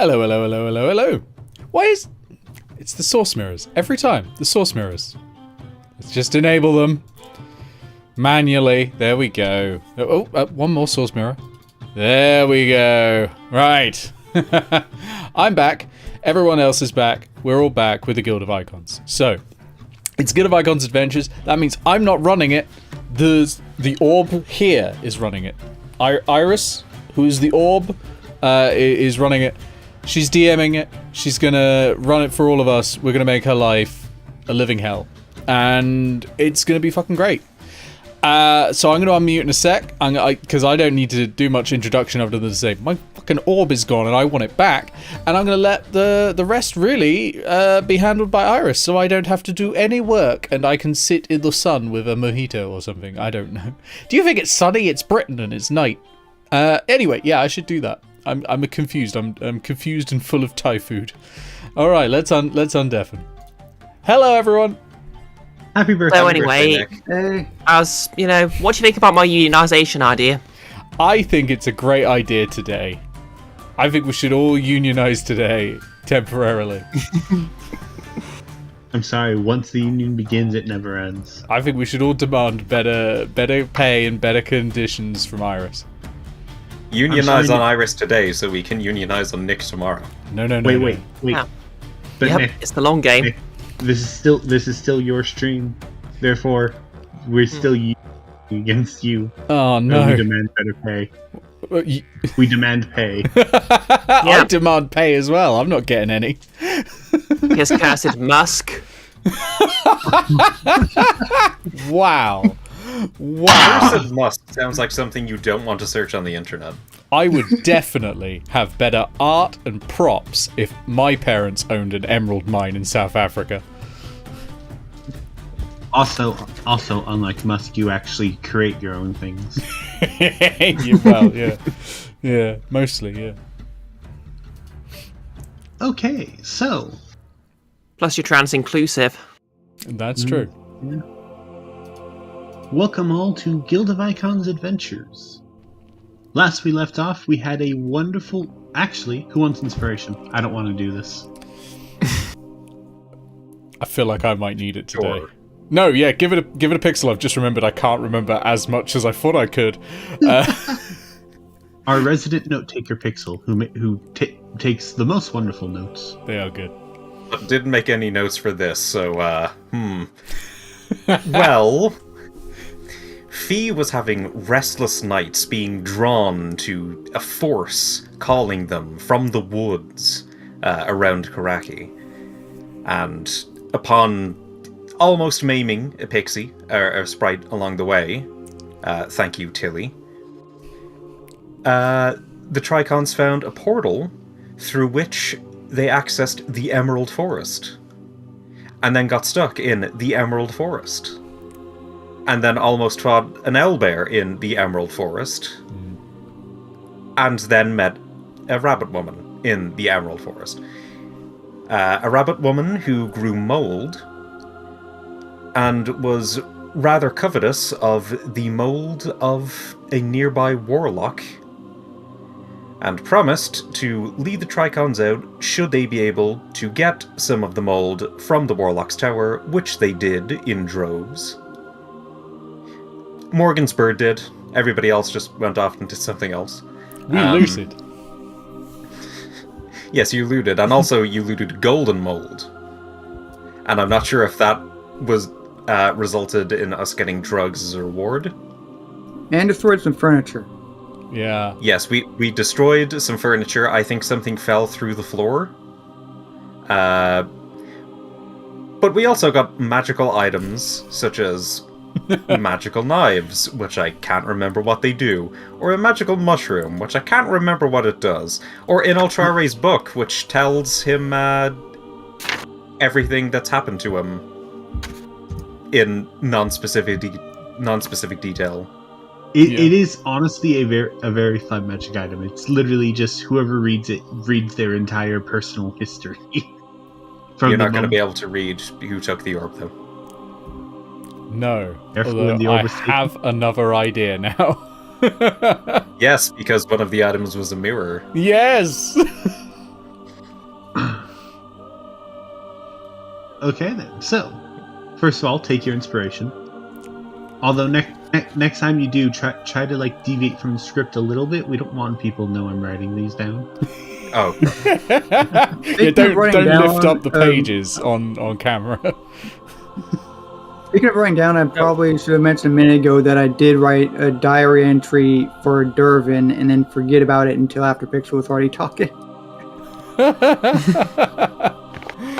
Hello, hello, hello, hello, hello. Why is... It's the source mirrors. Every time. The source mirrors. Let's just enable them. Manually. There we go. One more source mirror. There we go. Right. I'm back. Everyone else is back. We're all back with the Guild of Icons. So, it's Guild of Icons Adventures. That means I'm not running it. The orb here is running it. Iris, who is the orb, is running it. She's DMing it. She's gonna run it for all of us. We're gonna make her life a living hell. And it's gonna be fucking great. So I'm gonna unmute in a sec, because I don't need to do much introduction other than to say, my fucking orb is gone and I want it back. And I'm gonna let the rest really be handled by Iris, so I don't have to do any work and I can sit in the sun with a mojito or something. I don't know. Do you think it's sunny? It's Britain and it's night. Anyway, yeah, I should do that. I'm confused. I'm confused and full of Thai food. All right, let's undeafen. Hello, everyone. Happy birthday. So anyway, Hey. what do you think about my unionisation idea? I think it's a great idea today. I think we should all unionize today, temporarily. I'm sorry, once the union begins, it never ends. I think we should all demand better pay and better conditions from Iris. Unionize on Iris today so we can unionize on Nick tomorrow. No. Wait. Oh. But Yep, Nick, it's the long game. Nick, this is still your stream. Therefore, we're still against you. Oh no. We demand better pay. We demand pay. I demand pay as well. I'm not getting any. HisCursedness Musk. Wow. Cursed must sounds like something you don't want to search on the internet. I would definitely have better art and props if my parents owned an emerald mine in South Africa. Also, unlike Musk, you actually create your own things. Yeah, mostly, yeah. Okay, so Plus you're trans inclusive. That's true. yeah. Welcome all to Guild of Icons Adventures. Last we left off, we had a wonderful... Actually, who wants inspiration? I don't want to do this. I feel like I might need it today. Sure. No, yeah, give it a pixel. I've just remembered I can't remember as much as I thought I could. Our resident note taker Pixel, who takes the most wonderful notes. They are good. But didn't make any notes for this, so, Well, Fee was having restless nights being drawn to a force calling them from the woods around Karaki. And upon almost maiming a pixie, or a sprite along the way, thank you, Tilly, the Tricons found a portal through which they accessed the Emerald Forest. And then got stuck in the Emerald Forest. And then almost fought an owlbear in the Emerald Forest. And then met a rabbit woman in the Emerald Forest. A rabbit woman who grew mold and was rather covetous of the mold of a nearby warlock, and promised to lead the Tricons out should they be able to get some of the mold from the warlock's tower, which they did in droves. Morgan's bird did. Everybody else just went off and did something else. We looted. Yes, you looted, and also you looted golden mold. And I'm not sure if that was resulted in us getting drugs as a reward. And destroyed some furniture. Yeah. Yes, we destroyed some furniture. I think something fell through the floor. But we also got magical items, such as magical knives, which I can't remember what they do, or a magical mushroom, which I can't remember what it does, or Inoltrare's book, which tells him everything that's happened to him in non-specific detail. It is honestly a very fun magic item. It's literally just whoever reads it reads their entire personal history. You're not going to be able to read who took the orb, though. No. Careful when the I orb is taken. have another idea now. Yes, because one of the items was a mirror. Yes! Okay then. So, first of all, take your inspiration. Although next time you do, try to like deviate from the script a little bit. We don't want people to know I'm writing these down. Oh, Yeah, don't lift up the pages on camera. Speaking of writing down, I probably should have mentioned a minute ago that I did write a diary entry for Dervan and then forget about it until after Pixel was already talking.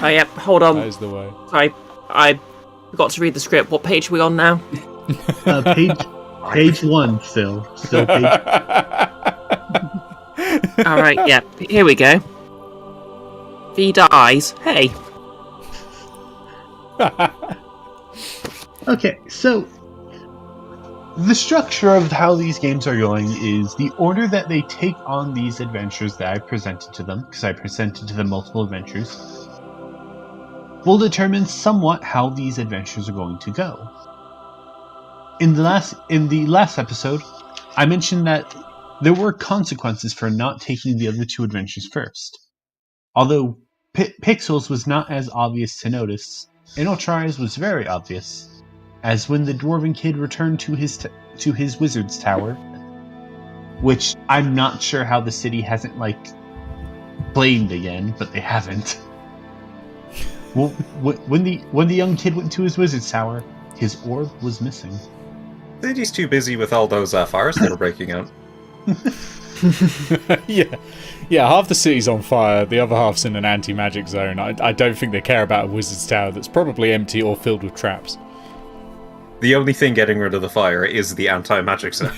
Oh, yeah, hold on. That is the way. Sorry, I forgot to read the script. What page are we on now? Page 1, Phil. Still page. Alright, yeah, here we go. V dies. Hey. Okay, so the structure of how these games are going is the order that they take on these adventures that I presented to them, because I presented to them multiple adventures, will determine somewhat how these adventures are going to go. In the last episode, I mentioned that there were consequences for not taking the other two adventures first. Although Pixels was not as obvious to notice, Inoltrare's was very obvious, as when the dwarven kid returned to his wizard's tower, which I'm not sure how the city hasn't blamed again, but they haven't. Well, when the young kid went to his wizard's tower, his orb was missing. City's too busy with all those fires that are breaking out. Yeah, half the city's on fire, the other half's in an anti-magic zone. I don't think they care about a wizard's tower that's probably empty or filled with traps. The only thing getting rid of the fire is the anti-magic zone.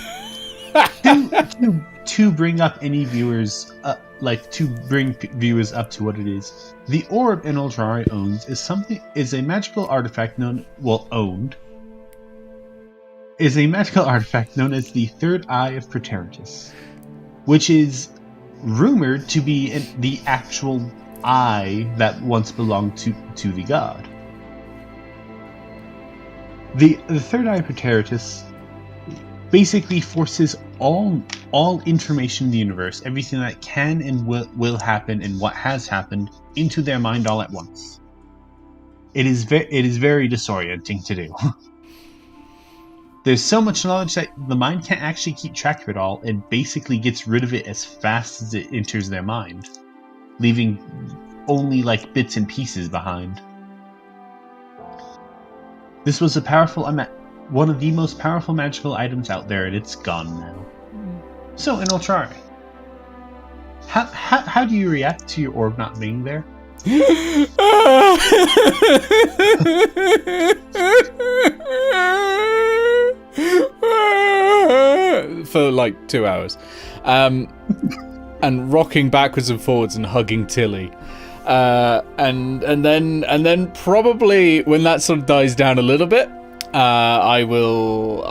to bring up any viewers, to bring viewers up to what it is, the orb Inoltrare owns is a magical artifact is a magical artifact known as the Third Eye of Praetorius, which is rumored to be the actual eye that once belonged to the god. The Third Eye of Praetorius basically forces all information in the universe, everything that can and will happen and what has happened, into their mind all at once. It is very disorienting to do. There's so much knowledge that the mind can't actually keep track of it all, and basically gets rid of it as fast as it enters their mind, leaving only bits and pieces behind. This was one of the most powerful magical items out there, and it's gone now. So, Inoltrare, how do you react to your orb not being there? For 2 hours. And rocking backwards and forwards and hugging Tilly. And then probably when that sort of dies down a little bit, I will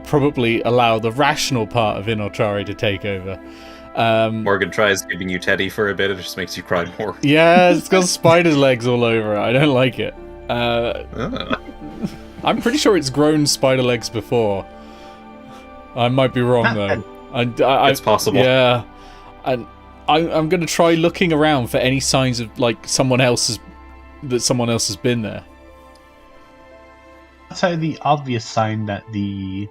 probably allow the rational part of Inoltrare to take over. Morgan tries giving you Teddy for a bit, it just makes you cry more. Yeah, it's got spider legs all over it. I don't like it. I'm pretty sure it's grown spider legs before. I might be wrong though. It's possible. Yeah, and I'm gonna try looking around for any signs of someone else has been there. Outside the obvious sign that the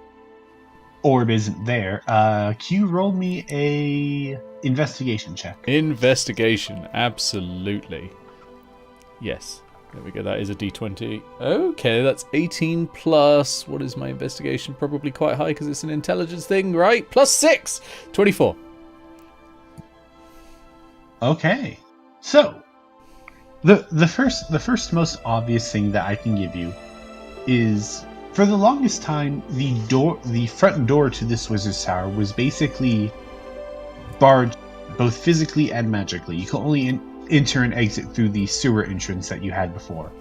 orb isn't there, can you roll me a investigation check? Investigation, absolutely. Yes. There we go, that is a d20. Okay, that's 18 plus... What is my investigation? Probably quite high because it's an intelligence thing, right? Plus 6! 24. Okay. So, the first most obvious thing that I can give you is, for the longest time, the front door to this wizard's tower was basically barred both physically and magically. You could only enter and exit through the sewer entrance that you had before.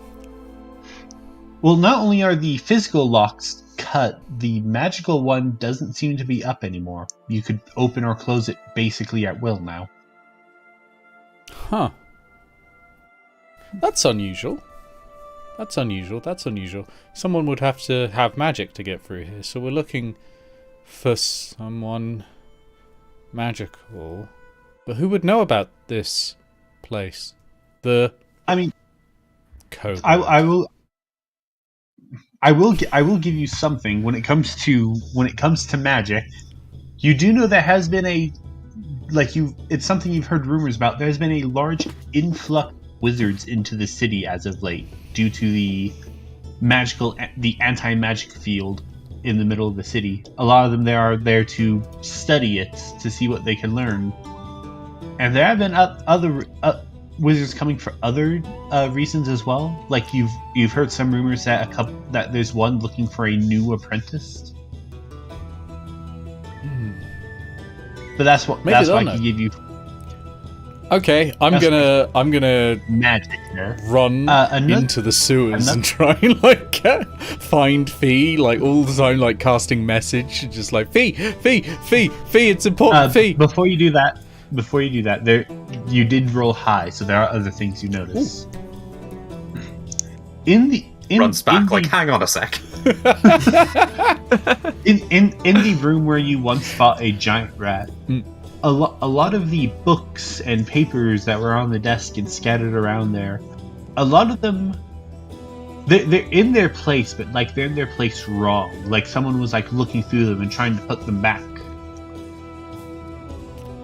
Well, not only are the physical locks cut, the magical one doesn't seem to be up anymore. You could open or close it basically at will now. Huh. That's unusual. That's unusual. Someone would have to have magic to get through here, so we're looking for someone magical. But who would know about this place? code. I will give you something when it comes to magic. You do know there has been it's something you've heard rumors about. There's been a large influx of wizards into the city as of late due to the anti-magic field in the middle of the city. A lot of them are there to study it, to see what they can learn. And there have been other wizards coming for other reasons as well. Like you've heard some rumors that that there's one looking for a new apprentice. But that's why I can give you. Okay, I'm gonna magic there. Run into the sewers and try and find Fee all the time, casting message, just Fee, it's important, Fee. Before you do that, you did roll high, so there are other things you notice. Runs back hang on a sec. in the room where you once fought a giant rat, a lot of the books and papers that were on the desk and scattered around there, a lot of them, they're in their place, but they're in their place wrong. Someone was looking through them and trying to put them back.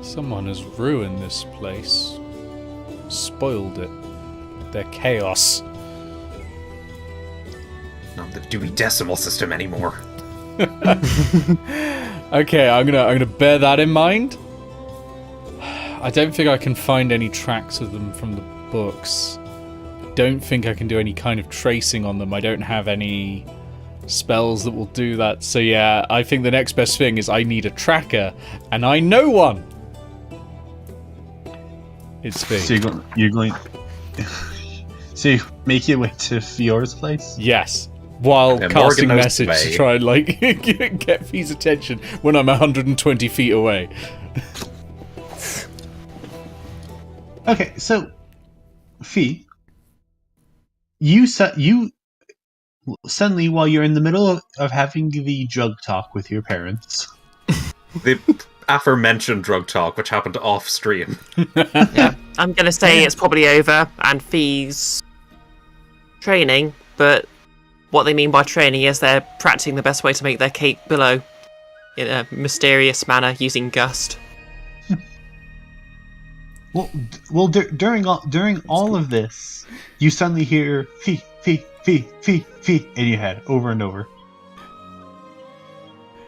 Someone has ruined this place, spoiled it. Their chaos. Not the Dewey Decimal System anymore. Okay, I'm gonna bear that in mind. I don't think I can find any tracks of them from the books. I don't think I can do any kind of tracing on them. I don't have any spells that will do that. So yeah, I think the next best thing is I need a tracker, and I know one. It's Fee. So you're going. So you make your way to Fiore's place? Yes. While casting message to try and get Fee's attention when I'm 120 feet away. Okay, so Fee, you suddenly, while you're in the middle of having the drug talk with your parents, the aforementioned drug talk, which happened off stream. Yeah, I'm gonna say it's probably over, and Fee's training, but what they mean by training is they're practicing the best way to make their cake billow in a mysterious manner using gust. Well, during all of this, you suddenly hear Fee, Fee, Fee, Fee, Fee in your head over and over.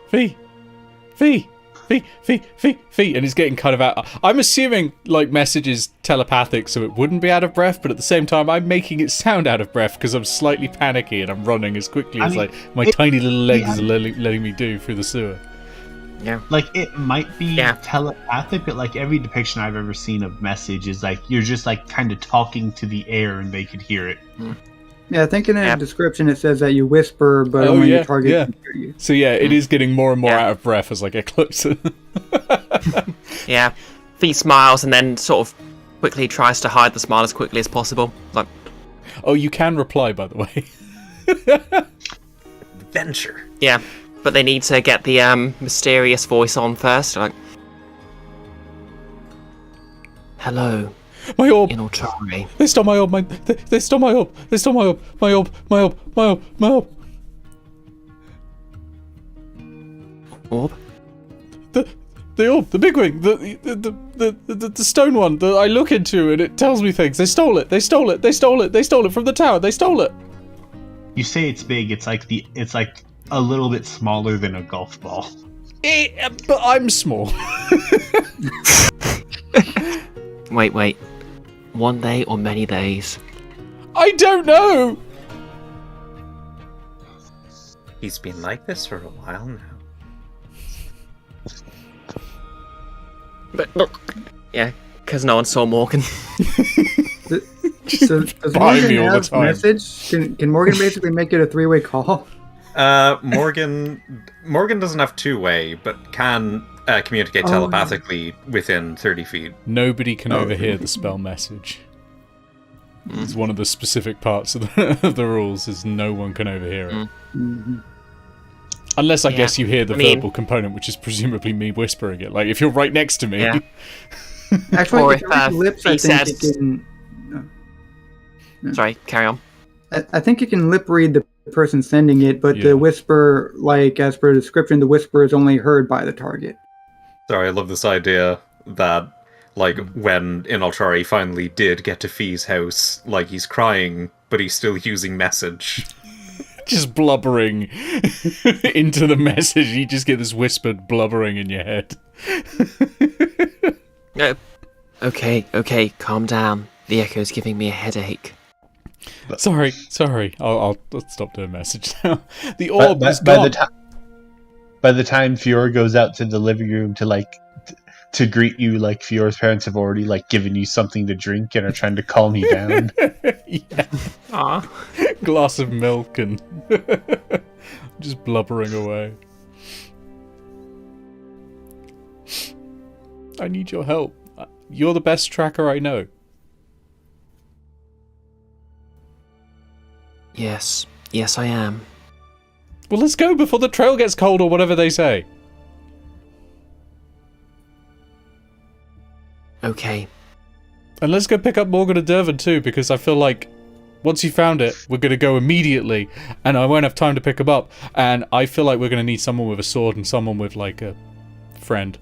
Fee, Fee, Fee, Fee, Fee, Fee, and he's getting kind of out. I'm assuming messages telepathic, so it wouldn't be out of breath, but at the same time, I'm making it sound out of breath because I'm slightly panicky and I'm running as quickly as my tiny little legs are letting me do through the sewer. Yeah. It might be telepathic, but every depiction I've ever seen of message is you're just kind of talking to the air and they could hear it. Yeah, I think in the description it says that you whisper, but only your target can hear you. So yeah, it is getting more and more out of breath as I get closer. Yeah. Fee smiles and then sort of quickly tries to hide the smile as quickly as possible. Oh, you can reply, by the way. Adventure. Yeah. But they need to get the mysterious voice on first. Hello. My orb. Inoltrare. They stole my orb. They stole my orb. They stole my orb. My orb. My orb. My orb. My orb. Orb? The orb. The big wing. The stone one that I look into and it tells me things. They stole it. They stole it. They stole it. They stole it from the tower. They stole it. You say it's big. It's a little bit smaller than a golf ball. But I'm small. Wait. One day or many days? I don't know. He's been like this for a while now. But look. Yeah, because no one saw Morgan. Does Morgan have message? Can Morgan basically make it a three-way call? Morgan doesn't have two-way, but can communicate telepathically within 30 feet. Nobody can overhear the spell message. It's one of the specific parts of the rules, is no one can overhear it. Mm-hmm. Unless, I guess, you hear the verbal component, which is presumably me whispering it. If you're right next to me. Yeah. Actually, or if lips, I think it can... Sorry, carry on. I think you can lip read the person sending it, but Yeah. the whisper, like as per the description, the whisper is only heard by the target. Sorry, I love this idea that, like, when Inoltrare finally did get to Fee's house, like, he's crying, but he's still using message. Just blubbering into the message. You just get this whispered blubbering in your head. Okay, calm down. The echo's giving me a headache. Sorry. I'll stop doing message now. The orb is gone. By the time Fiore goes out to the living room to greet you, like Fiore's parents have already given you something to drink and are trying to calm you down. Yeah. Aw. Glass of milk and just blubbering away. I need your help. You're the best tracker I know. Yes, I am. Well, let's go before the trail gets cold or whatever they say. Okay. And let's go pick up Morgan and Dervan too, because I feel like once you found it, we're going to go immediately, and I won't have time to pick them up. And I feel like we're going to need someone with a sword and someone with, a friend.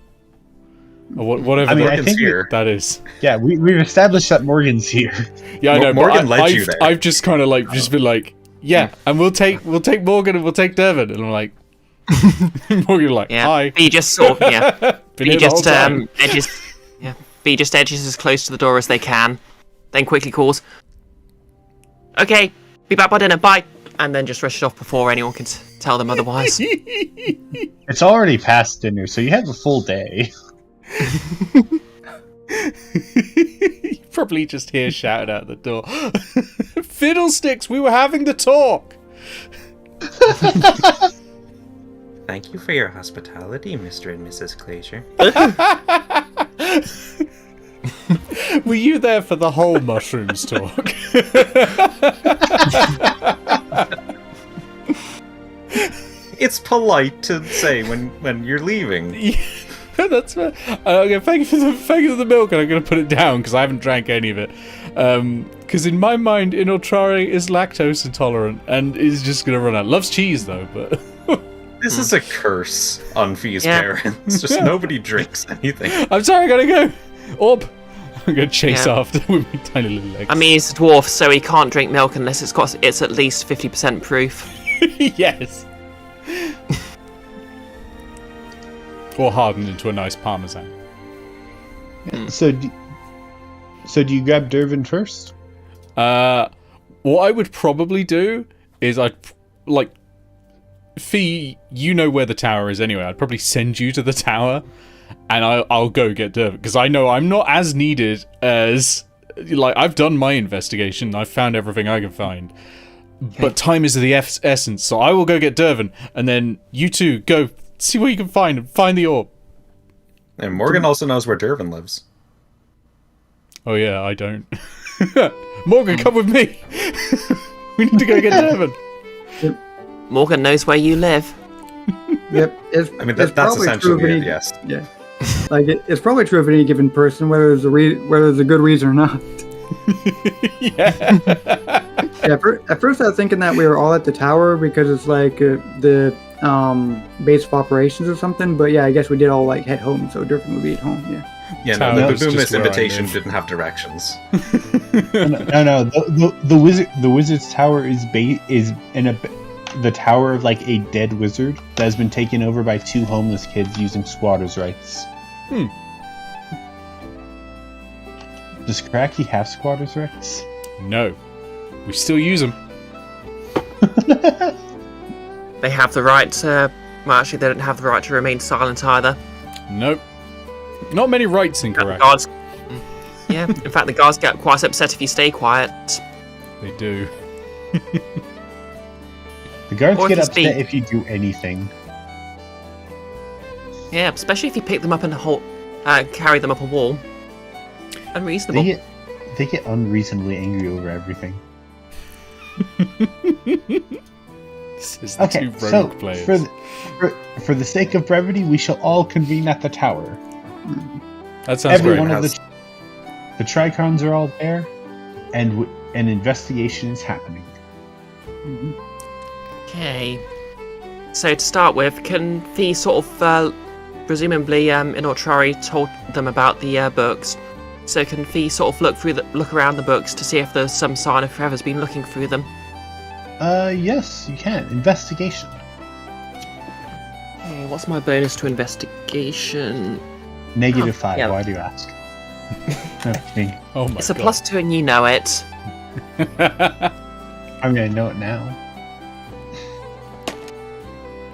Or whatever I think that is. Yeah, we've established that Morgan's here. Yeah, I know. Morgan but led you there. I've just kind of just been like, yeah, and we'll take Morgan and we'll take Dervan, and I'm like, Morgan Yeah. hi. B just sort of, yeah. Been B here the whole just time. edges. Yeah. B just edges as close to the door as they can, then quickly calls, "Okay, be back by dinner. Bye," and then just rushes off before anyone can tell them otherwise. It's already past dinner, so you have a full day. You probably just hear shouted out the door. Fiddlesticks, we were having the talk. Thank you for your hospitality, Mr. and Mrs. Glacier. Were you there for the whole mushrooms talk? It's polite to say when you're leaving. Yeah, that's fair. Okay, thank you for the milk, and I'm going to put it down because I haven't drank any of it. Because in my mind, Inoltrare is lactose intolerant and is just going to run out. Loves cheese though, but This is a curse on Fee's parents. Just nobody drinks anything. I'm sorry, I gotta go. Orb, I'm gonna chase after with my tiny little legs. I mean, he's a dwarf, so he can't drink milk unless it's at least 50% proof. Yes. Or hardened into a nice parmesan. So do you grab Dervan first? What I would probably do is Fee, you know where the tower is anyway. I'd probably send you to the tower, and I'll go get Dervan, because I know I'm not as needed as I've done my investigation. I've found everything I can find, but time is the essence. So I will go get Dervan, and then you two go see what you can find and find the orb. And Morgan also knows where Dervan lives. Oh yeah, I don't. Morgan, come with me. We need to go get Dervan. Morgan knows where you live. Yep. That's essentially it, yes. Yeah. It's probably true of any given person, whether there's a good reason or not. Yeah. Yeah. At first, I was thinking that we were all at the tower because it's the base of operations or something. But yeah, I guess we did all head home, so Dervan would be at home. Yeah. Yeah, Tower no, the is just Boomis where I invitation live. didn't have directions. No. The wizard's tower is the tower of a dead wizard that has been taken over by 2 homeless kids using squatters' rights. Does Cracky have squatters' rights? No, we still use them. They have the right to... Well, actually, they don't have the right to remain silent either. Nope. Not many rights in The Correct. guards... Yeah, in fact, the guards get quite upset if you stay quiet. They do. The guards Or get if it's upset big. if you do anything. Yeah, especially if you pick them up and carry them up a wall. Unreasonable. They get unreasonably angry over everything. This is the two Okay, rogue so players. for the sake of brevity, we shall all convene at the tower. That sounds Every great. one of the Tricons are all there, and an investigation is happening. Okay. So to start with, can Fee sort of, presumably, Inoltrare told them about the books. So can Fee sort of look around the books to see if there's some sign of whoever's been looking through them? Yes, you can. Investigation. Okay, what's my bonus to investigation? -5. yeah. Why do you ask? Okay. Oh my It's a god. +2 and you know it. I'm gonna know it now.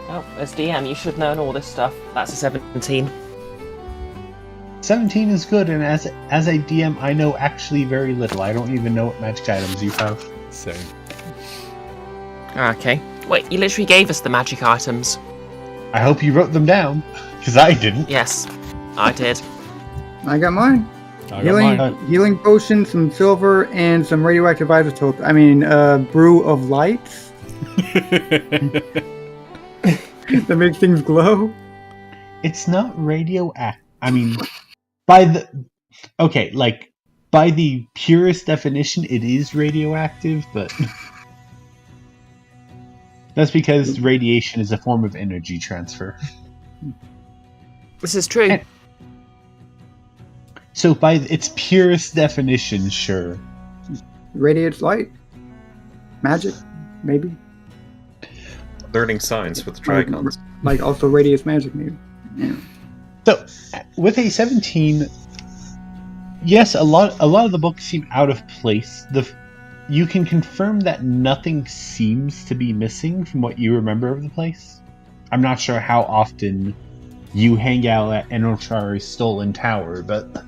Oh, as DM, you should know all this stuff. That's a 17. 17 is good, and as a DM, I know actually very little. I don't even know what magic items you have. Same. Okay. Wait, you literally gave us the magic items. I hope you wrote them down, because I didn't. Yes, I did. I got mine. I got mine. Healing potion, some silver, and some radioactive isotope. I mean, brew of lights that makes things glow. It's not radioactive. I mean, by the purest definition, it is radioactive, but that's because radiation is a form of energy transfer. This is true. So by its purest definition, sure. Radiates light. Magic, maybe. Learning science with the Tricons. Like also radiates magic, maybe. Yeah. So, with a 17, yes, a lot of the books seem out of place. You can confirm that nothing seems to be missing from what you remember of the place. I'm not sure how often you hang out at Inoltrare's Stolen Tower, but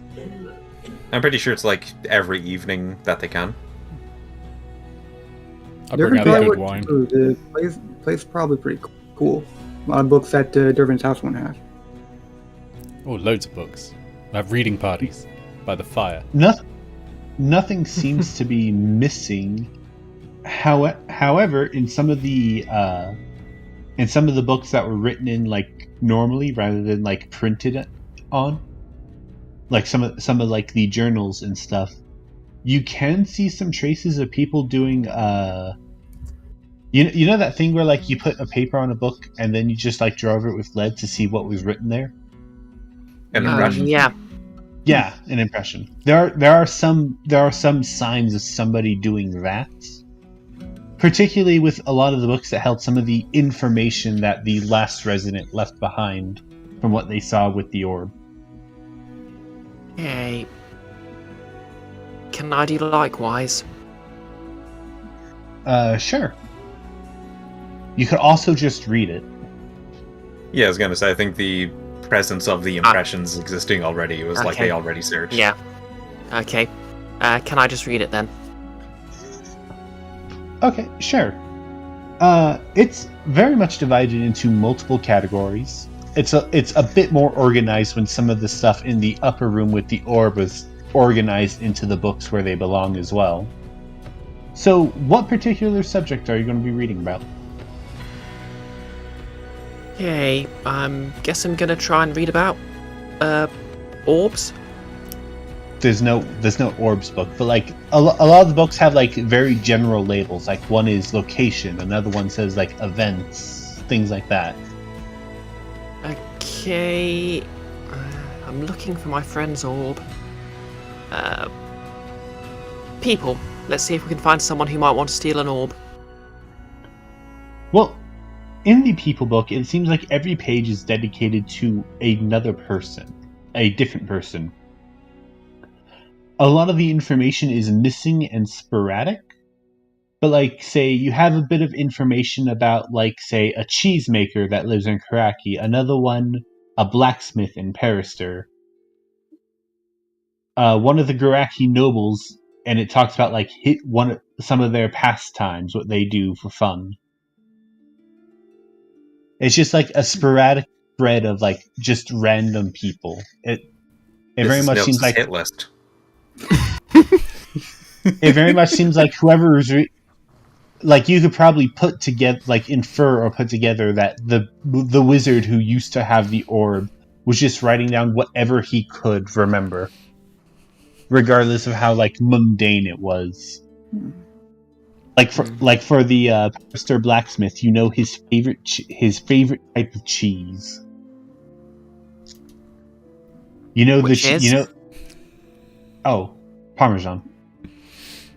I'm pretty sure it's like every evening that they can. I bring out the good wine. The place is probably pretty cool. A lot of books that Dervan's house won't have. Oh, loads of books. I have reading parties by the fire. nothing seems to be missing. However, in some of the books that were written in like normally rather than like printed on, like some of like the journals and stuff, you can see some traces of people doing you know that thing where like you put a paper on a book and then you just like draw over it with lead to see what was written there? An impression? Yeah. Yeah, an impression. There are some signs of somebody doing that. Particularly with a lot of the books that held some of the information that the last resident left behind from what they saw with the orb. Okay. Can I do likewise? Sure. You could also just read it. Yeah, I was gonna say, I think the presence of the impressions existing already was like they already searched. Yeah. Okay. Can I just read it then? Okay, sure. It's very much divided into multiple categories. It's a bit more organized when some of the stuff in the upper room with the orb was organized into the books where they belong as well. So, what particular subject are you going to be reading about? Okay, guess I'm gonna try and read about orbs. There's no orbs book, but like a lot of the books have like very general labels. Like one is location, another one says like events, things like that. Okay, I'm looking for my friend's orb. People. Let's see if we can find someone who might want to steal an orb. Well, in the people book, it seems like every page is dedicated to another person, a different person. A lot of the information is missing and sporadic, but like, say, you have a bit of information about, like, say, a cheesemaker that lives in Karaki, another one, a blacksmith in Perister, one of the Garaki nobles, and it talks about, like, some of their pastimes, what they do for fun. It's just like a sporadic thread of like just random people. It very much seems like hit list. It very much seems like whoever is like you could probably put together, like infer or put together that the wizard who used to have the orb was just writing down whatever he could remember, regardless of how like mundane it was. Like for the Mr. Blacksmith, you know his favorite type of cheese. You know Parmesan.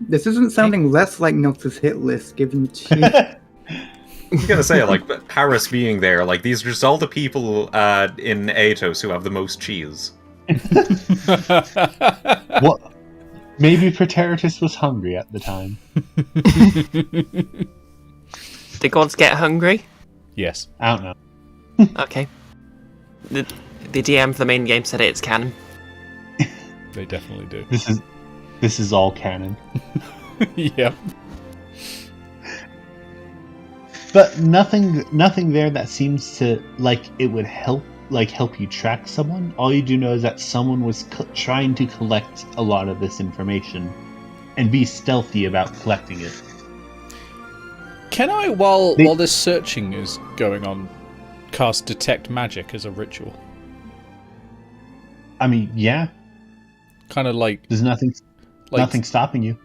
This isn't sounding less like Nils's hit list, given cheese. I was gonna say, like, Paris being there, like, these are just all the people in Atos who have the most cheese. What? Maybe Praetorius was hungry at the time. Did gods get hungry? Yes. I don't know. Okay. The DM for the main game said it's canon. They definitely do. This is all canon. Yep. But nothing there that seems to like it would help you track someone. All you do know is that someone was trying to collect a lot of this information and be stealthy about collecting it. Can I, while this searching is going on, cast Detect Magic as a ritual? I mean, yeah. Kind of like... There's nothing stopping you.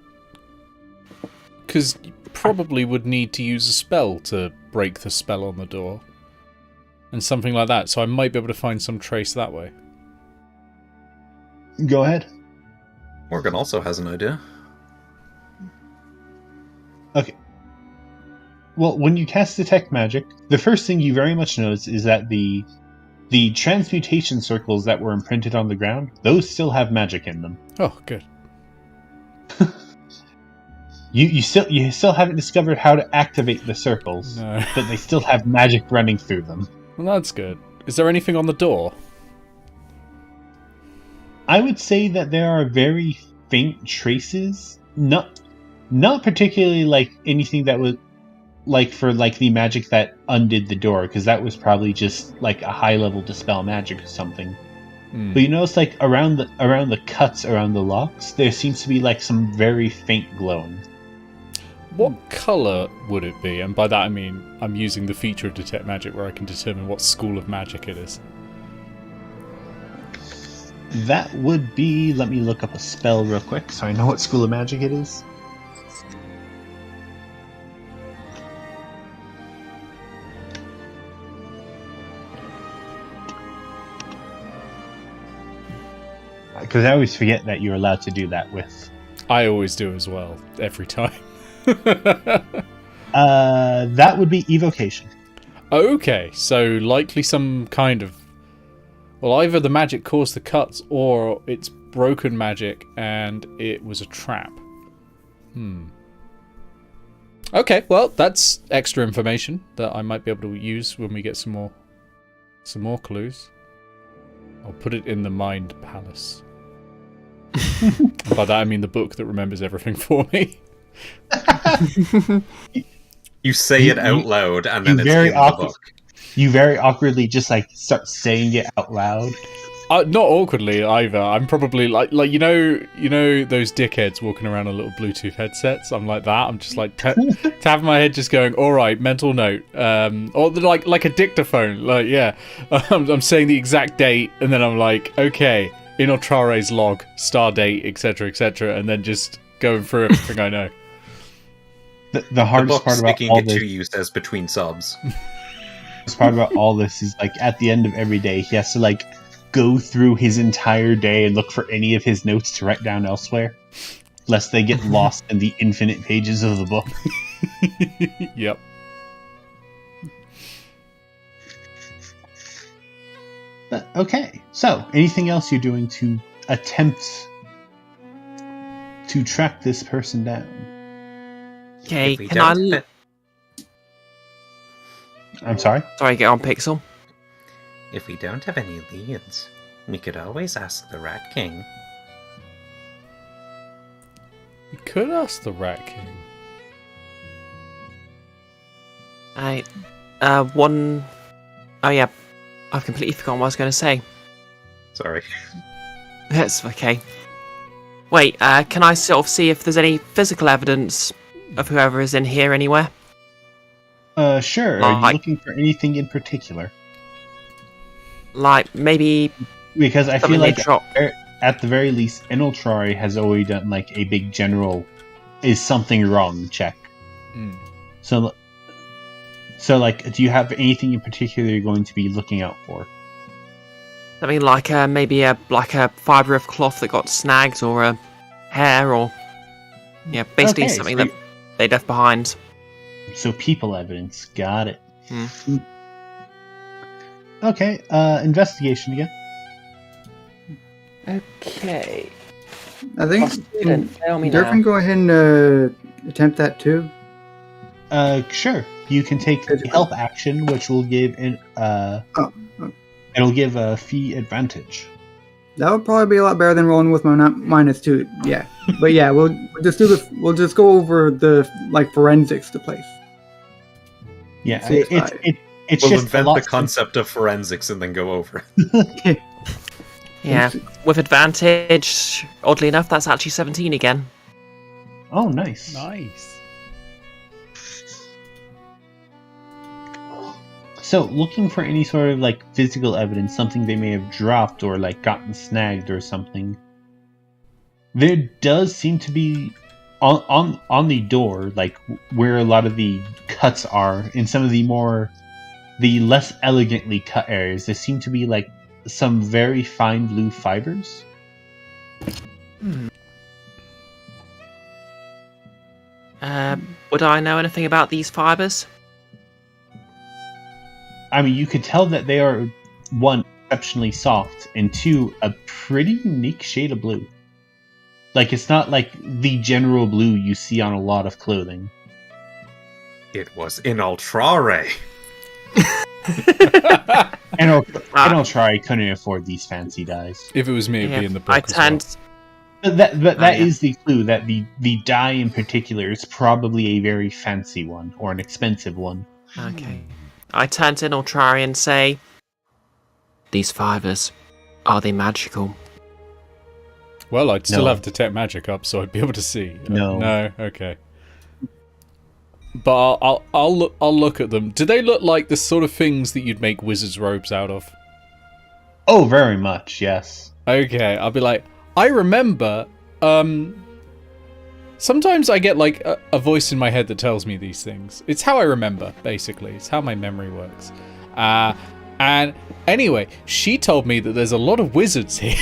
Because you probably would need to use a spell to break the spell on the door. And something like that, so I might be able to find some trace that way. Go ahead. Morgan also has an idea. Okay. Well, when you cast Detect Magic, the first thing you very much notice is that the transmutation circles that were imprinted on the ground, those still have magic in them. Oh, good. You still haven't discovered how to activate the circles, No. but they still have magic running through them. Well, that's good. Is there anything on the door? I would say that there are very faint traces. Not particularly like anything that was like for like the magic that undid the door, because that was probably just like a high level dispel magic or something. But you notice like around the cuts around the locks, there seems to be like some very faint glowing. What colour would it be? And by that I mean I'm using the feature of Detect Magic where I can determine what school of magic it is. That would be... Let me look up a spell real quick so I know what school of magic it is. Because I always forget that you're allowed to do that with... I always do as well, every time. That would be evocation. Okay, so likely some kind of... Well, either the magic caused the cuts, or it's broken magic and it was a trap. Okay, well, that's extra information that I might be able to use when we get some more clues. I'll put it in the Mind Palace. By that I mean the book that remembers everything for me. You say it out loud, and then it's in the book. You very awkwardly just like start saying it out loud. Not awkwardly either. I'm probably like you know those dickheads walking around on little Bluetooth headsets. I'm like that. I'm just like tapping my head, just going, "All right, mental note." Or like a dictaphone. Like yeah, I'm saying the exact date, and then I'm like, "Okay, Inoltrare's log, star date, etc., and then just going through everything I know. The hardest part about all this, to use as between subs. The part about all this is like at the end of every day, he has to like go through his entire day and look for any of his notes to write down elsewhere, lest they get lost in the infinite pages of the book. Yep. But, okay, so anything else you're doing to attempt to track this person down? Okay, can I... I'm sorry? Sorry, get on, Pixel. If we don't have any leads, we could always ask the Rat King. We could ask the Rat King. One... Oh yeah, I've completely forgotten what I was going to say. Sorry. That's okay. Wait, can I sort of see if there's any physical evidence of whoever is in here anywhere? Sure. Are you looking for anything in particular? Like, maybe... Because I feel like drop. At the very least, Inoltrare has already done like a big general is something wrong check. So, like, do you have anything in particular you're going to be looking out for? Something like maybe a fibre of cloth that got snagged, or a hair, or basically Okay, something so that they left behind. So people evidence, got it. Hmm. Okay, investigation again. Okay. I think Tell me Dervan, go ahead and attempt that too. Sure. You can take the help action, which will give it'll give a fee advantage. That would probably be a lot better than rolling with my -2. Yeah, but yeah, we'll just do the. We'll just go over the forensics to place. Yeah, See if it's We'll just invent a lot the concept of forensics and then go over it. Yeah, with advantage. Oddly enough, that's actually 17 again. Oh, nice. Nice. So, looking for any sort of physical evidence, something they may have dropped or gotten snagged or something. There does seem to be on the door, where a lot of the cuts are, in some of the less elegantly cut areas. There seem to be some very fine blue fibers. Would I know anything about these fibers? I mean, you could tell that they are, one, exceptionally soft, and two, a pretty unique shade of blue. It's not like the general blue you see on a lot of clothing. It was Inoltrare. Inoltrare couldn't afford these fancy dyes. If it was me, it'd be in the book I as well. turned. But that is the clue, that the dye in particular is probably a very fancy one, or an expensive one. Okay. I turn to Inoltrare and say, "These fibers, are they magical?" Well, I'd still No. have Detect Magic up, so I'd be able to see. No. No. Okay. But I'll look at them. Do they look like the sort of things that you'd make wizards' robes out of? Oh, very much, yes. Okay, I'll be like, I remember. Sometimes I get a voice in my head that tells me these things. It's how I remember, basically. It's how my memory works. And anyway, she told me that there's a lot of wizards here.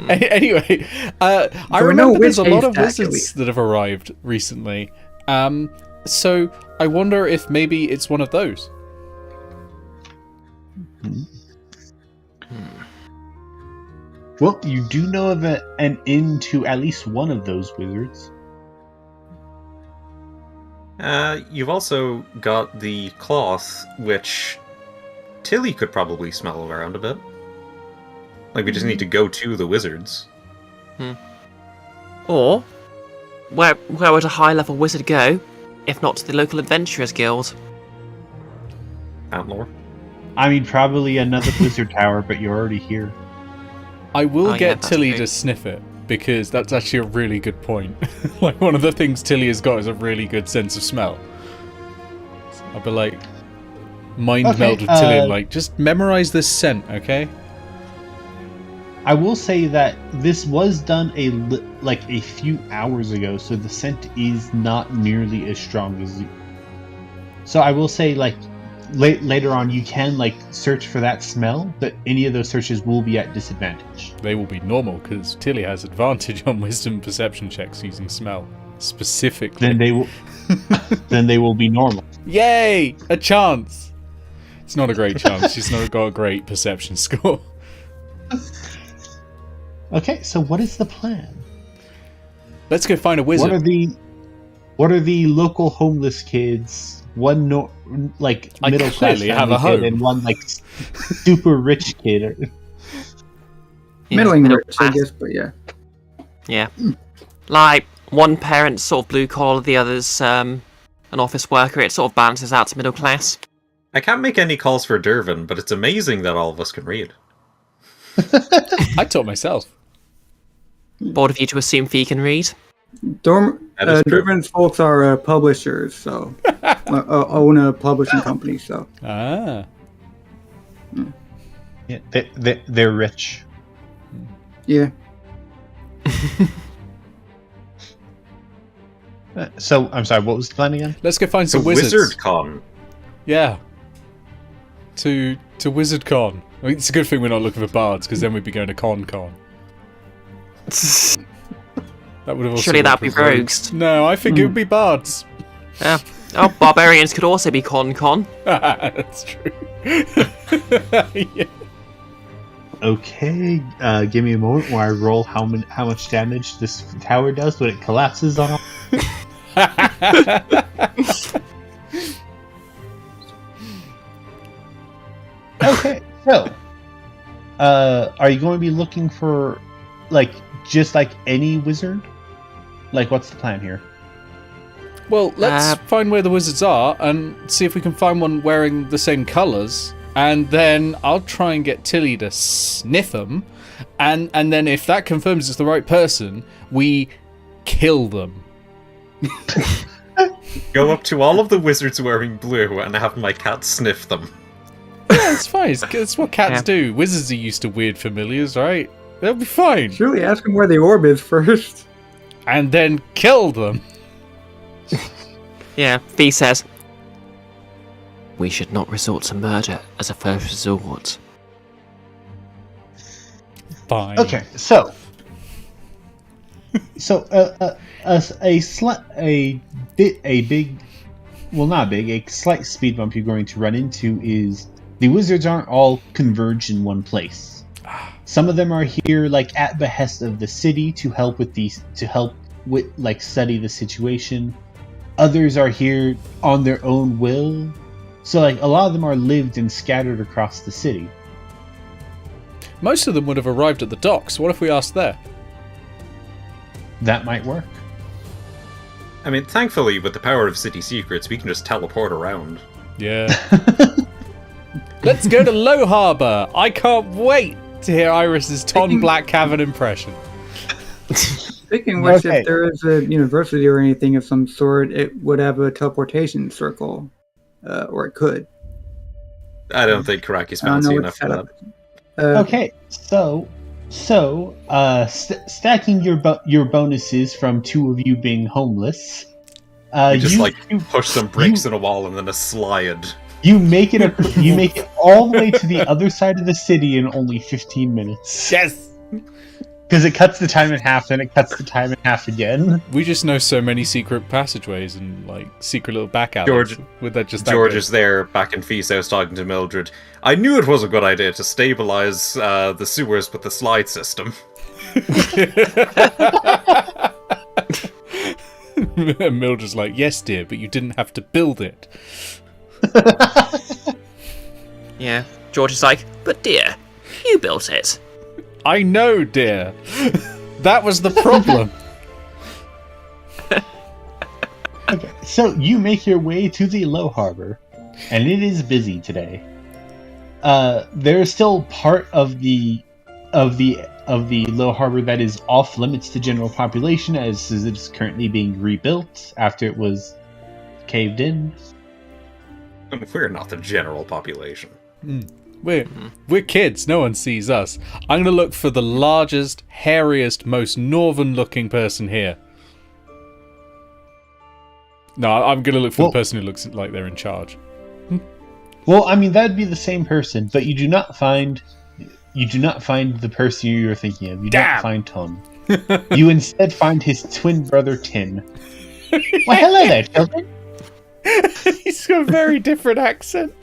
Anyway, I remember there's a lot of wizards that have arrived recently. So I wonder if maybe it's one of those. Well, you do know of an inn to at least one of those wizards. You've also got the cloth, which Tilly could probably smell around a bit. We just need to go to the wizards. Or, where would a high-level wizard go, if not to the local adventurers guild? Outlaw. I mean, probably another wizard tower, but you're already here. I will yeah, get that's Tilly true. to sniff it, because that's actually a really good point. One of the things Tilly has got is a really good sense of smell. I'll be like, mind meld with Tilly and just memorize this scent, okay? I will say that this was done a few hours ago, so the scent is not nearly as strong as you. So I will say, later on, you can search for that smell, but any of those searches will be at disadvantage. They will be normal, because Tilly has advantage on wisdom perception checks using smell, specifically. Then they will be normal. Yay! A chance! It's not a great chance. She's not got a great perception score. Okay, so what is the plan? Let's go find a wizard. What are the local homeless kids? One middle class clearly have a home. kid and one super rich kid. Middling middle rich, I class. guess, but yeah. Yeah. One parent's sort of blue collar, the other's an office worker. It sort of balances out to middle class. I can't make any calls for Dervan, but it's amazing that all of us can read. I taught myself. Bored of you to assume Fee can read? That is true. Dervan's folks are publishers, so own a publishing company. So Ah. Yeah, they're rich. Yeah. So, I'm sorry, what was the plan again? Let's go find So some wizards. Wizard Con. Yeah. To Wizard Con. I mean, it's a good thing we're not looking for bards, because then we'd be going to Con. That would have also Surely that'd worked be with rogues. No, I think it would be bards. Yeah. Oh, barbarians could also be con. That's true. Yeah. Okay, give me a moment while I roll how much damage this tower does when it collapses on. Okay, so are you going to be looking for just like any wizard? Like, what's the plan here? Well, let's find where the wizards are and see if we can find one wearing the same colours. And then I'll try and get Tilly to sniff them. And then if that confirms it's the right person, we kill them. Go up to all of the wizards wearing blue and have my cat sniff them. Yeah, it's fine. It's what cats do. Wizards are used to weird familiars, right? They'll be fine. Surely ask him where the orb is first. And then kill them. Yeah, Fee says, we should not resort to murder as a first resort. Fine. Okay, so a slight speed bump you're going to run into is the wizards aren't all converged in one place. Some of them are here like at behest of the city to help study the situation. Others are here on their own will. So like a lot of them are lived and scattered across the city. Most of them would have arrived at the docks. What if we asked there? That might work. I mean, thankfully, with the power of city secrets, we can just teleport around. Yeah. Let's go to Low Harbour. I can't wait to hear Iris's Ton Black Cavern impression. Speaking of which, if there is a university or anything of some sort, it would have a teleportation circle. Or it could. I don't think Karaki's fancy enough for that. Okay, so stacking your bonuses from two of you being homeless. You push some bricks in a wall and then a slide. You make it all the way to the other side of the city in only 15 minutes. Yes! Because it cuts the time in half, and it cuts the time in half again. We just know so many secret passageways and secret little back alleys. George is there back in Feast House talking to Mildred. I knew it was a good idea to stabilize the sewers with the slide system. Mildred's like, yes, dear, but you didn't have to build it. Yeah, George is like, but dear, you built it. I know, dear. That was the problem. Okay, so you make your way to the Low Harbor, and it is busy today. There is still part of the Low Harbor that is off limits to general population, as it is currently being rebuilt after it was caved in. We're not the general population. We're kids. No one sees us. I'm going to look for the largest, hairiest, most northern-looking person here. No, I'm going to look for the person who looks like they're in charge. Well, I mean, that'd be the same person, but you do not find the person you're thinking of. You don't find Ton. You instead find his twin brother Tin. Well, hello there, children. He's got a very different accent.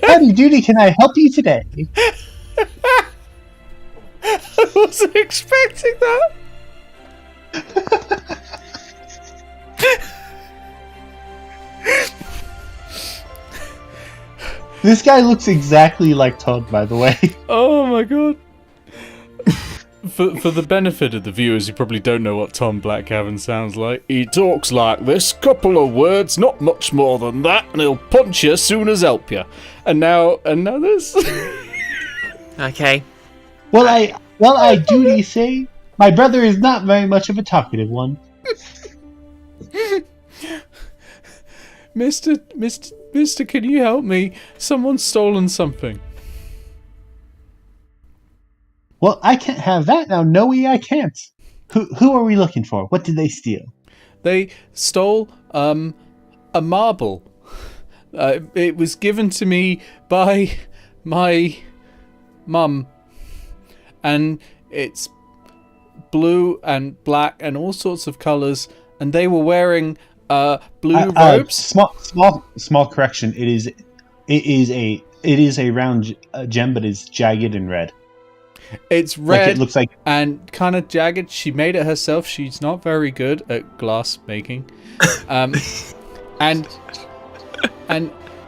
Howdy doody, can I help you today? I wasn't expecting that. This guy looks exactly like Todd, by the way. Oh my god. For the benefit of the viewers who probably don't know what Tom Blackhaven sounds like, he talks like this, couple of words, not much more than that, and he'll punch you as soon as help you. And now this. Okay. Well, I duty say, my brother is not very much of a talkative one. Mister, can you help me? Someone's stolen something. Well, I can't have that now. No, I can't. Who are we looking for? What did they steal? They stole a marble. It was given to me by my mum, and it's blue and black and all sorts of colours, and they were wearing blue robes. Small correction. It is a round gem, but it's jagged and red. It's red. Like it looks like, and kind of jagged. She made it herself. She's not very good at glass making. And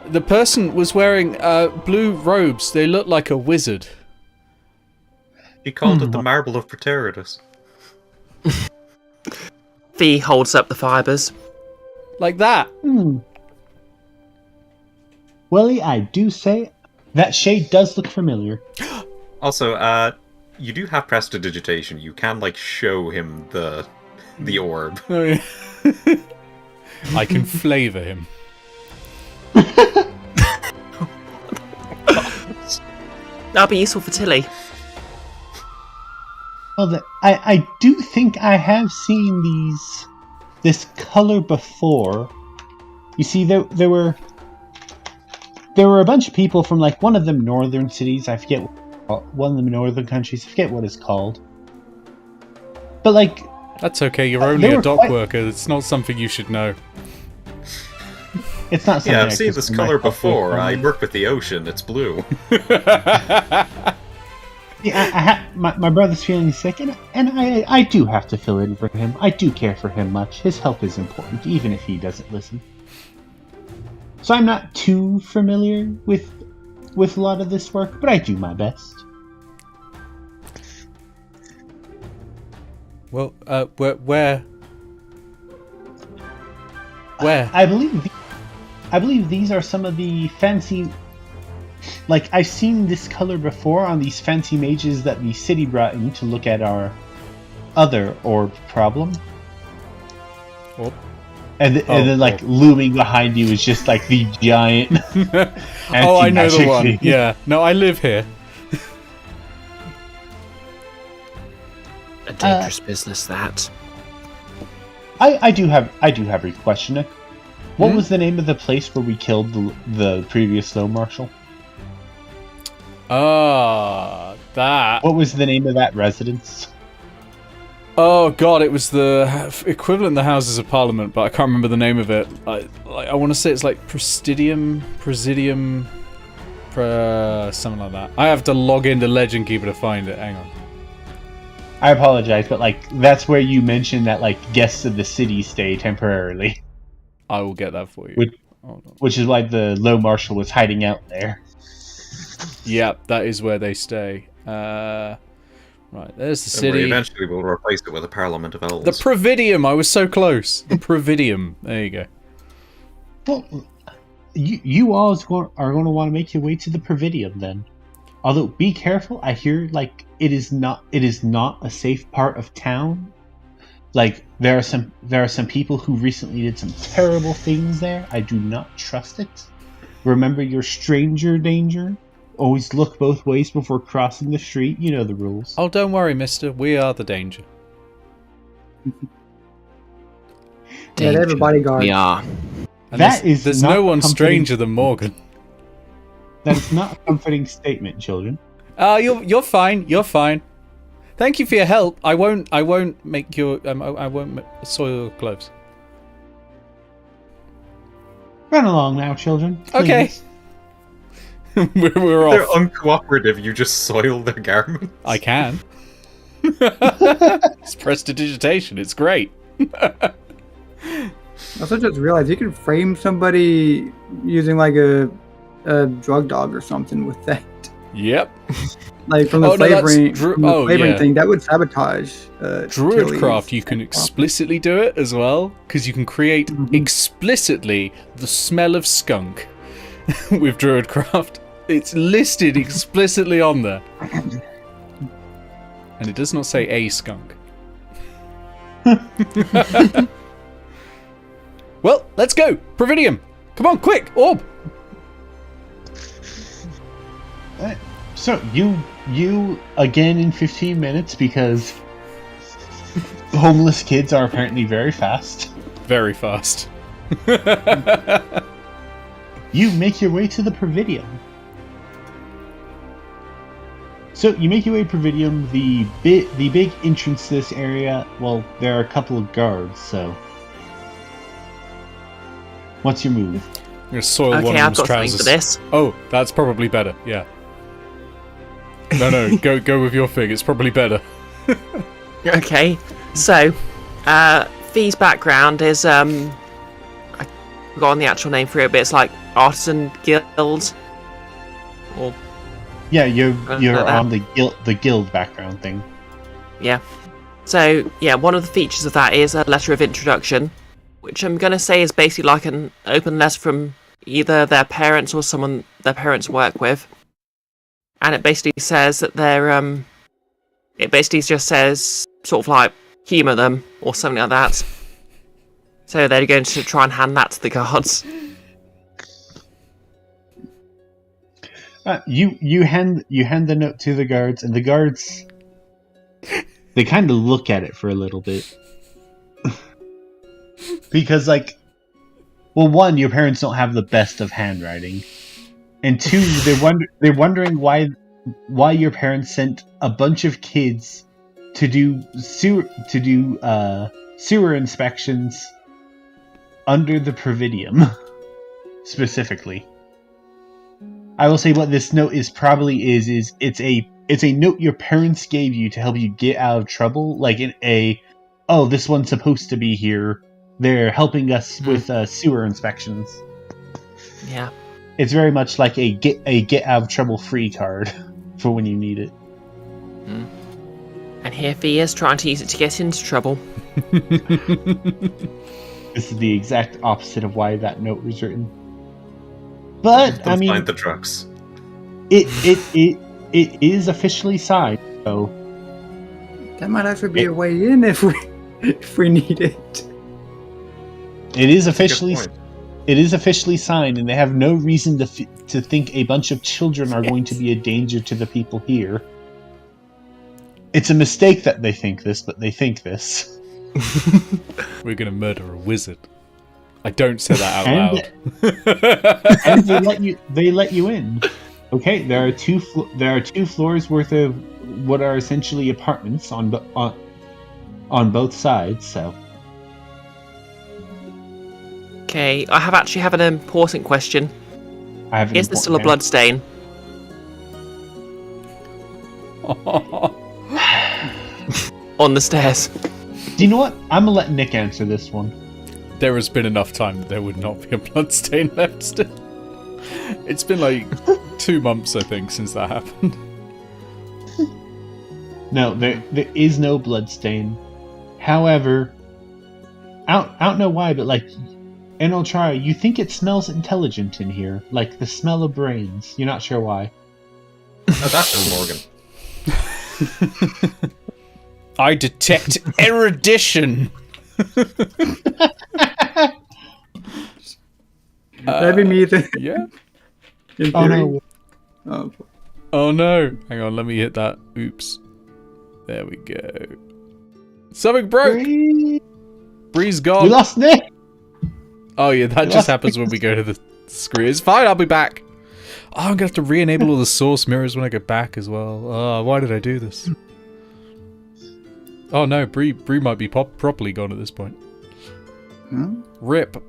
the person was wearing blue robes. They looked like a wizard. He called it the Marble of Preteritus. Fee holds up the fibres. Like that. Willie, I do say that shade does look familiar. Also, you do have prestidigitation. You can, like, show him the orb. Oh, yeah. I can flavour him. That'll be useful for Tilly. Well, I do think I have seen this color before. You see, there were a bunch of people from like one of them northern cities. I forget one of them northern countries. I forget what it's called. But like, that's okay. You're only a dock worker. It's not something you should know. It's not something. Yeah, I've seen this color before. I work with the ocean. It's blue. Yeah, my brother's feeling sick, and I do have to fill in for him. I do care for him much. His help is important, even if he doesn't listen. So I'm not too familiar with a lot of this work, but I do my best. Well, where? I believe these are some of the fancy. Like, I've seen this color before on these fancy mages that the city brought in to look at our other orb problem. Oh. And then, like, looming behind you is just, like, the giant Oh, I know the one. thing. Yeah. No, I live here. A dangerous business, that. I do have a question, Nick. What was the name of the place where we killed the previous Low Marshal? That. What was the name of that residence? Oh god, it was the equivalent of the Houses of Parliament, but I can't remember the name of it. I want to say it's like Presidium, something like that. I have to log into Legend Keeper to find it. Hang on. I apologize, but like that's where you mentioned that like guests of the city stay temporarily. I will get that for you. Which is why the Low Marshal was hiding out there. Yeah, that is where they stay. Right, there's the city. Eventually we'll replace it with a Parliament of Elves. The Providium, I was so close. The Providium. There you go. Well, you all are going to want to make your way to the Providium then. Although, be careful. I hear like it is not a safe part of town. Like there are some people who recently did some terrible things there. I do not trust it. Remember your stranger danger. Always look both ways before crossing the street. You know the rules. Oh, don't worry, mister. We are the danger. Yeah, they have a bodyguard. We are. And there's no one stranger than Morgan. That is not a comforting statement, children. You're fine. You're fine. Thank you for your help. I won't make your I won't soil your clothes. Run along now, children. Please. Okay. We're They're off. uncooperative. You just soil their garments. I can. It's prestidigitation. It's great. I also just realized you could frame somebody using like a drug dog or something with that. Yep. Like from the flavoring thing, that would sabotage. Druidcraft, you can explicitly do it as well, because you can create explicitly the smell of skunk with Druidcraft. It's listed explicitly on there. And it does not say a skunk. Well, let's go! Providium! Come on, quick! Orb! So you again in 15 minutes because homeless kids are apparently very fast. Very fast. You make your way to the Providium. So you make your way to Providium, the big entrance to this area. Well, there are a couple of guards. So, what's your move? I'm gonna soil one Okay, of I've them's got something trousers. for this. Oh, that's probably better. Yeah. No, go with your thing. It's probably better. Okay, so Fee's background is I forgot the actual name for it, but it's like artisan guild. Or Yeah, you're like that. on the guild background thing. yeah. So yeah, one of the features of that is a letter of introduction, which I'm gonna say is basically like an open letter from either their parents or someone their parents work with. And it basically says that they're it basically just says sort of like humour them or something like that. So they're going to try and hand that to the guards. You hand the note to the guards, and the guards they kind of look at it for a little bit because, like, well, one, your parents don't have the best of handwriting, and two, they're wondering why your parents sent a bunch of kids to do sewer inspections under the Providium specifically. I will say what this note is probably is it's a note your parents gave you to help you get out of trouble. Like this one's supposed to be here. They're helping us with sewer inspections. Yeah. It's very much like a get out of trouble free card for when you need it. And here Fee is trying to use it to get into trouble. This is the exact opposite of why that note was written. But I mean, find the trucks. It is officially signed, so That might actually be a way in if we need it. it is Good officially point. signed, and they have no reason to think a bunch of children are going to be a danger to the people here. It's a mistake that they think this, but they think this. We're gonna murder a wizard. I don't say that out loud. And they let you in. Okay, there are two floors worth of what are essentially apartments on both sides. So Okay, I have an important question. I have. Is there still a blood stain? On the stairs. Do you know what? I'm gonna let Nick answer this one. There has been enough time that there would not be a bloodstain left still. It's been like 2 months, I think, since that happened. No, there is no bloodstain. However, I don't know why, but like Inoltrare, you think it smells intelligent in here, like the smell of brains. You're not sure why. Oh, that's Morgan. I detect erudition. That'd be me then. Yeah. In Oh theory. no! Oh, Oh no. Hang on, let me hit that. Oops. There we go. Something broke. Bree's gone. We lost Nick. Oh yeah, that just happens when we go to the screen. It's fine, I'll be back. Oh, I'm gonna have to re-enable all the source mirrors when I get back as well. Oh, why did I do this? Oh no, Bree might be properly gone at this point. huh? Rip.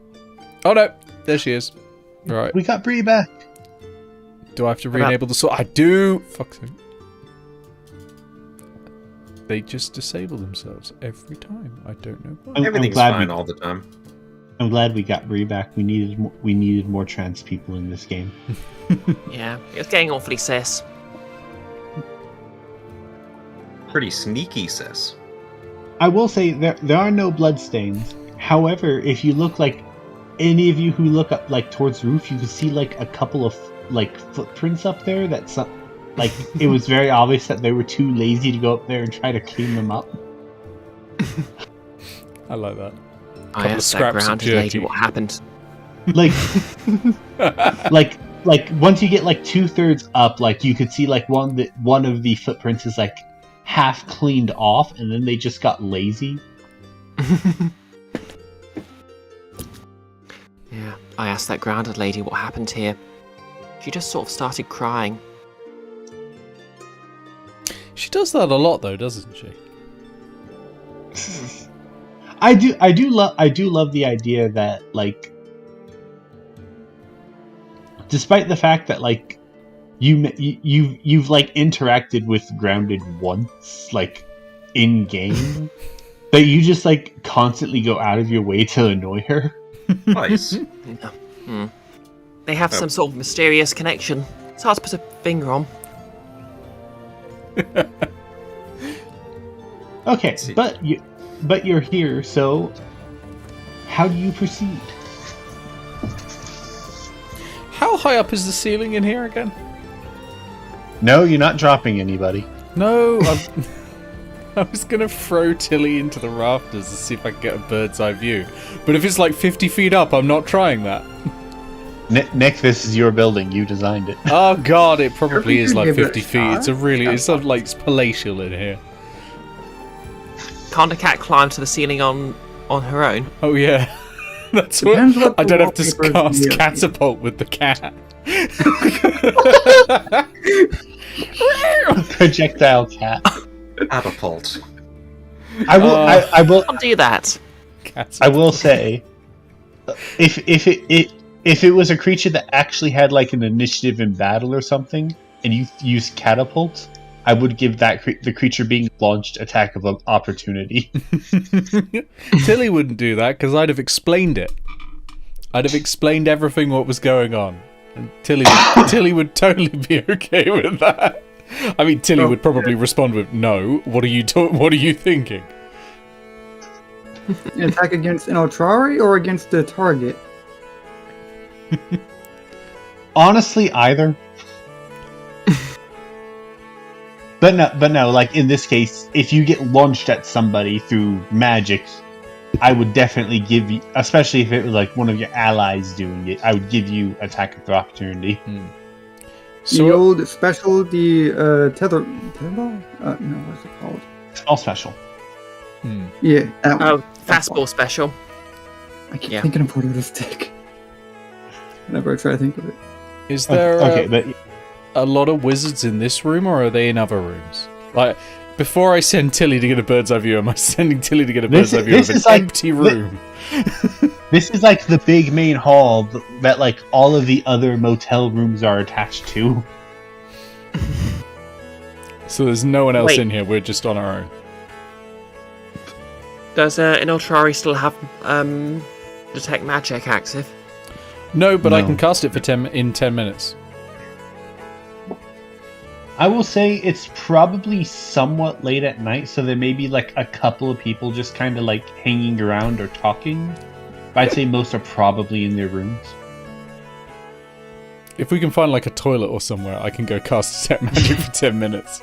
Oh no, there she is. Right. We got Bree back. Do I have to re-enable the source? I do. Fuck's sake. They just disable themselves every time. I don't know why. Everything's glad fine we- all the time. I'm glad we got Bree back. We needed more trans people in this game. Yeah, it's getting awfully cis. Pretty sneaky, sis. I will say there are no bloodstains. However, if you look like any of you who look up like towards the roof, you can see like a couple of like footprints up there. That's like it was very obvious that they were too lazy to go up there and try to clean them up. I like that. I Couple of asked that scraps of grounded lady jerky. what happened. Like, like once you get like 2/3 up, like you could see like one of the footprints is like half cleaned off, and then they just got lazy. Yeah, I asked that grounded lady what happened here. She just sort of started crying. She does that a lot, though, doesn't she? I do love the idea that, like, despite the fact that, like, you've like interacted with Grounded once, like, in game, that you just like constantly go out of your way to annoy her. Nice. They have some sort of mysterious connection. It's hard to put a finger on. Okay, but you're here, so how do you proceed? How high up is the ceiling in here again? No, you're not dropping anybody. No, I was going to throw Tilly into the rafters to see if I can get a bird's eye view. But if it's like 50 feet up, I'm not trying that. Nick, this is your building. You designed it. Oh god, it probably is like Give it a 50 feet. shot. It's sort of like it's palatial in here. Can't a cat climb to the ceiling on her own? Oh yeah. That's Depends what what I the don't have to wallpaper is cast near. catapult with the cat. Projectile cat. Catapult. I will. Can't do that. I will say, if it was a creature that actually had like an initiative in battle or something, and you used catapult, I would give that the creature being launched attack of opportunity. Tilly wouldn't do that because I'd have explained it. I'd have explained everything what was going on, and Tilly would totally be okay with that. I mean, Tilly would probably respond with, "No, what are you what are you thinking?" An attack against Inoltrare or against the target? Honestly, either. But no, like in this case, if you get launched at somebody through magic, I would definitely give you, especially if it was like one of your allies doing it, I would give you attack of opportunity. So The old special, the tetherball? No, what's it called? All special. Yeah, that one. Oh, fastball special. I keep yeah. thinking of Portal the Stick. Whenever I try to think of it. is there Okay, but a lot of wizards in this room, or are they in other rooms? Like, before I send Tilly to get a bird's eye view, am I sending Tilly to get a bird's eye view of an empty room? this is like the big main hall that like all of the other motel rooms are attached to. So there's no one else Wait. in here, we're just on our own. Does Inoltrare still have detect magic active? No, but I No. can cast it for 10 minutes. I will say it's probably somewhat late at night, so there may be like a couple of people just kind of like hanging around or talking. But I'd say most are probably in their rooms. If we can find like a toilet or somewhere, I can go cast detect magic for 10 minutes.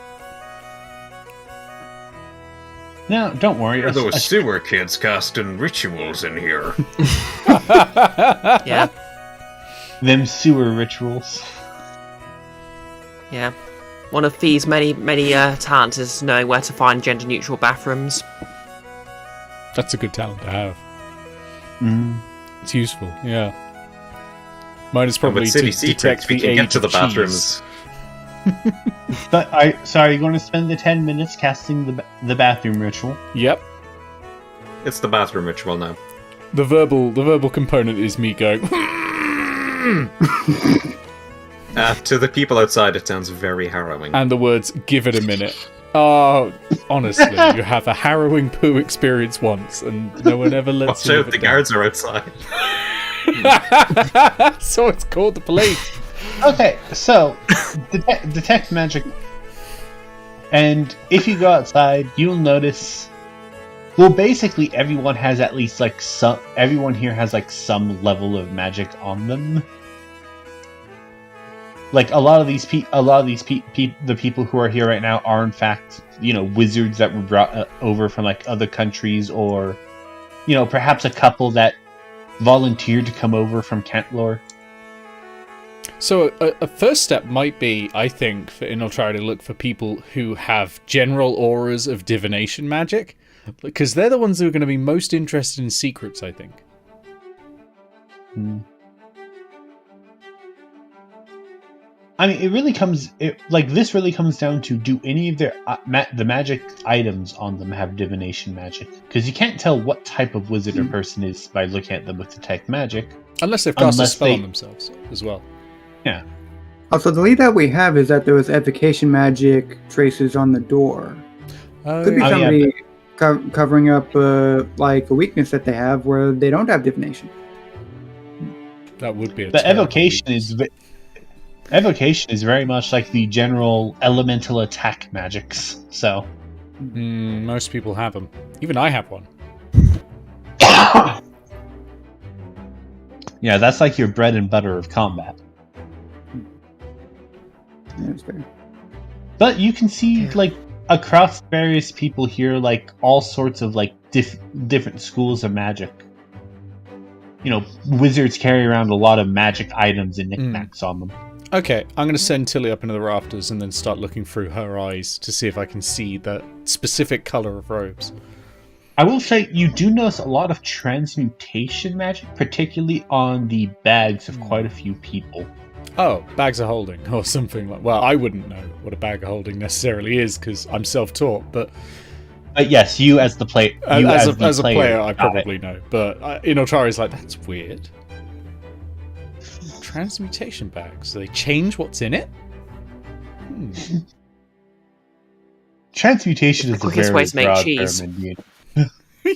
No, don't worry. Are those sewer kids casting rituals in here? Yeah, Them sewer rituals. yeah. One of Fee's many talents is knowing where to find gender-neutral bathrooms. That's a good talent to have. Mm. It's useful, yeah. Mine is probably With City to Secrets, detect we the can age get to the of cheese. bathrooms. But are you going to spend the 10 minutes casting the bathroom ritual? Yep. It's the bathroom ritual now. The verbal component is me going. To the people outside, it sounds very harrowing. And the words, give it a minute. Oh, honestly, you have a harrowing poo experience once, and no one ever lets Watch you out, live the it down. guards are outside. So it's called the police. Okay, so detect magic, and if you go outside, you'll notice. Well, basically, everyone has at least like some. Everyone here has like some level of magic on them. Like a lot of these the people who are here right now are in fact, wizards that were brought over from like other countries, or, perhaps a couple that volunteered to come over from Kentlore. So a first step might be, I think, for Inoltrare to look for people who have general auras of divination magic, because they're the ones who are going to be most interested in secrets, I think. I mean, this really comes down to, do any of their the magic items on them have divination magic? Because you can't tell what type of wizard or person is by looking at them with detect magic. Unless they've cast a spell on themselves as well. Yeah. Also, the lead that we have is that there was evocation magic traces on the door. Could be somebody covering up like a weakness that they have where they don't have divination. That would be a But terrible evocation is very much like the general elemental attack magics. So most people have them. Even I have one. Yeah, that's like your bread and butter of combat. Yeah, that's fair. But you can see, like, across various people here, like, all sorts of, like, different schools of magic. You know, wizards carry around a lot of magic items and knickknacks on them. Okay, I'm going to send Tilly up into the rafters and then start looking through her eyes to see if I can see the specific color of robes. I will say, you do notice a lot of transmutation magic, particularly on the bags of quite a few people. Oh, bags of holding, or something like... Well, I wouldn't know what a bag of holding necessarily is, because I'm self-taught, but... yes, you as the player... As a player, I probably know, but Inoltrare is like, that's weird. Transmutation bags, do they change what's in it? Transmutation is the quickest way to make broad cheese. term in D&D.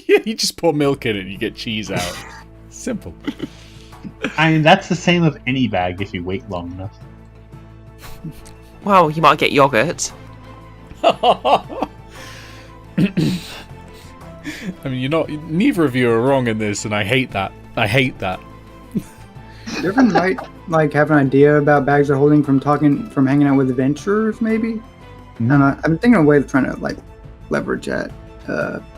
Yeah, you just pour milk in it and you get cheese out. Simple. I mean, that's the same of any bag if you wait long enough. Well, you might get yogurt. I mean, neither of you are wrong in this, and I hate that. I hate that. Dervan might like have an idea about bags of holding from hanging out with adventurers, maybe. And I've been thinking of ways of trying to like leverage that,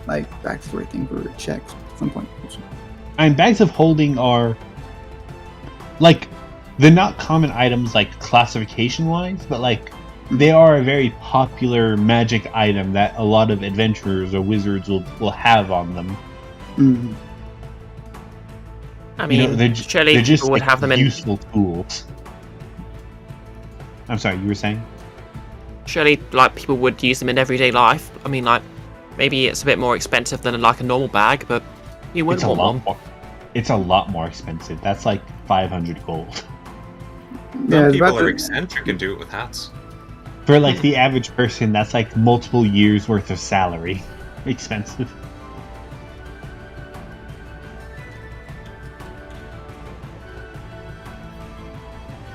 like backstory thing for checks at some point. I mean, bags of holding are like, they're not common items like classification wise, but like they are a very popular magic item that a lot of adventurers or wizards will have on them. Mm-hmm. I mean, surely they're just people would like, have them in. useful tools. I'm sorry, you were saying? Surely, like, people would use them in everyday life. I mean, like, maybe it's a bit more expensive than like a normal bag, but you wouldn't want one. It's a lot more expensive. That's like 500 gold. Yeah, People are eccentric and do it with hats. For like the average person, that's like multiple years worth of salary. Expensive.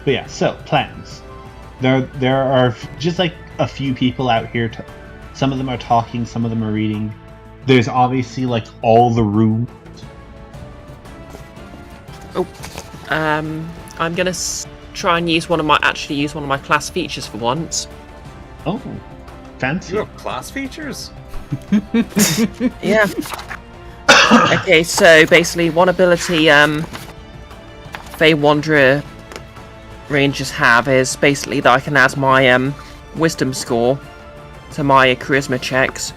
But yeah, so plans. There are just like a few people out here. Some of them are talking, some of them are reading. There's obviously like all the rooms. I'm gonna try and use one of my class features for once. Oh, fancy. You have class features? Yeah. Okay, so basically one ability Fey Wanderer Rangers have is basically that I can add my wisdom score to my charisma checks.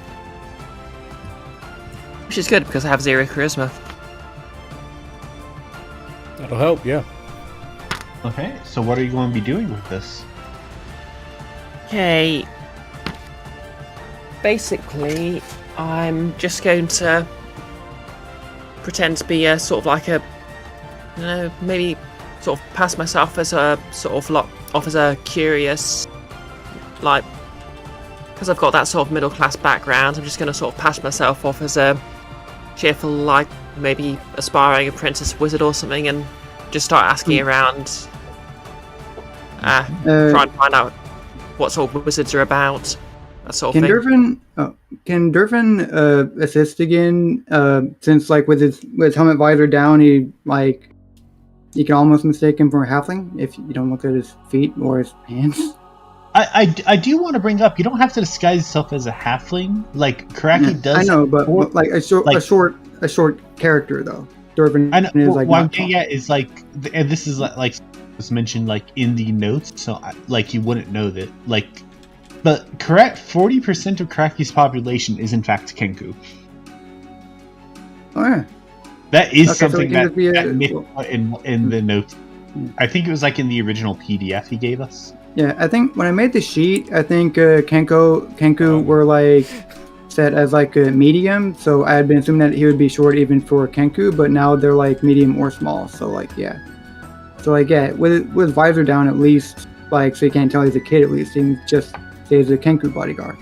Which is good because I have 0 charisma. That'll help, yeah. Okay, so what are you going to be doing with this? Okay. Basically, I'm just going to pretend to be a sort of like a, you know, maybe sort of pass myself as a sort of off as a curious, like, because I've got that sort of middle class background. I'm just going to sort of pass myself off as a cheerful, like maybe aspiring apprentice wizard or something, and just start asking around, try and find out what sort of wizards are about. That sort of thing. Can Dervan assist again? Since like with his helmet visor down, you can almost mistake him for a halfling if you don't look at his feet or his hands. I do want to bring up, you don't have to disguise yourself as a halfling. Like Karaki does. I know, but like a short character though. Dervan I know. is like what I'm getting at is like, and this is like was mentioned like in the notes, so like you wouldn't know that. Like, the correct 40% of Kraki's population is in fact kenku. Oh yeah. That is Okay, so something it can that, just be that Nick put in the notes. I think it was like in the original PDF he gave us. Yeah, I think when I made the sheet, I think kenku were like set as like a medium, so I had been assuming that he would be short even for kenku, but now they're like medium or small. So like yeah, with visor down at least, like so you can't tell he's a kid. At least he can just say he's a kenku bodyguard.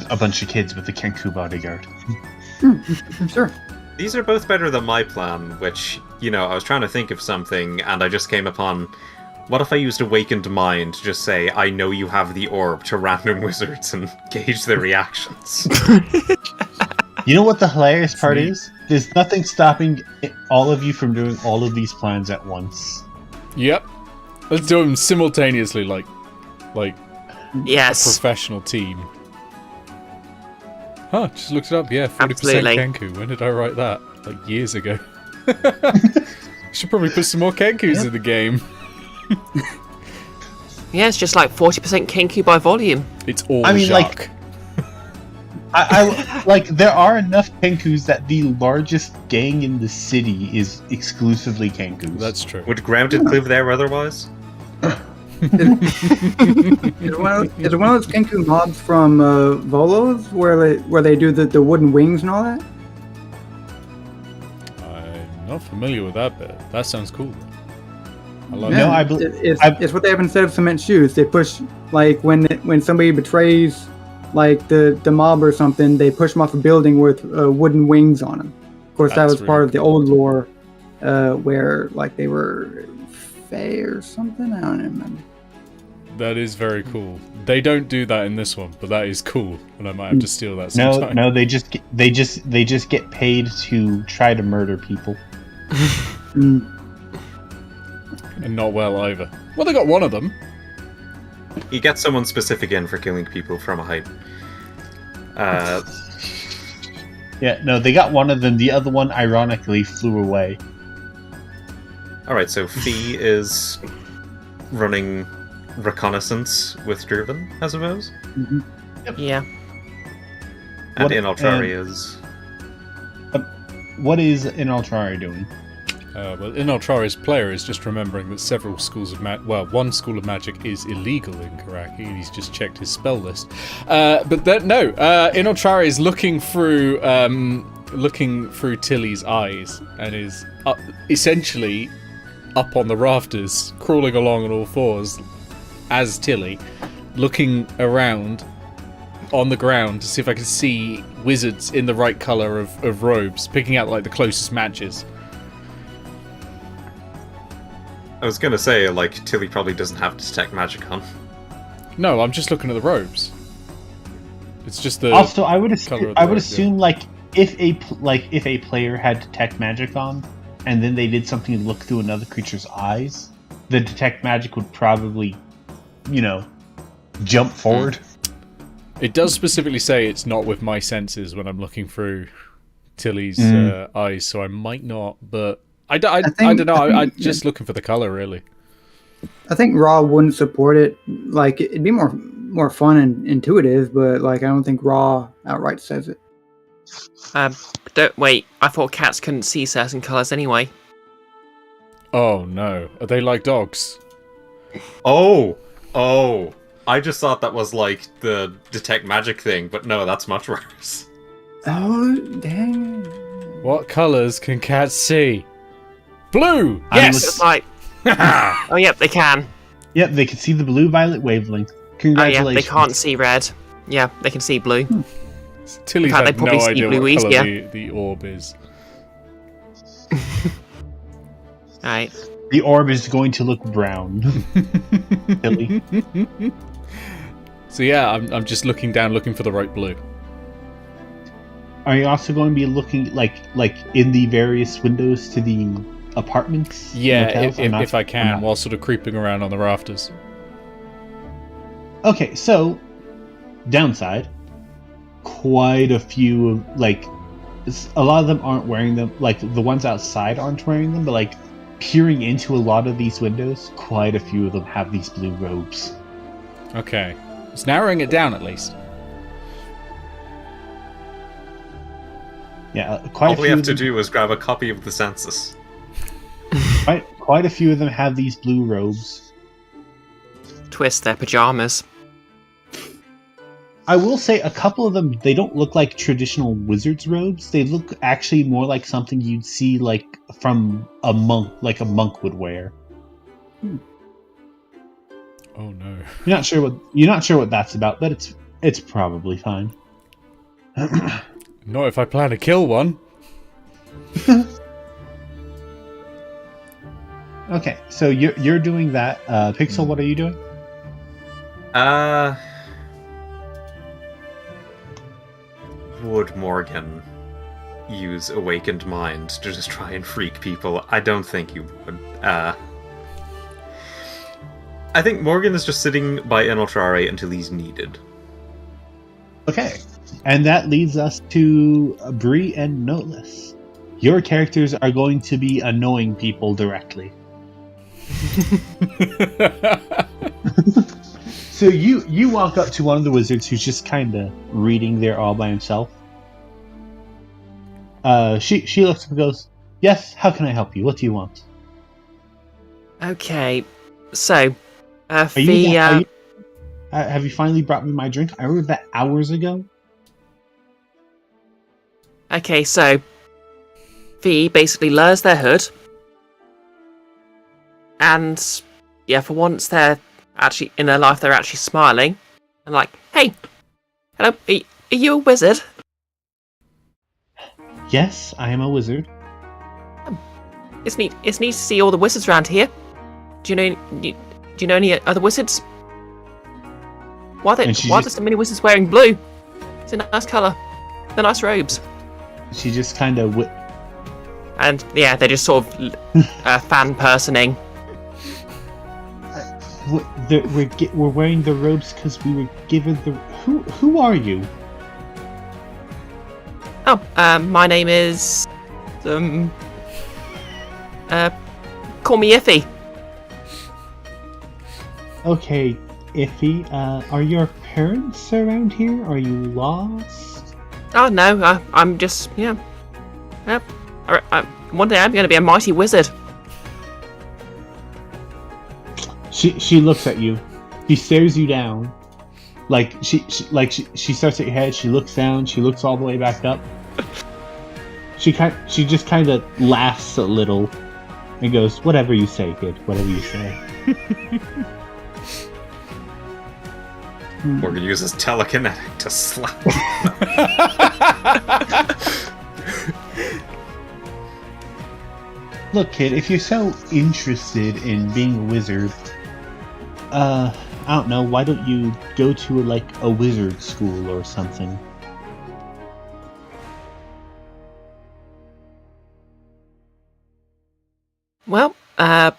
A bunch of kids with the kenku bodyguard. Sure. These are both better than my plan, which, you know, I was trying to think of something, and I just came upon, what if I used Awakened Mind to just say, I know you have the orb to random wizards and gauge their reactions? You know what the hilarious part is? There's nothing stopping all of you from doing all of these plans at once. Yep. Let's do them simultaneously, like Yes. a professional team. Huh, just looked it up. Yeah, 40% Absolutely. kenku. When did I write that? Like years ago. Should probably put some more kenkus in the game. Yeah, it's just like 40% kenku by volume. It's all I mean, Jacques. I like there are enough kenkus that the largest gang in the city is exclusively kenkus. That's true. Would Grounded live there otherwise? Is it one of those kenku mobs from Volos where they do the wooden wings and all that? I'm not familiar with that bit. That sounds cool. I like No, it. I believe It's what they have instead of cement shoes. They push like when somebody betrays like the mob or something, they push them off a building with wooden wings on them. Of course, that That's was part really of the old lore where like they were fae or something. I don't remember. That is very cool. They don't do that in this one, but that is cool, and I might have to steal that sometime. no, they just get paid to try to murder people. Mm. And not well either. Well, they got one of them. You get someone specific in for killing people from a height. Yeah, no, they got one of them. The other one, ironically, flew away. Alright, so Fee is running reconnaissance with Dervan, I suppose? Yeah. And What- Inoltrare is... What is Inoltrare doing? Well, Inoltrare's player is just remembering that several schools of one school of magic is illegal in Karaki, and he's just checked his spell list. Inoltrare is looking through Tilly's eyes, and is essentially up on the rafters, crawling along on all fours, as Tilly, looking around on the ground to see if I can see wizards in the right colour of robes, picking out like the closest matches. I was gonna say, like, Tilly probably doesn't have detect magic on. No, I'm just looking at the robes. It's just the Also, I would colour of the I would robe, assume like if a player had detect magic on, and then they did something to look through another creature's eyes, the detect magic would probably, jump forward. It does specifically say it's not with my senses when I'm looking through Tilly's eyes, so I might not, but I don't know. I'm just looking for the colour, really. I think Raw wouldn't support it. Like it'd be more fun and intuitive, but like I don't think Raw outright says it. Don't wait. I thought cats couldn't see certain colours anyway. Oh no, are they like dogs? Oh! I just thought that was like the detect magic thing, but no, that's much worse. Oh dang! What colours can cats see? Blue! Yes! It's like... oh, yep, they can. Yep, they can see the blue-violet wavelength. Oh, yeah, Congratulations. they can't see red. Yeah, they can see blue. Tilly's In fact, had they probably no see idea blue what colour easier. the orb is. Right. The orb is going to look brown. Tilly. So yeah, I'm just looking down, looking for the right blue. Are you also going to be looking like in the various windows to the apartments? Yeah, motels? if I I'm can, not. while sort of creeping around on the rafters. Okay, so downside, quite a few a lot of them aren't wearing them. Like the ones outside aren't wearing them, but like peering into a lot of these windows, quite a few of them have these blue robes. Okay. It's narrowing it down at least. Yeah, quite All a few we have of to them, do is grab a copy of the census. quite a few of them have these blue robes. Twist their pajamas. I will say a couple of them, they don't look like traditional wizard's robes. They look actually more like something you'd see like from a monk, like a monk would wear. Oh no. You're not sure what that's about, but it's probably fine. Not if I plan to kill one. Okay, so you're doing that. Pixel, what are you doing? Would Morgan use Awakened Mind to just try and freak people? I don't think you would. I think Morgan is just sitting by Inoltrare until he's needed. Okay, and that leads us to Bree and Knowless. Your characters are going to be annoying people directly. So you walk up to one of the wizards who's just kind of reading there all by himself. She looks up and goes, "Yes, how can I help you? What do you want?" Okay, so, Have you finally brought me my drink? I ordered that hours ago. Okay, so Fee basically lowers their hood, and yeah, for once they're actually in their life they're actually smiling and like, "Hey, hello, are you a wizard?" Yes, I am a wizard. It's neat. It's neat to see all the wizards around here. Do you know any other wizards? Why are there so many wizards wearing blue? It's a nice colour. They're nice robes. She just kind of And yeah, they're just sort of fan personing. We're wearing the robes because we were given the. Who are you? Oh, my name is call me Iffy. Okay, Iffy. Are your parents around here? Are you lost? Oh no, I'm just one day I'm going to be a mighty wizard. She looks at you. She stares you down. Like she starts at your head. She looks down. She looks all the way back up. She just kind of laughs a little and goes, "Whatever you say, kid. Whatever you say." Morgan uses telekinetic to slap. Look, kid. If you're so interested in being a wizard, I don't know. Why don't you go to a wizard school or something? Well, how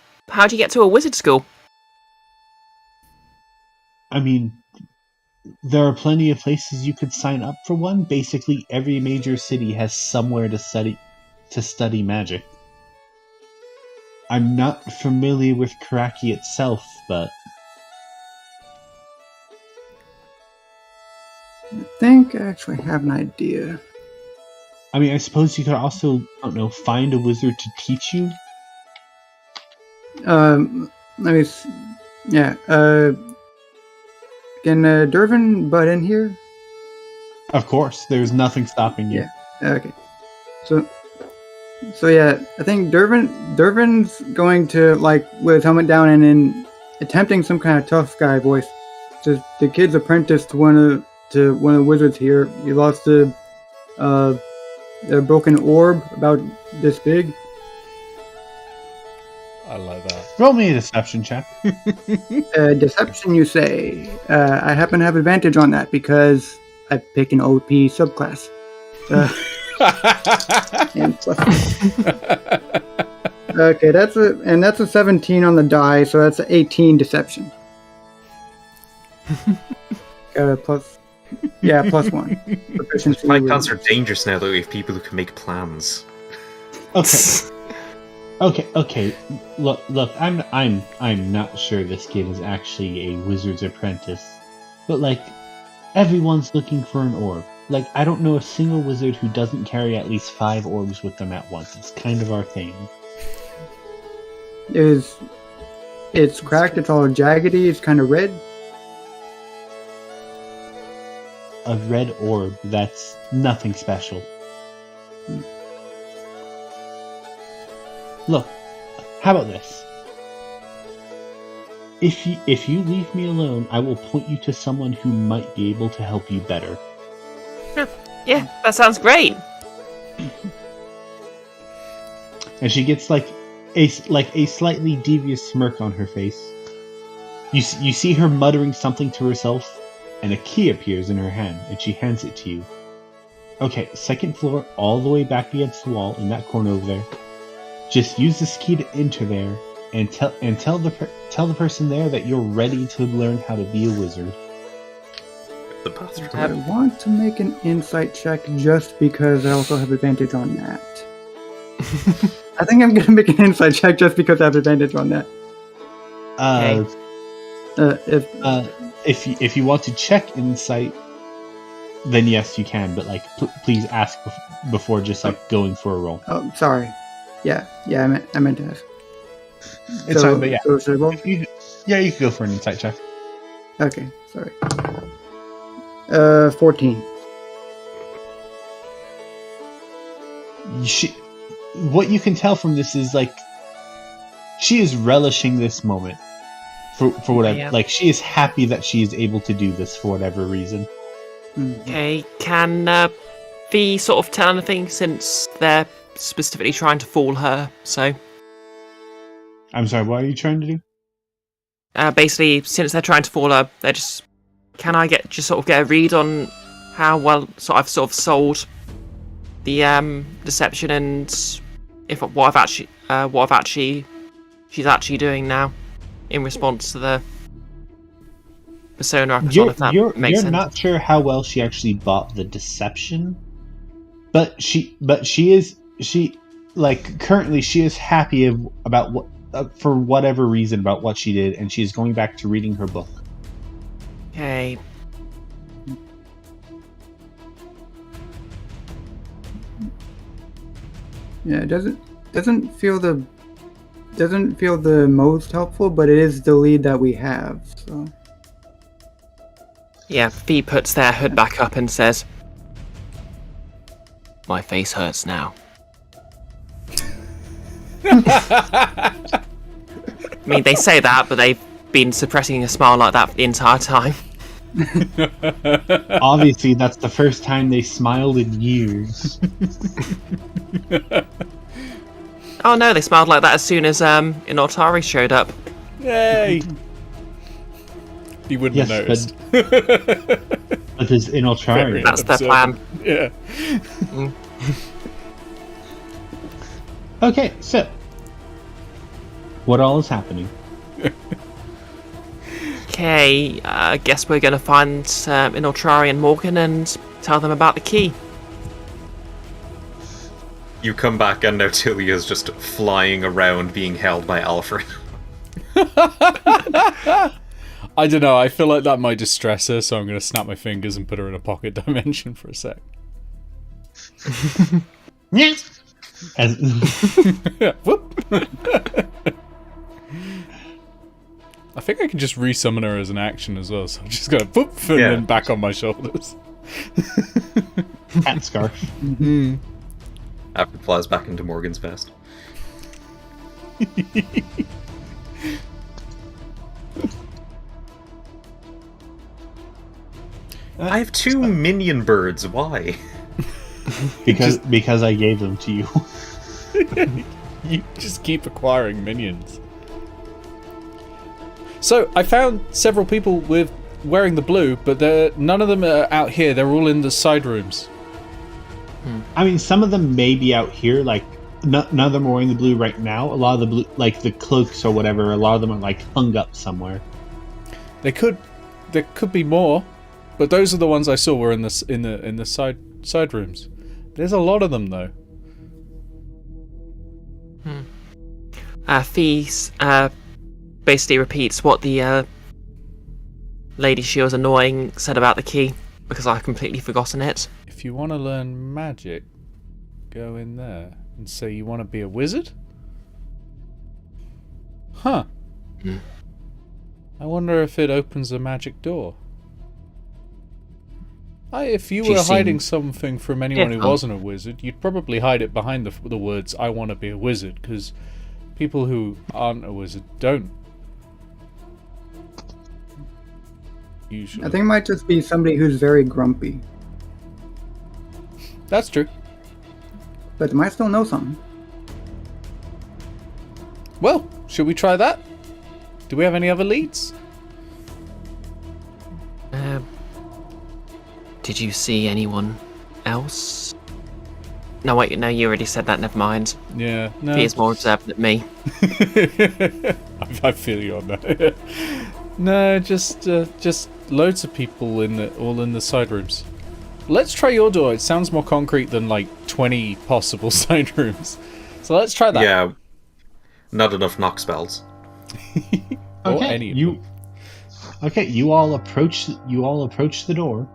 do you get to a wizard school? I mean, there are plenty of places you could sign up for one. Basically, every major city has somewhere to study magic. I'm not familiar with Karaki itself, but I think I actually have an idea. I mean, I suppose you could also, I don't know, find a wizard to teach you. Let me. Yeah. Can Dervan butt in here? Of course, there's nothing stopping you. Yeah. Okay. So yeah, I think Dervan's going to with his helmet down and then attempting some kind of tough guy voice. Just the kid's apprentice to one of the wizards here. He lost a broken orb about this big. I like that. Roll me a deception check. Deception, you say? I happen to have advantage on that because I picked an OP subclass. And okay, that's a 17 on the die, so that's an 18 deception. Plus 1. Proficiency. Fight cons are dangerous now that we have people who can make plans. Okay. Okay. Look. I'm not sure this kid is actually a wizard's apprentice, but like, everyone's looking for an orb. Like, I don't know a single wizard who doesn't carry at least 5 orbs with them at once. It's kind of our thing. It's cracked. It's all jaggedy. It's kind of red. A red orb. That's nothing special. Look, how about this? If you leave me alone, I will point you to someone who might be able to help you better. Yeah, that sounds great. And she gets like a slightly devious smirk on her face. You see her muttering something to herself, and a key appears in her hand, and she hands it to you. Okay, 2nd floor, all the way back against the wall in that corner over there. Just use this key to enter there, and tell the person there that you're ready to learn how to be a wizard. The bathroom. I want to make an insight check just because I also have advantage on that. I think I'm gonna make an insight check just because I have advantage on that. If you want to check insight, then yes, you can. But like, please ask before just like going for a roll. Oh, sorry. Yeah. I meant to ask. It's fine, but yeah. So should I roll? You can go for an insight check. Okay, sorry. 14. What you can tell from this is like she is relishing this moment for whatever. Yeah. Like, she is happy that she is able to do this for whatever reason. Okay, can Fee sort of tell anything since they're specifically trying to fool her? So, I'm sorry, what are you trying to do? basically, since they're trying to fool her, they're just. Can I get a read on how well I've sort of sold the deception and what she's actually doing now in response to the persona episode? If that makes sense. You're not sure how well she actually bought the deception, but she is currently she is happy about what for whatever reason about what she did, and she is going back to reading her book. Okay. Yeah, it doesn't feel the most helpful, but it is the lead that we have. So Yeah, Fee puts their hood back up and says, "My face hurts now." I mean, they say that, but they've been suppressing a smile like that for the entire time. Obviously, that's the first time they smiled in years. Oh no, they smiled like that as soon as Inoltrare showed up. Yay! He wouldn't have noticed. But there's Inoltrare. That's their plan. Yeah. Okay, so what all is happening? Okay, I guess we're going to find Inoltrare and Morgan and tell them about the key. You come back and now Tilia's just flying around being held by Alfred. I don't know, I feel like that might distress her, so I'm going to snap my fingers and put her in a pocket dimension for a sec. Yes. Whoop. I think I can just resummon her as an action as well, so I'm just going to whoop and then back on my shoulders. Cat scarf. Mm-hmm. Alfred flies back into Morgan's vest. I have 2 minion birds, why? Because I gave them to you. You just keep acquiring minions. So, I found several people with wearing the blue, but none of them are out here. They're all in the side rooms. I mean, some of them may be out here, like, none of them are wearing the blue right now. A lot of the blue, like, the cloaks or whatever, a lot of them are, like, hung up somewhere. There could be more, but those are the ones I saw were in the side rooms. There's a lot of them, though. Fee basically repeats what the lady she was annoying said about the key, because I've completely forgotten it. If you want to learn magic, go in there and say you want to be a wizard? Huh. I wonder if it opens a magic door. If you were hiding something from anyone who wasn't a wizard, you'd probably hide it behind the words, I want to be a wizard, because people who aren't a wizard don't. Usually. I think it might just be somebody who's very grumpy. That's true. But they might still know something. Well, should we try that? Do we have any other leads? Did you see anyone else? No, wait, no, you already said that, never mind. Yeah, no. He is more observant than me. I feel you on that. No, just loads of people all in the side rooms. Let's try your door. It sounds more concrete than like 20 possible side rooms. So let's try that. Yeah. Not enough knock spells. Or Okay, any of them. you all approach the door,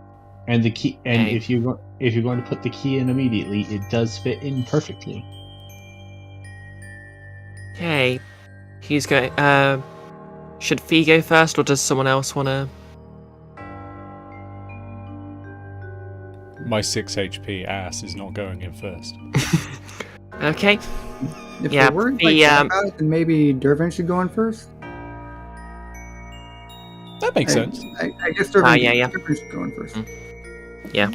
and the key. And Okay. if you're going to put the key in immediately, it does fit in perfectly. Okay. Who's going? Should Fee go first, or does someone else want to? My 6 HP ass is not going in first. Okay. If Yeah, we're worried the, about it, then maybe Dervan should go in first. That makes sense. I guess Dervan, yeah. Dervan should go in first. Yeah.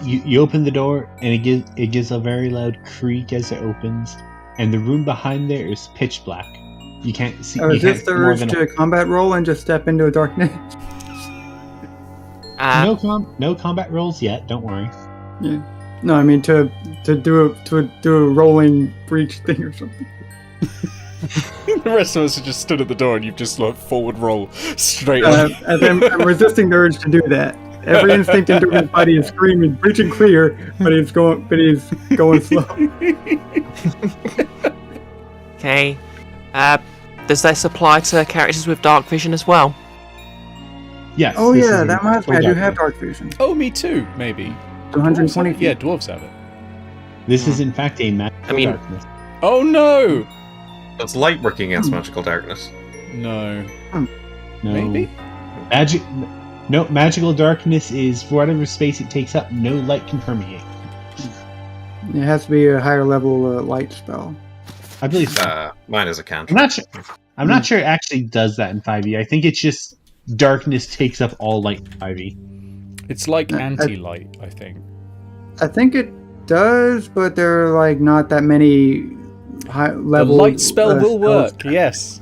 You open the door, and it gives a very loud creak as it opens, and the room behind there is pitch black. You can't see. Or you is this can't the see more urge than to combat roll and just step into a darkness? no combat rolls yet. Don't worry. Yeah. No, I mean to do a rolling breach thing or something. The rest of us are just stood at the door and you've just like forward roll straight on. And then I'm resisting the urge to do that. Every instinct in Dervan's body is screaming, breach and clear, but he's going slow. Okay. Does this apply to characters with dark vision as well? Yes. Oh this is yeah, a that reminds me. I full do dark have vision. dark vision. Oh, me too, maybe. 120 feet. Yeah, dwarves have it. This is in fact a magical I mean- darkness. Oh no! It's light working against magical darkness. No. No. Maybe? Magical darkness is for whatever space it takes up. No light can permeate. It has to be a higher level light spell. I believe so. Mine is a I'm cantrip. not sure. I'm not sure it actually does that in 5e. I think it's just darkness takes up all light in 5e. It's like I- anti-light, I think. I think it does, but there are like not that many high The level. light spell will spells. work, yes.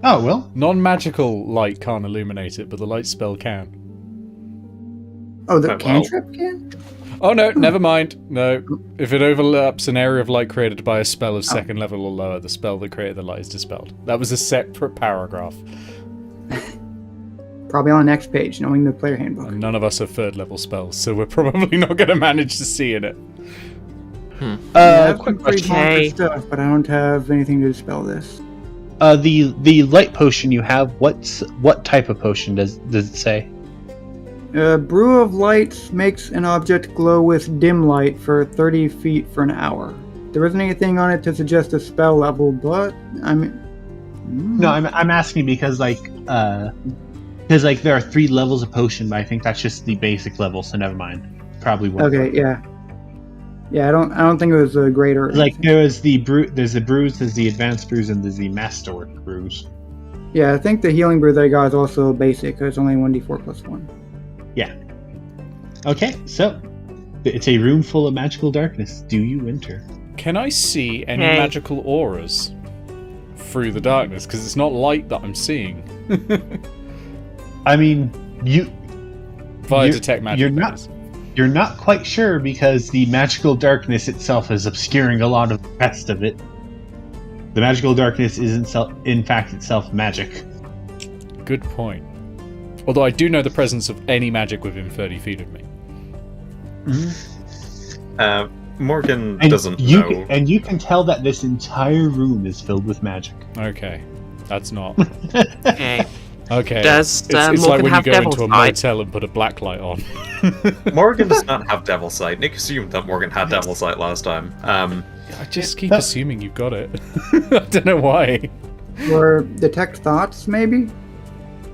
Oh well. Non-magical light can't illuminate it, but the light spell can. Oh, the Well. cantrip can? Oh no, never mind. No. If it overlaps an area of light created by a spell of second level or lower, the spell that created the light is dispelled. That was a separate paragraph. Probably on the next page, knowing the player handbook. And none of us are third level spells, so we're probably not going to manage to see in it. I've Quick got pretty question. Okay. good stuff, but I don't have anything to dispel this. The light potion you have. What type of potion does it say? Brew of Lights makes an object glow with dim light for 30 feet for an hour. There isn't anything on it to suggest a spell level, but I mean... No, I'm asking because there are 3 levels of potion, but I think that's just the basic level, so never mind. Probably won't. Okay, yeah. Yeah, I don't think it was a greater... Like there's the brews, there's the advanced brews, and there's the masterwork brews. Yeah, I think the healing brew that I got is also basic, because it's only 1d4 plus 1. Yeah. Okay, so it's a room full of magical darkness. Do you enter? Can I see any Hey. magical auras through the darkness? Because it's not light that I'm seeing. I mean, Via You're- detect magic. you're that not- is. you're not quite sure because the magical darkness itself is obscuring a lot of the rest of it. The magical darkness is in fact itself magic. Good point. Although I do know the presence of any magic within 30 feet of me. Morgan And doesn't you know. and you can tell that this entire room is filled with magic. Okay, that's not. Okay. Okay. Does it's like Morgan when you have go devil's into a sight? motel and put a black light on. Morgan does not have Devil Sight. Nick assumed that Morgan had Devil Sight last time. I just keep assuming you've got it. I don't know why. Or detect thoughts, maybe?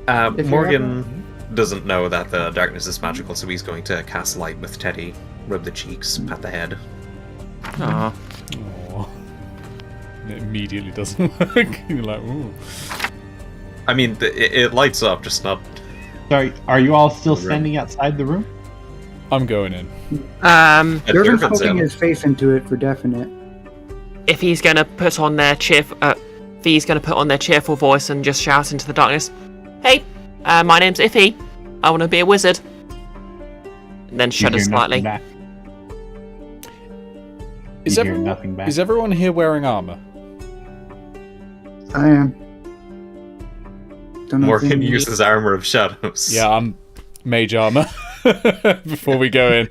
If you Morgan doesn't know that the darkness is magical, so he's going to cast light with Teddy, rub the cheeks, pat the head. Aw. Aww. It immediately doesn't work. You're like, ooh. I mean, it lights up, just not... Sorry, are you all still The room. standing outside the room? I'm going in. Um, Dervan's Dervan's poking in. his face into it for definite. if he's gonna put on their cheerful voice and just shout into the darkness, "Hey, my name's Iffy. I want to be a wizard." And then You shudder hear slightly. nothing back. Is You hear everyone, nothing back. is everyone here wearing armor? I am. Don't know if Morgan you- uses Armor of Shadows. Yeah, I'm mage armor. Before we go in.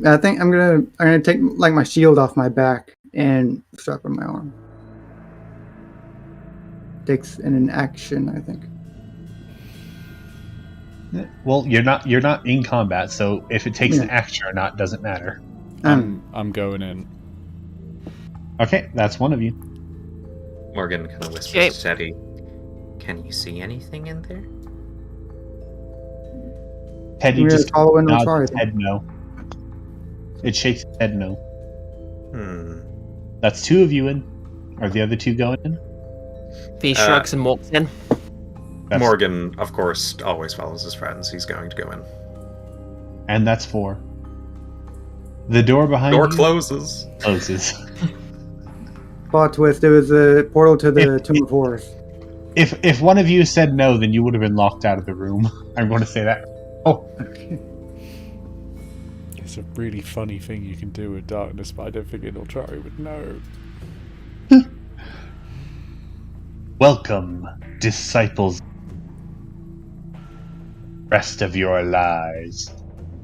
I think I'm gonna take like my shield off my back and strap on my arm. Takes an action, I think. Well, you're not in combat, so if it takes an Yeah. action or not doesn't matter. I'm going in. Okay, that's one of you. Morgan kind of whispers Okay. to Teddy, "Can you see anything in there?" Teddy We're just following nods Inoltrare. his head no. It shakes its head no. That's two of you in. Are the other two going in? He shrugs and walks in. That's- Morgan, of course, always follows his friends. He's going to go in. And that's four. The door behind Door you closes. closes. Plot twist, it was a portal to the Tomb of Horrors. If one of you said no, then you would have been locked out of the room. I'm going to say that. Oh, It's a really funny thing you can do with darkness, but I don't think Inoltrare would know. welcome, disciples. Rest of your lives.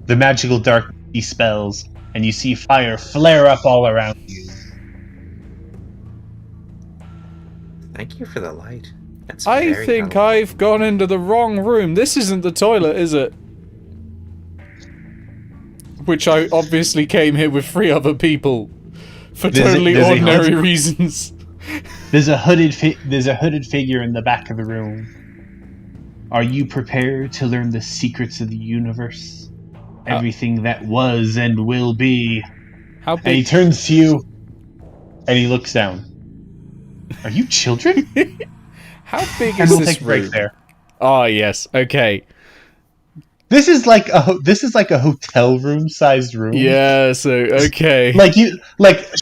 The magical darkness dispels, and you see fire flare up all around you. Thank you for the light. That's I very think helpful. I've gone into the wrong room. This isn't the toilet, is it? Which I obviously came here with 3 other people for There's a- totally there's a ordinary hundred- reasons. There's a hooded figure in the back of the room. Are you prepared to learn the secrets of the universe? Everything that was and will be. How And he big? turns to you, and he looks down. Are you children? How big And is we'll this take a break room? there. Ah, yes. Okay. This is like a hotel room sized room. Yeah. So okay. Like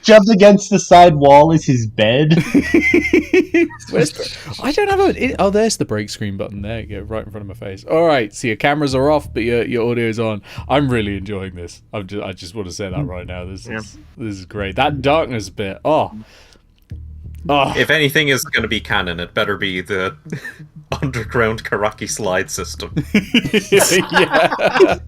shoved against the side wall is his bed. Where's I don't have a. Oh, there's the break screen button. There you go, right in front of my face. All right. So your cameras are off, but your audio's on. I'm really enjoying this. I just want to say that right now. This is great. That darkness bit. Oh. If anything is going to be canon, it better be the underground Karaki slide system. Yeah.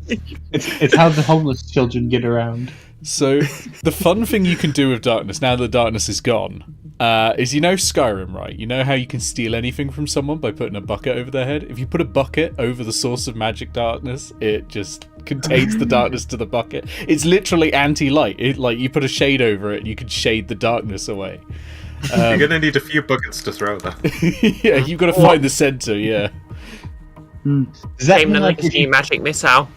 It's how the homeless children get around. So the fun thing you can do with darkness, now that the darkness is gone, is Skyrim, right? You know how you can steal anything from someone by putting a bucket over their head? If you put a bucket over the source of magic darkness, it just contains the darkness to the bucket. It's literally anti-light. Like you put a shade over it, you can shade the darkness away. You're going to need a few buckets to throw, though. Yeah, you've got to find the center, yeah. Does that Same mean like like if, you, magic missile.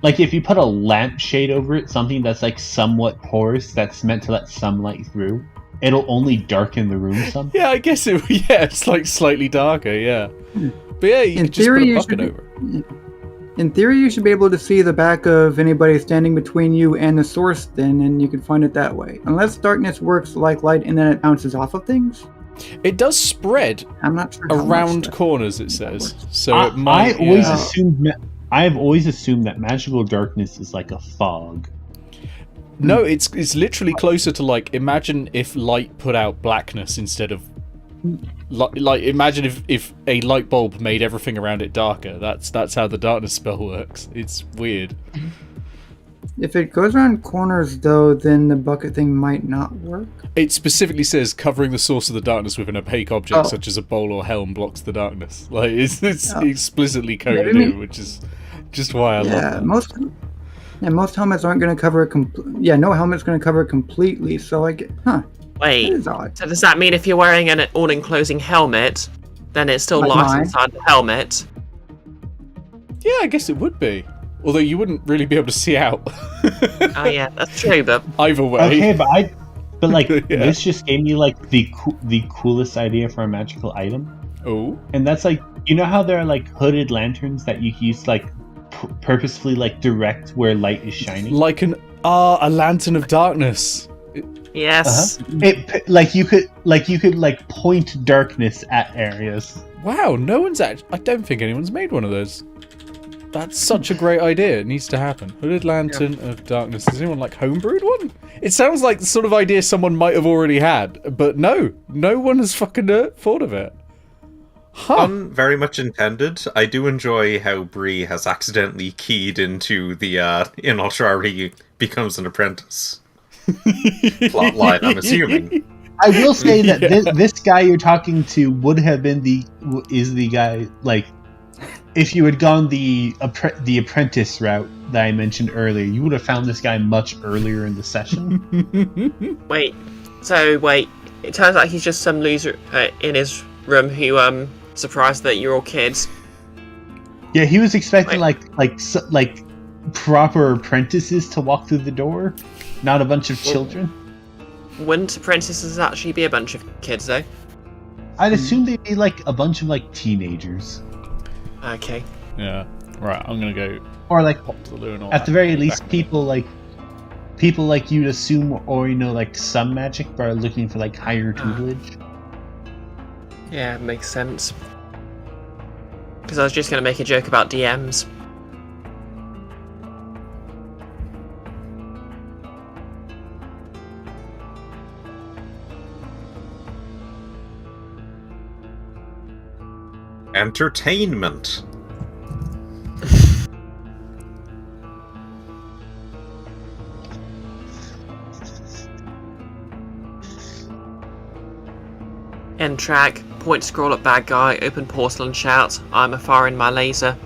like if you put a lampshade over it, something that's like somewhat porous that's meant to let sunlight through, it'll only darken the room some? Yeah, I guess it's like slightly darker, yeah. But yeah, you In can just theory, put a you bucket should- over it. In theory, you should be able to see the back of anybody standing between you and the source then, and you can find it that way. Unless darkness works like light and then it bounces off of things. It does spread I'm not sure how much around that- corners, it says. So I, it might. I've always assumed that magical darkness is like a fog. No, it's literally closer to like, imagine if light put out blackness instead of like imagine if a light bulb made everything around it darker. That's how the darkness spell works. It's weird. If it goes around corners, though, then the bucket thing might not work. It specifically says covering the source of the darkness with an opaque object Oh. such as a bowl or helm blocks the darkness. Like it's Oh. explicitly coded Maybe- in, which is just why I love Yeah, that. most helmets aren't going to cover it. No helmet's going to cover it completely. So I get, that Wait, is odd. so does that mean if you're wearing an all-enclosing helmet, then it's still Like light mine? inside the helmet? Yeah, I guess it would be. Although you wouldn't really be able to see out. Oh yeah, that's true, but Either way. Okay, but like Yeah. this just gave me like the coolest idea for a magical item, Oh. and that's like, you know how there are like hooded lanterns that you can use to, like purposefully like direct where light is shining. Like a lantern of darkness. yes. It like you could point darkness at areas. Wow, no one's I don't think anyone's made one of those. That's such a great idea. It needs to happen. Hooded lantern of darkness. Does anyone like homebrewed one? It sounds like the sort of idea someone might have already had, but no one has fucking thought of it. Huh. Pun very much intended. I do enjoy how Bree has accidentally keyed into the Inoltrare becomes an apprentice plotline, I'm assuming. I will say that Yeah. this guy you're talking to would have been the guy, like, if you had gone the apprentice route that I mentioned earlier, you would have found this guy much earlier in the session. Wait. It turns out he's just some loser in his room who surprised that you're all kids. Yeah, he was expecting Wait. like proper apprentices to walk through the door, not a bunch of children. Wouldn't apprentices actually be a bunch of kids though? I'd assume they'd be like a bunch of like teenagers, Okay. Yeah. Right, I'm gonna go or like pop to the loo and all at that. the very Back least in. people like you'd assume, or like some magic, but are looking for like higher tutelage. Yeah, makes sense. Because I was just going to make a joke about DMs. Entertainment. End track, point scroll at bad guy, open portal and shout, I'm a firing my laser.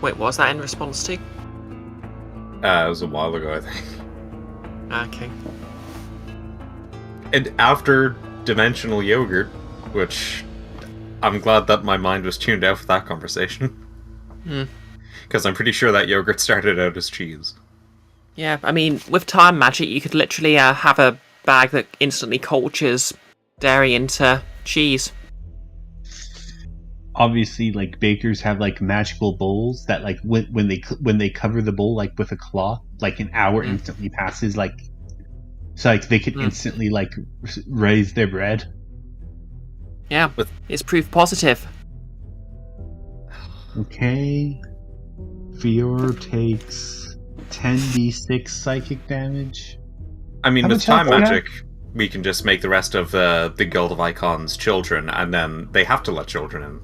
Wait, what was that in response to? It was a while ago, I think. Okay. And after Dimensional Yogurt, which I'm glad that my mind was tuned out for that conversation. Hmm. Because I'm pretty sure that yogurt started out as cheese. Yeah, I mean, with time magic, you could literally have a bag that instantly cultures dairy into cheese. Obviously, like bakers have like magical bowls that like when they cover the bowl like with a cloth, like an hour instantly passes, like so like they could instantly like raise their bread. Yeah, it's proof positive. Okay, Fiore takes 10d6 psychic damage. I mean, How with much time health do you magic, we can just make the rest of the Guild of Icons children, and then they have to let children in.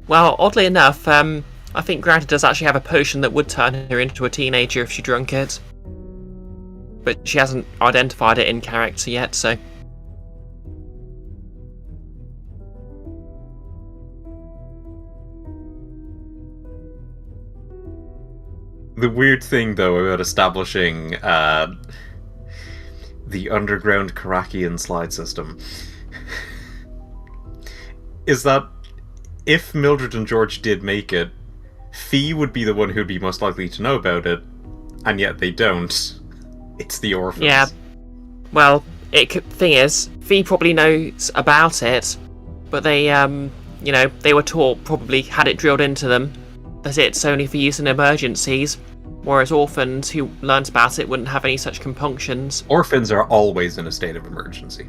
Well, oddly enough, I think Granta does actually have a potion that would turn her into a teenager if she drank it. But she hasn't identified it in character yet, so... The weird thing, though, about establishing the underground Karakian slide system is that if Mildred and George did make it, Fee would be the one who'd be most likely to know about it, and yet they don't. It's the orphans. Yeah. Well, thing is, Fee probably knows about it, but they, they were taught, probably had it drilled into them, that it's only for use in emergencies, whereas orphans who learnt about it wouldn't have any such compunctions. Orphans are always in a state of emergency.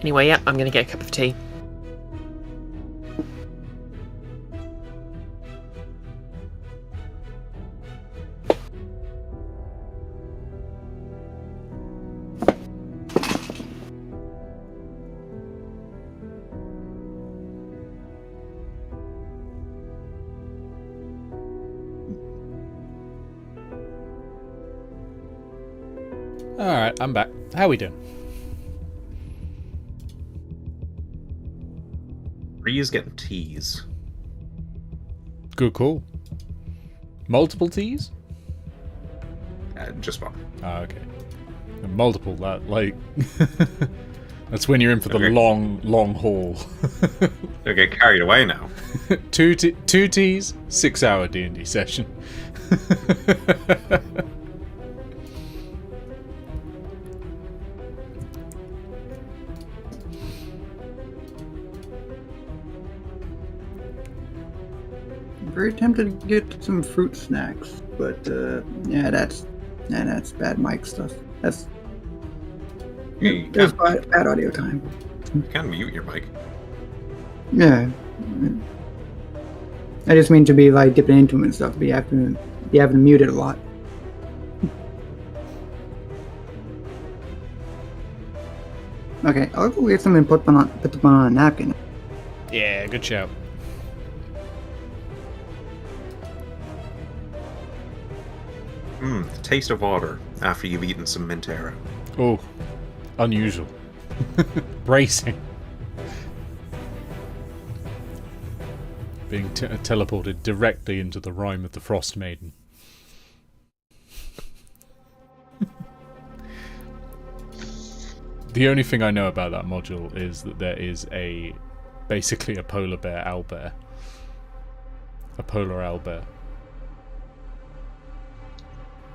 Anyway, yeah, I'm gonna get a cup of tea. Alright, I'm back. How we doing? Rhea's getting teas. Good call. Multiple T's? Just one. Oh, okay. Multiple, that, like... That's when you're in for the Okay. long haul. Don't get carried away now. two T's, 6-hour D&D session. I'm very tempted to get some fruit snacks, but yeah, that's bad mic stuff. That's You bad audio time. can mute your mic. Yeah. I just mean to be like dipping into them and stuff. Be having to mute it a lot. Okay, I'll go get some and put them on a napkin. Yeah, good shout. The taste of water after you've eaten some Mintera. Oh, unusual. Bracing. Being teleported directly into the rhyme of the Frost Maiden. The only thing I know about that module is that there is basically a polar bear owlbear. A polar owlbear.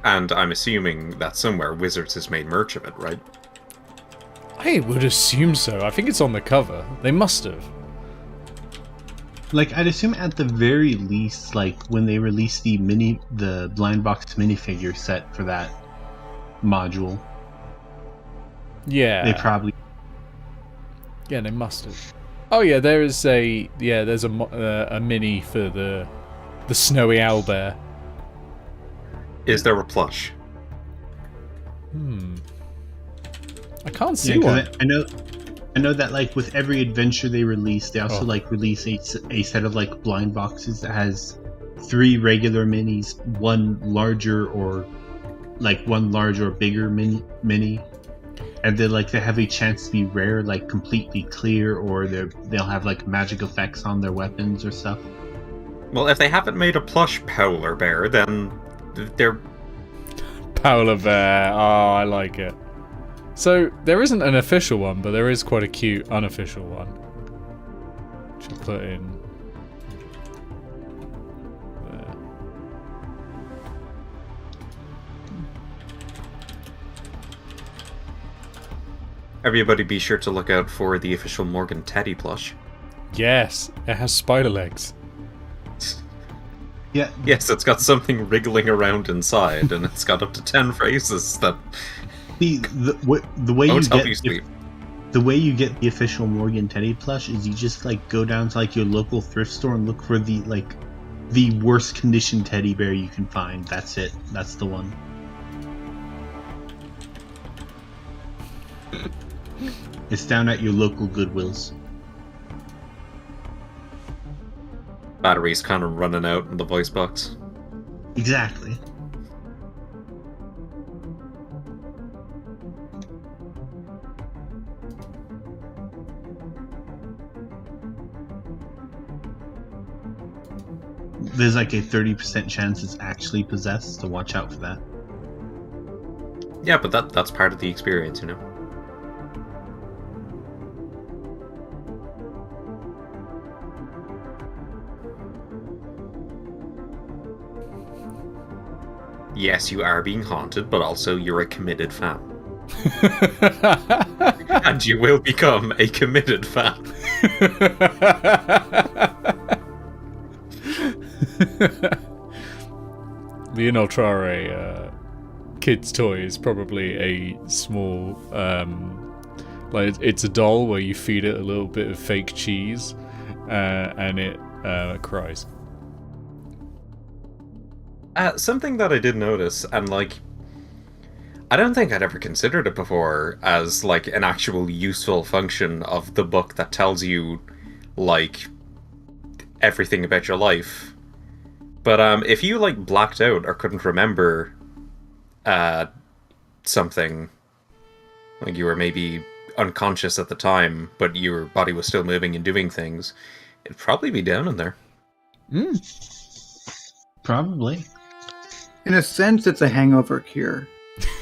And I'm assuming that somewhere Wizards has made merch of it, right? I would assume so. I think it's on the cover. They must have. Like, I'd assume at the very least, like, when they released the blind box minifigure set for that module, Yeah. they probably... Yeah, they must have. Oh yeah, there's a mini for the snowy owlbear. Is there a plush? I can't see Yeah, 'cause one. I know that, like, with every adventure they release, they also like release a set of like blind boxes that has 3 regular minis, one larger or bigger mini, and they have a chance to be rare, like completely clear, or they'll have like magic effects on their weapons or stuff. Well, if they haven't made a plush polar bear, then they're... Polar bear. Oh, I like it. So there isn't an official one, but there is quite a cute unofficial one. Which I'll put in there. Everybody be sure to look out for the official Morgan Teddy plush. Yes, it has spider legs. Yeah, Yes, it's got something wriggling around inside, and it's got up to 10 phrases that the way you won't help get you sleep. the way you get the official Morgan Teddy plush is you just like go down to like your local thrift store and look for the worst condition teddy bear you can find. That's it. That's the one. It's down at your local Goodwills. Battery's kind of running out in the voice box. Exactly. There's like a 30% chance it's actually possessed, so watch out for that. Yeah, but that's part of the experience, you know? Yes, you are being haunted, but also you're a committed fan. And you will become a committed fan. The Inoltrare kid's toy is probably a small, like it's a doll where you feed it a little bit of fake cheese, and it cries. Something that I did notice, and like, I don't think I'd ever considered it before as like an actual useful function of the book that tells you like everything about your life. But if you like blacked out or couldn't remember something, like you were maybe unconscious at the time, but your body was still moving and doing things, it'd probably be down in there. Probably. In a sense, it's a hangover cure.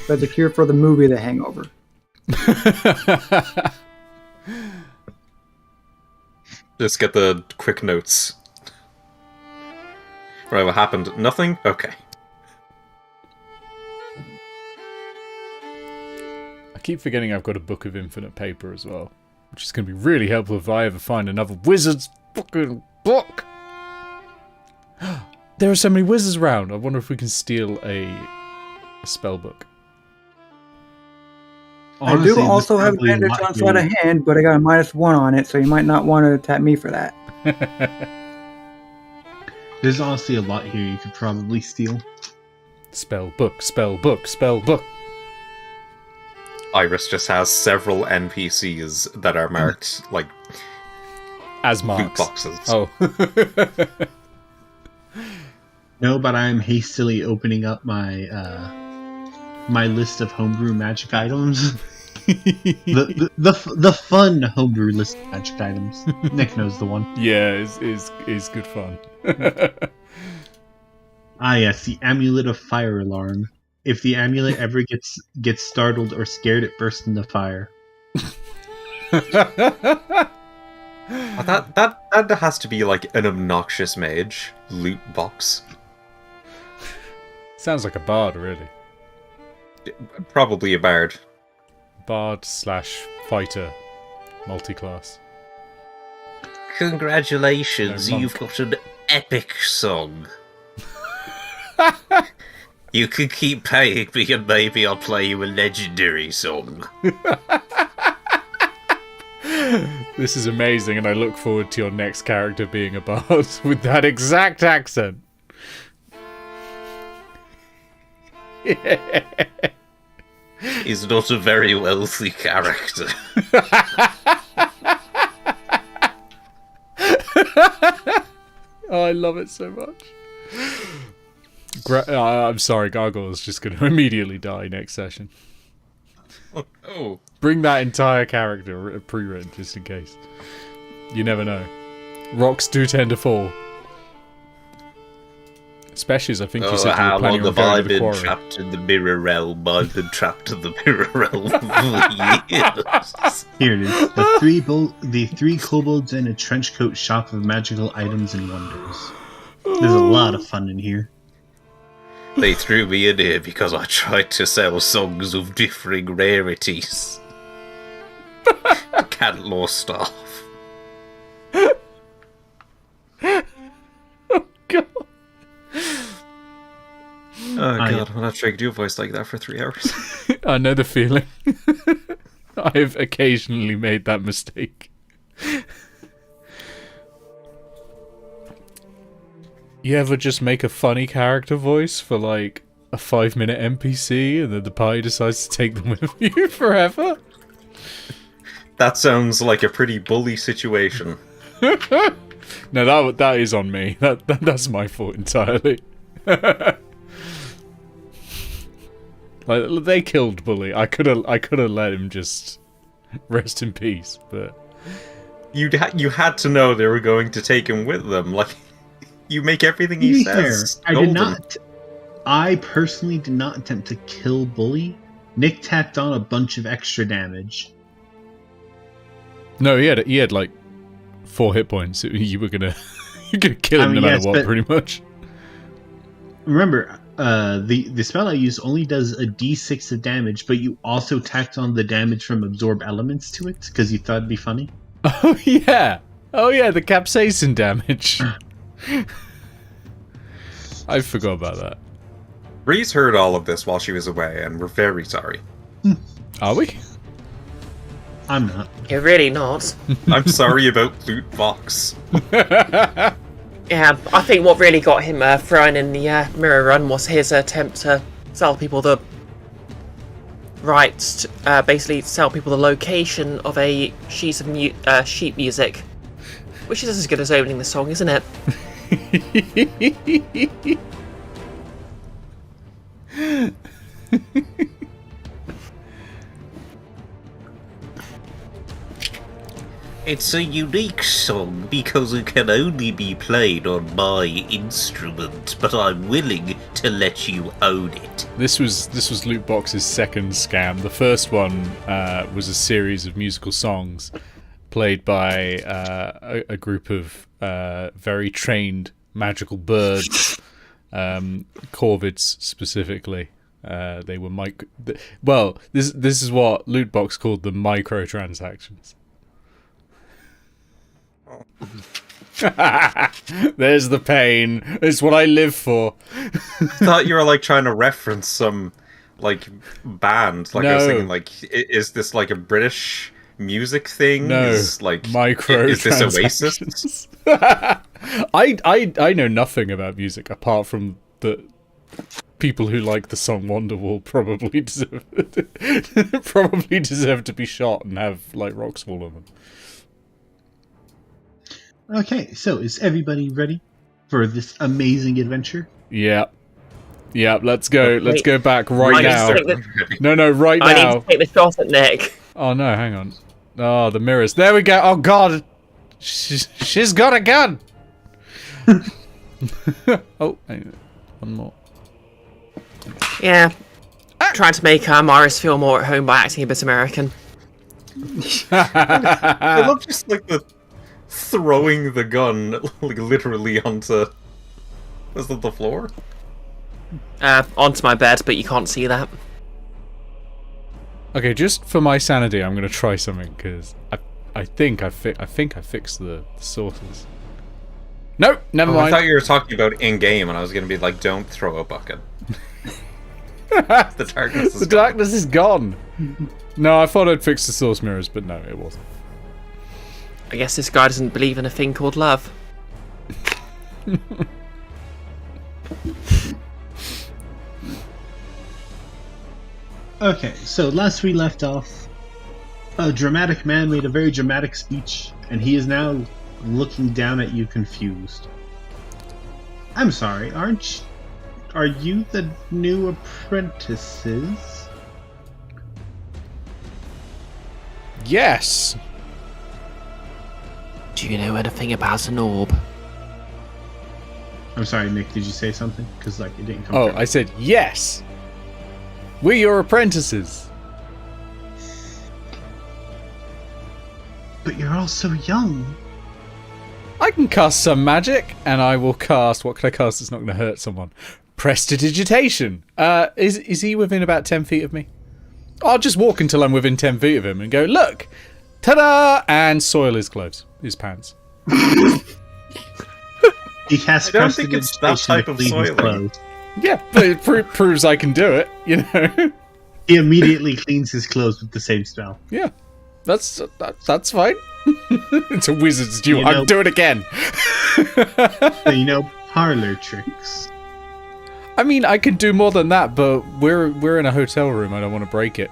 But it's a cure for the movie The Hangover. Just get the quick notes. Right, what happened? Nothing? Okay. I keep forgetting I've got a Book of Infinite Paper as well, which is going to be really helpful if I ever find another wizard's fucking book. There are so many wizards around. I wonder if we can steal a spell book. Honestly, I do also there's have probably a advantage lot on sleight of here. hand, but I got a -1 on it, so you might not want to tap me for that. There's honestly a lot here you could probably steal. Spell book, spell book, spell book. Iris just has several NPCs that are marked, like, As loot marks. boxes. Oh. No, but I'm hastily opening up my my list of homebrew magic items. the fun homebrew list of magic items. Nick knows the one. Yeah, is good fun. Ah, yes, the amulet of fire alarm. If the amulet ever gets startled or scared, it bursts into fire. That has to be like an obnoxious mage loot box. Sounds like a bard, really. Probably a bard. Bard / fighter, multi-class. Congratulations, No, monk. you've got an epic song. You can keep paying me and maybe I'll play you a legendary song. This is amazing, and I look forward to your next character being a bard with that exact accent. He's not a very wealthy character. Oh, I love it so much. I'm sorry, Gargoyle's just going to immediately die next session. Oh. Bring that entire character pre-written, just in case. You never know. Rocks do tend to fall. Especially as I think you said you how were planning long on have I going to the been quarry. trapped in the mirror realm? I've been trapped in the mirror realm for years. Here it is. The three kobolds in a trench coat shop of magical items and wonders. There's a lot of fun in here. They threw me in here because I tried to sell songs of differing rarities. Cat law staff. God. Oh god, I'm not trying to do a voice like that for 3 hours. I know the feeling. I've occasionally made that mistake. You ever just make a funny character voice for like a 5-minute NPC and then the party decides to take them with you forever? That sounds like a pretty bully situation. No, that is on me. That's my fault entirely. Like, they killed Bully. I could have let him just rest in peace, but You had to know they were going to take him with them. Like, you make everything he To be says. fair, golden. I personally did not attempt to kill Bully. Nick tacked on a bunch of extra damage. no, he had like 4 hit points. You were gonna kill him no matter yes, what, but- pretty much. Remember, the spell I use only does a d6 of damage, but you also tacked on the damage from absorb elements to it because you thought it'd be funny. Oh yeah, the capsaicin damage. I forgot about that. Breeze heard all of this while she was away, and we're very sorry. Are we? I'm not. You're really not. I'm sorry about Loot Box. Yeah, I think what really got him thrown in the mirror run was his attempt to sell people the rights, basically sell people the location of a sheet of sheet music, which is as good as opening the song, isn't it? It's a unique song because it can only be played on my instrument, but I'm willing to let you own it. This was Lootbox's second scam. The first one was a series of musical songs played by a group of very trained magical birds, corvids specifically. They were this is what Lootbox called the microtransactions. There's the pain. It's what I live for. I thought you were like trying to reference some like band. Like I was No. thinking, like, is this like a British music thing? No, Is, like, microtransactions. is this Oasis? I know nothing about music apart from the people who like the song Wonderwall probably deserve to be shot and have like rocks fall on them. Okay, so is everybody ready for this amazing adventure? Yeah. Let's go. Wait. Let's go back I right need to now. take the- No, right I need now. to take the shot at Nick. Oh no, hang on. Oh, the mirrors. There we go. Oh god, she's got a gun. Oh, hang on. One more. Yeah. Trying to make Morris feel more at home by acting a bit American. I love just like the throwing the gun like literally onto the floor. Onto my bed, but you can't see that. Okay, just for my sanity, I'm gonna try something because I think I fixed the sources. Nope, never I mind. thought you were talking about in game, and I was gonna be like, "Don't throw a bucket." The darkness is The darkness is gone. No, I thought I'd fix the source mirrors, but no, it wasn't. I guess this guy doesn't believe in a thing called love. Okay, so last we left off, a dramatic man made a very dramatic speech, and he is now looking down at you confused. I'm sorry, are you the new apprentices? Yes. Do you know anything about an orb? I'm sorry, Nick, did you say something? Because, like, it didn't come Oh, through. I said yes. We're your apprentices. But you're all so young. I can cast some magic, and I will cast. What can I cast that's not going to hurt someone? Prestidigitation. Is he within about 10 feet of me? I'll just walk until I'm within 10 feet of him and go, look, ta-da, and soil his clothes, his pants. He casts I don't think it's that prestidigitation type to of clean his soiling. clothes. Yeah, but it proves I can do it. You know. He immediately cleans his clothes with the same spell. Yeah, that's fine. It's a wizard's duel. You know- I'll do it again. So, you know, parlor tricks. I mean, I can do more than that, but we're in a hotel room. I don't want to break it.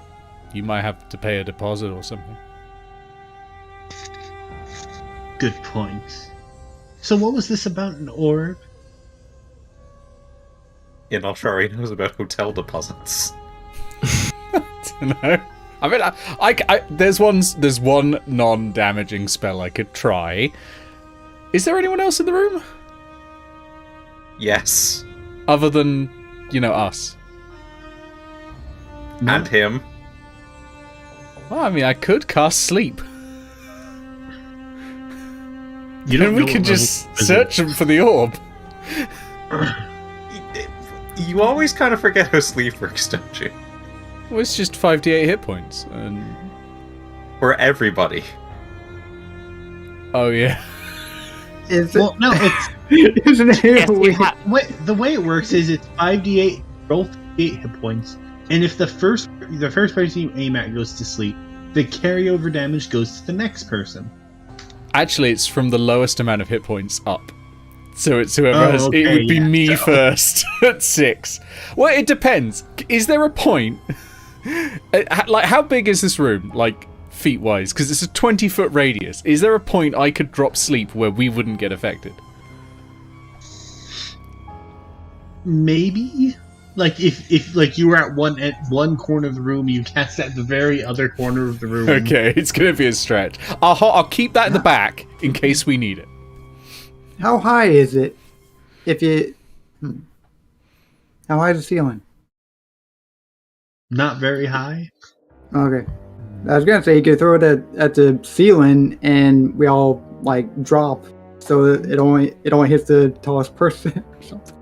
You might have to pay a deposit or something. Good point. So what was this about an orb? Inoltrare knows about hotel deposits. No. I mean, I there's one non-damaging spell I could try. Is there anyone else in the room Yes, other than, us? No? and him. Well, I mean, I could cast sleep. You Then we know could what just level- search him for the orb. You always kind of forget how sleep works, don't you? Well, it's just 5d8 hit points, and For everybody. oh yeah. Is it? Well, no, it's Isn't it? Yes, you weird? ha- the way it works is it's 5d8 roll 5d8 hit points, and if the first person you aim at goes to sleep, the carryover damage goes to the next person. Actually, it's from the lowest amount of hit points up. So it's whoever Oh, has. It okay, would be yeah. me first at 6. Well, it depends. Is there a point? Like, how big is this room? Like, feet wise? Because it's a 20-foot radius. Is there a point I could drop sleep where we wouldn't get affected? Maybe. like if like you were at one corner of the room, you cast at the very other corner of the room. Okay, it's gonna be a stretch. I'll keep that in the back in case we need it. How high is it? If you, how high is the ceiling? Not very high. Okay, I was gonna say you could throw it at the ceiling, and we all like drop, so that it only hits the tallest person or something.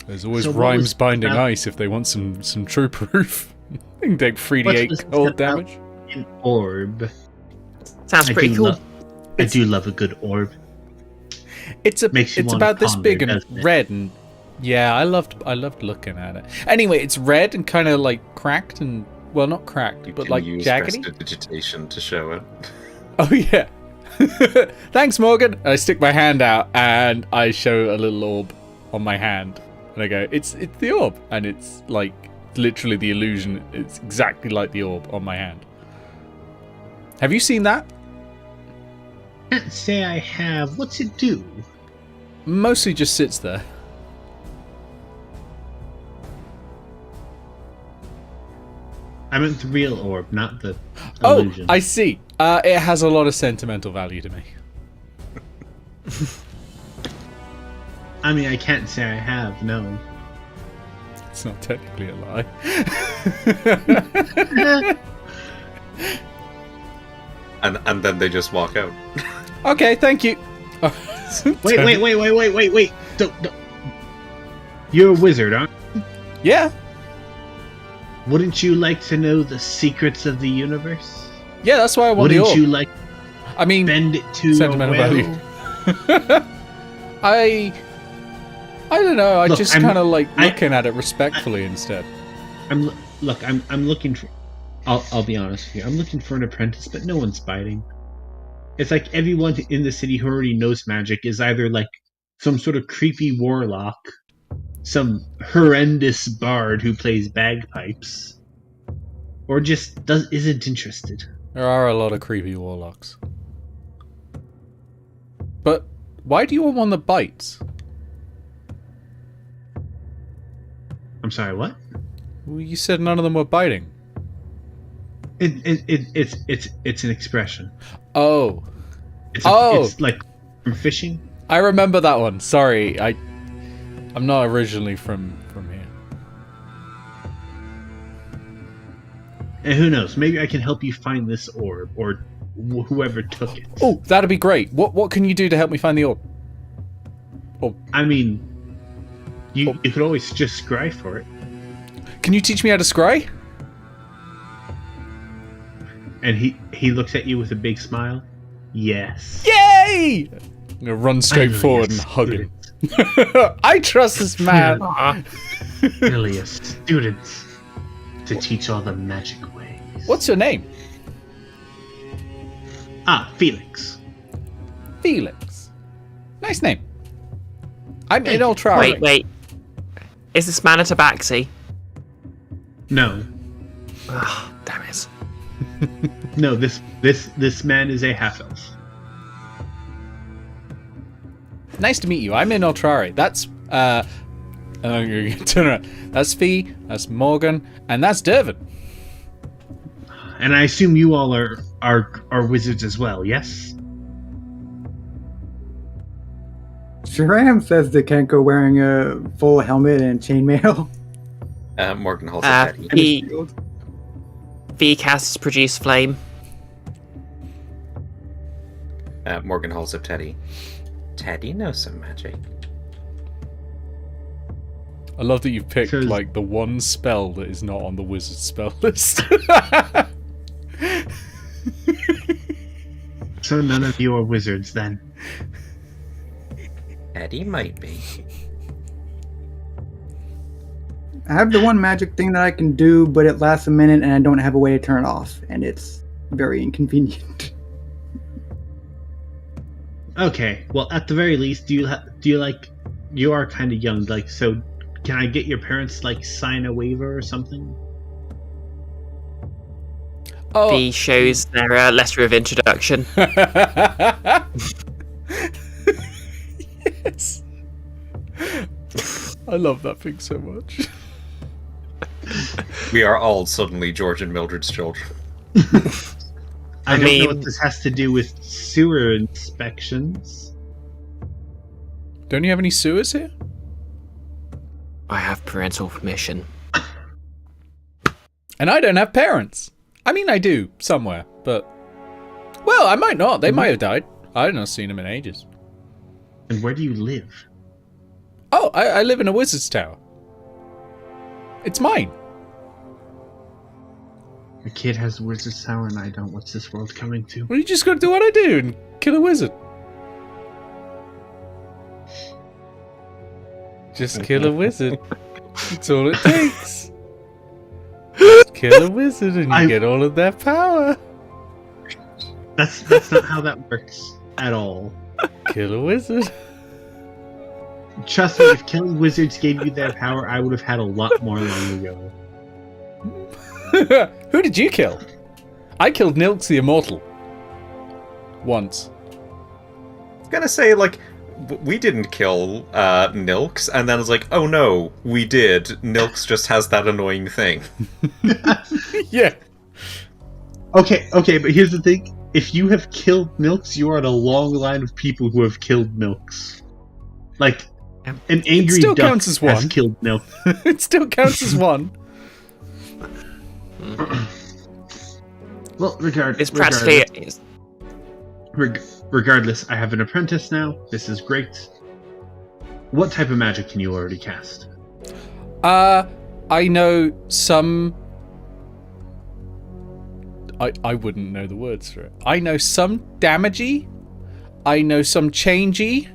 There's always So what rhymes was binding about- ice if they want some true proof. They can take What's 3d8 this cold about damage. An orb. Sounds pretty cool. I do love a good orb. It's Makes you it's wanna about this ponder, big and doesn't it? red, and yeah, I loved looking at it. Anyway, it's red and kind of like cracked and well, not cracked, You but can like use jaggedy. prestidigitation to show it. Oh yeah. Thanks, Morgan. I stick my hand out and I show a little orb on my hand, and I go, "It's the orb," and it's like literally the illusion. It's exactly like the orb on my hand. Have you seen that? Can't say I have. What's it do? Mostly just sits there. I meant the real orb, not the Oh, illusion. I see. It has a lot of sentimental value to me. I mean, I can't say I have. No. It's not technically a lie. And then they just walk out. Okay, thank you. Wait! Don't. You're a wizard, aren't you? Yeah, Wouldn't you like to know the secrets of the universe? yeah, that's why I want the Wouldn't orb. you like I mean, to bend it to sentimental your value. will? I don't know. I Look, just I'm- kind of like I- looking at it respectfully instead. I'm looking for. I'll be honest with you. I'm looking for an apprentice, but no one's biting. It's like everyone in the city who already knows magic is either like some sort of creepy warlock, some horrendous bard who plays bagpipes, or just isn't interested. There are a lot of creepy warlocks. But why do you want one that bites? I'm sorry, what? Well, you said none of them were biting. It's an expression. Oh, It's like from fishing. I remember that one. Sorry, I'm not originally from here. And who knows? Maybe I can help you find this orb, or whoever took it. Oh, that'd be great. What can you do to help me find the orb? I mean, you could always just scry for it. Can you teach me how to scry? And he looks at you with a big smile. Yes. Yay! I'm gonna run straight Finally, forward a and hug him. student. I trust this man. Really, a student to teach all the magic ways. What's your name? Felix. Felix. Nice name. I'm Thank you. Inoltrare. Wait. Is this man a tabaxi? No, Oh, damn it. no. This man is a half elf. Nice to meet you. I'm Inoltrare. That's turn around. That's Fee. That's Morgan, and that's Dervan. And I assume you all are wizards as well. Yes. Sure am, says the kenku wearing a full helmet and chainmail. Morgan holds up Teddy. and a He shield. V casts produce flame. Morgan holds up Teddy. Teddy knows some magic. I love that you've picked So- like the one spell that is not on the wizard spell list. So none of you are wizards then. Teddy might be. I have the one magic thing that I can do, but it lasts a minute and I don't have a way to turn it off, and it's very inconvenient. Okay. Well, at the very least, do you like? You are kind of young, like so. Can I get your parents like sign a waiver or something? Oh. V shows their letter of introduction. I love that thing so much. We are all suddenly George and Mildred's children. I don't know mean- what this has to do with sewer inspections. Don't you have any sewers here? I have parental permission. And I don't have parents. I mean, I do, somewhere, but... Well, I might not. They might have died. I've not seen them in ages. And where do you live? Oh, I live in a wizard's tower. It's mine. A kid has a wizard's tower and I don't. What's this world coming to? Well, you just gotta do what I do and kill a wizard. Just kill a wizard. That's all it takes. Just kill a wizard and you get all of their power. That's not how that works at all. Kill a wizard. Trust me, if killing wizards gave you their power, I would have had a lot more long ago. Who did you kill? I killed Nilks the Immortal. Once. I was gonna say, like, we didn't kill Nilks, and then it's like, oh no, we did. Nilks just has that annoying thing. Yeah. Okay, but here's the thing. If you have killed Milks, you are in a long line of people who have killed Milks. Like, an angry still duck counts as has one. killed Milk. It still counts as one. Well, It's practically. regardless, I have an apprentice now. This is great. What type of magic can you already cast? I know some... I wouldn't know the words for it. I know some damagey. I know some changey.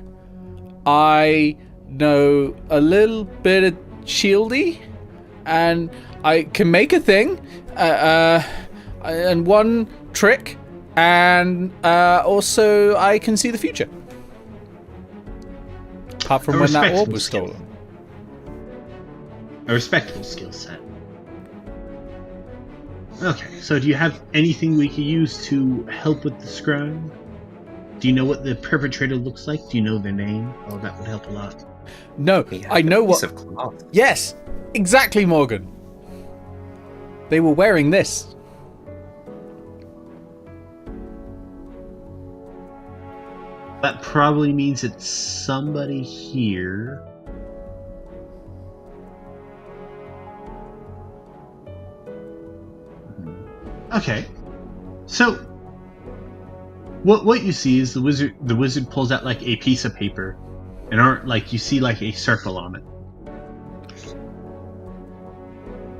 I know a little bit of shieldy. And I can make a thing. And one trick. And also I can see the future. Apart from when that orb was stolen. A respectable skill set. Okay, so do you have anything we could use to help with the scrying? Do you know what the perpetrator looks like? Do you know their name? Oh, that would help a lot. No, I know Piece what... of cloth. Yes, exactly, Morgan. They were wearing this. That probably means it's somebody here. Okay, so what you see is the wizard pulls out like a piece of paper, and you see like a circle on it,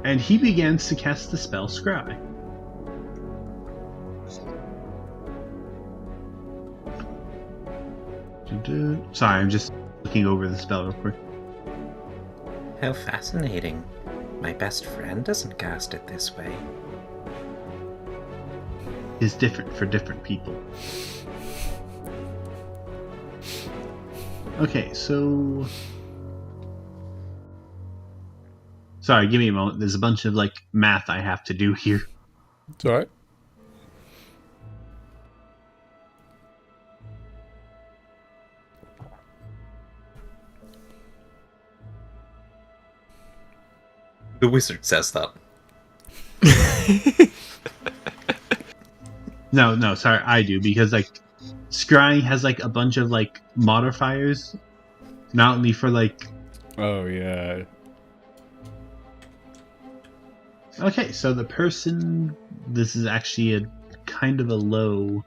and he begins to cast the spell Scry. Sorry, I'm just looking over the spell real quick. How fascinating. My best friend doesn't cast it this way. Is different for different people. Okay, so... Sorry, give me a moment. There's a bunch of, like, math I have to do here. It's alright. The wizard says that. No, sorry, I do, because, like, scrying has, like, a bunch of, like, modifiers. Not only for, like... Oh, yeah. Okay, so the person... This is actually a kind of a low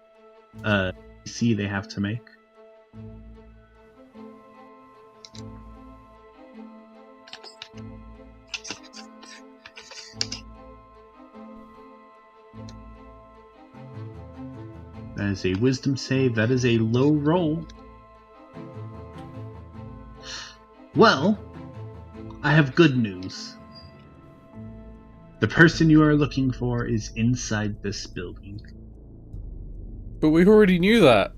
DC they have to make. That is a wisdom save. That is a low roll. Well, I have good news. The person you are looking for is inside this building. But we already knew that.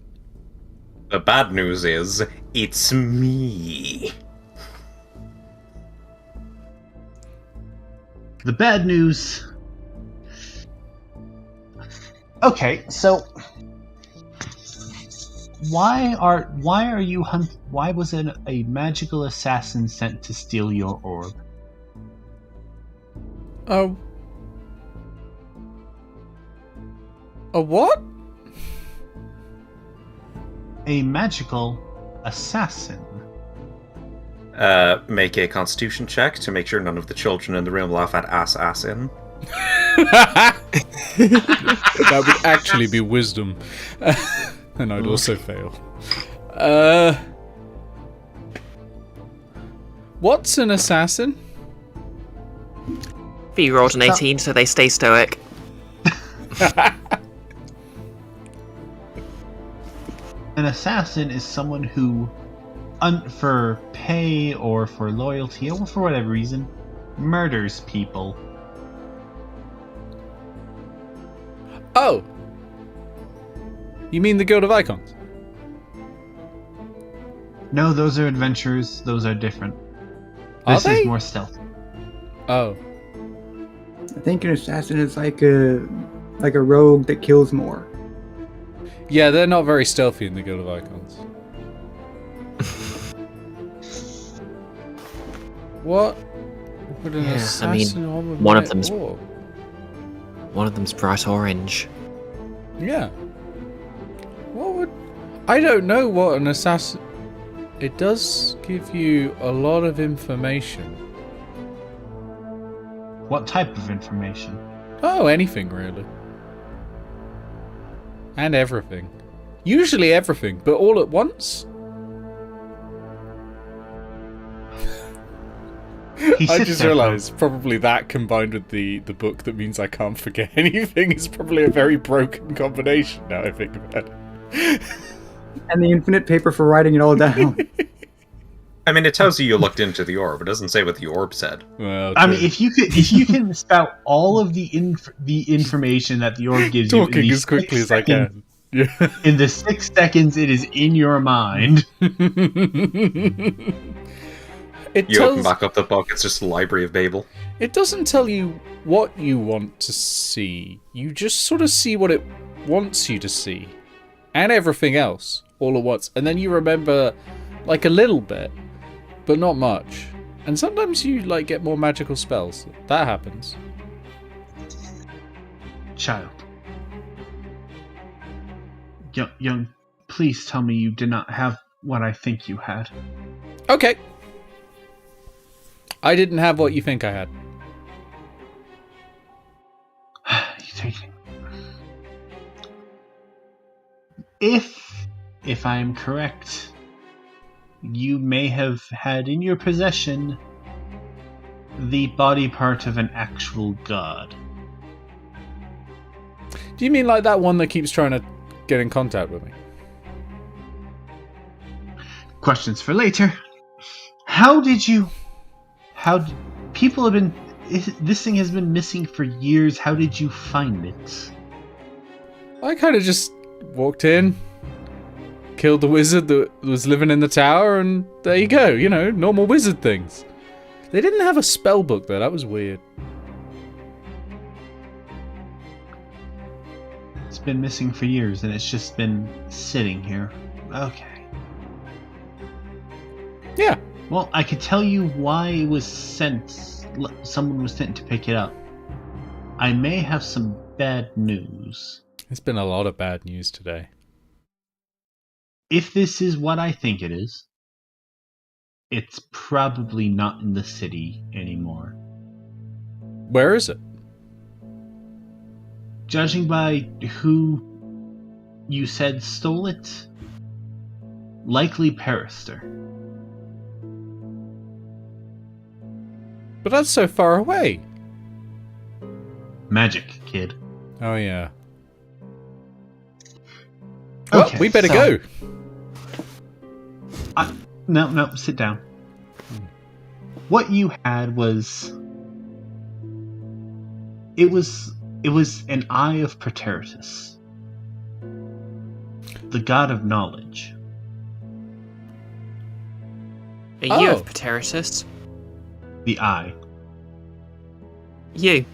The bad news is, it's me. The bad news... Okay, so... Why are you why was a magical assassin sent to steal your orb? Oh. A what? A magical assassin. Make a constitution check to make sure none of the children in the room laugh at assassin. That would actually be wisdom. And I'd also fail. What's an assassin? Fee rolled an 18, so they stay stoic. An assassin is someone who, for pay or for loyalty or for whatever reason, murders people. Oh! You mean the Guild of Icons? No, those are adventurers. Those are different. Are This they? is more stealth. Oh. I think an assassin is like a rogue that kills more. Yeah, they're not very stealthy in the Guild of Icons. What would an Yeah, I mean, assassin on with one my of them's- orb? One of them's bright orange. Yeah. What would... I don't know what an assassin... It does give you a lot of information. What type of information? Oh, anything really. And everything. Usually everything, but all at once? He I sits just there for- realised probably that combined with the book that means I can't forget anything is probably a very broken combination now I think about it. And the infinite paper for writing it all down. I mean, it tells you looked into the orb. It doesn't say what the orb said. Well, I true. mean, if you can spout all of the information that the orb gives you, Talking in as quickly as I can. Yeah. In the 6 seconds it is in your mind. It You open tells... back up the book, it's just the Library of Babel. It doesn't tell you what you want to see. You just sort of see what it wants you to see. And everything else, all at once. And then you remember, like, a little bit, but not much. And sometimes you, like, get more magical spells. That happens. Child. Young, please tell me you did not have what I think you had. Okay. I didn't have what you think I had. If I am correct, you may have had in your possession the body part of an actual god. Do you mean like that one that keeps trying to get in contact with me? Questions for later. People have been... This thing has been missing for years. How did you find it? I kind of just walked in, killed the wizard that was living in the tower, and there you go, you know, normal wizard things. They didn't have a spell book though, that was weird. It's been missing for years, and it's just been sitting here. Okay. Yeah. Well, I could tell you why it was sent. Someone was sent to pick it up. I may have some bad news. It's been a lot of bad news today. If this is what I think it is, it's probably not in the city anymore. Where is it? Judging by who you said stole it, likely Perister. But that's so far away. Magic, kid. Oh yeah. Okay, Well, we better so- go. No, sit down. What you had was... It was an eye of Praetorius, the god of knowledge. Are you Oh. of Pateritus? The eye. You.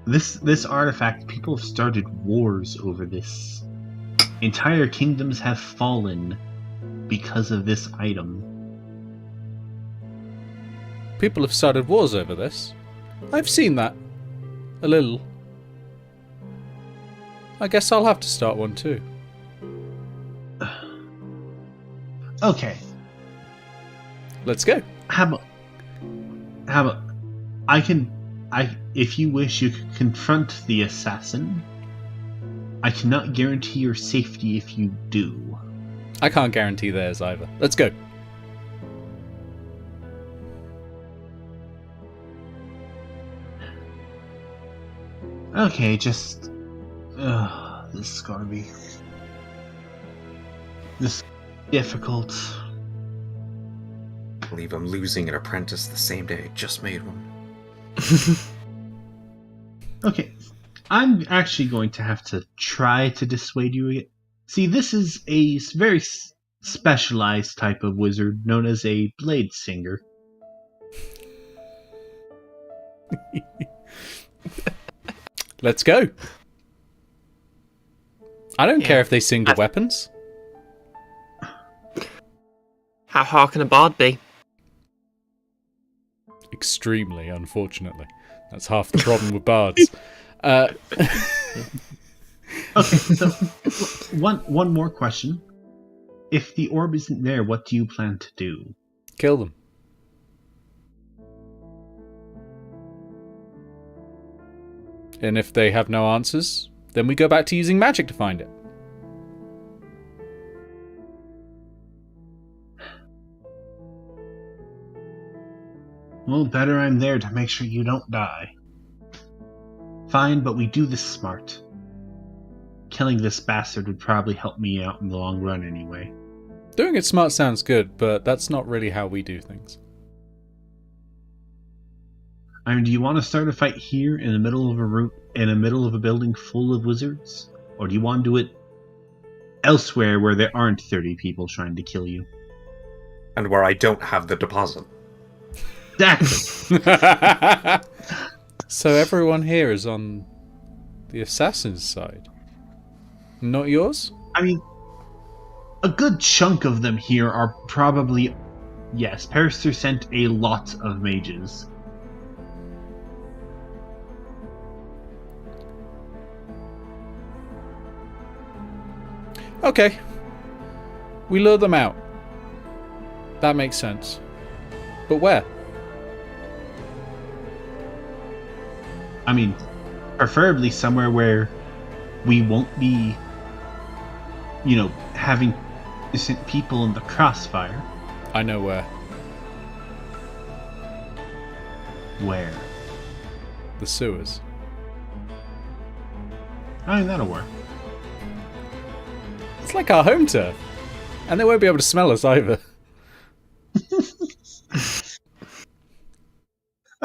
This artifact, people have started wars over this. Entire kingdoms have fallen because of this item. People have started wars over this. I've seen that. A little. I guess I'll have to start one too. Okay. Let's go. How about if you wish, you can confront the assassin. I cannot guarantee your safety if you do. I can't guarantee theirs either. Let's go. Okay, just... this is gonna be... This is difficult. I believe I'm losing an apprentice the same day I just made one. Okay, I'm actually going to have to try to dissuade you. See, this is a very specialized type of wizard known as a blade singer. Let's go. I don't Yeah. care if they sing to weapons. How hard can a bard be? Extremely, unfortunately. That's half the problem with bards. Okay, so one more question. If the orb isn't there, what do you plan to do? Kill them. And if they have no answers, then we go back to using magic to find it. Well, better I'm there to make sure you don't die. Fine, but we do this smart. Killing this bastard would probably help me out in the long run anyway. Doing it smart sounds good, but that's not really how we do things. I mean, do you want to start a fight here in the middle of a building full of wizards? Or do you want to do it elsewhere where there aren't 30 people trying to kill you? And where I don't have the deposit. Exactly! So everyone here is on the assassin's side. Not yours? I mean, a good chunk of them here are probably... Yes, Perister sent a lot of mages. Okay. We lure them out. That makes sense. But where? I mean, preferably somewhere where we won't be, having innocent people in the crossfire. I know where. Where? The sewers. I mean, that'll work. It's like our home turf. And they won't be able to smell us either.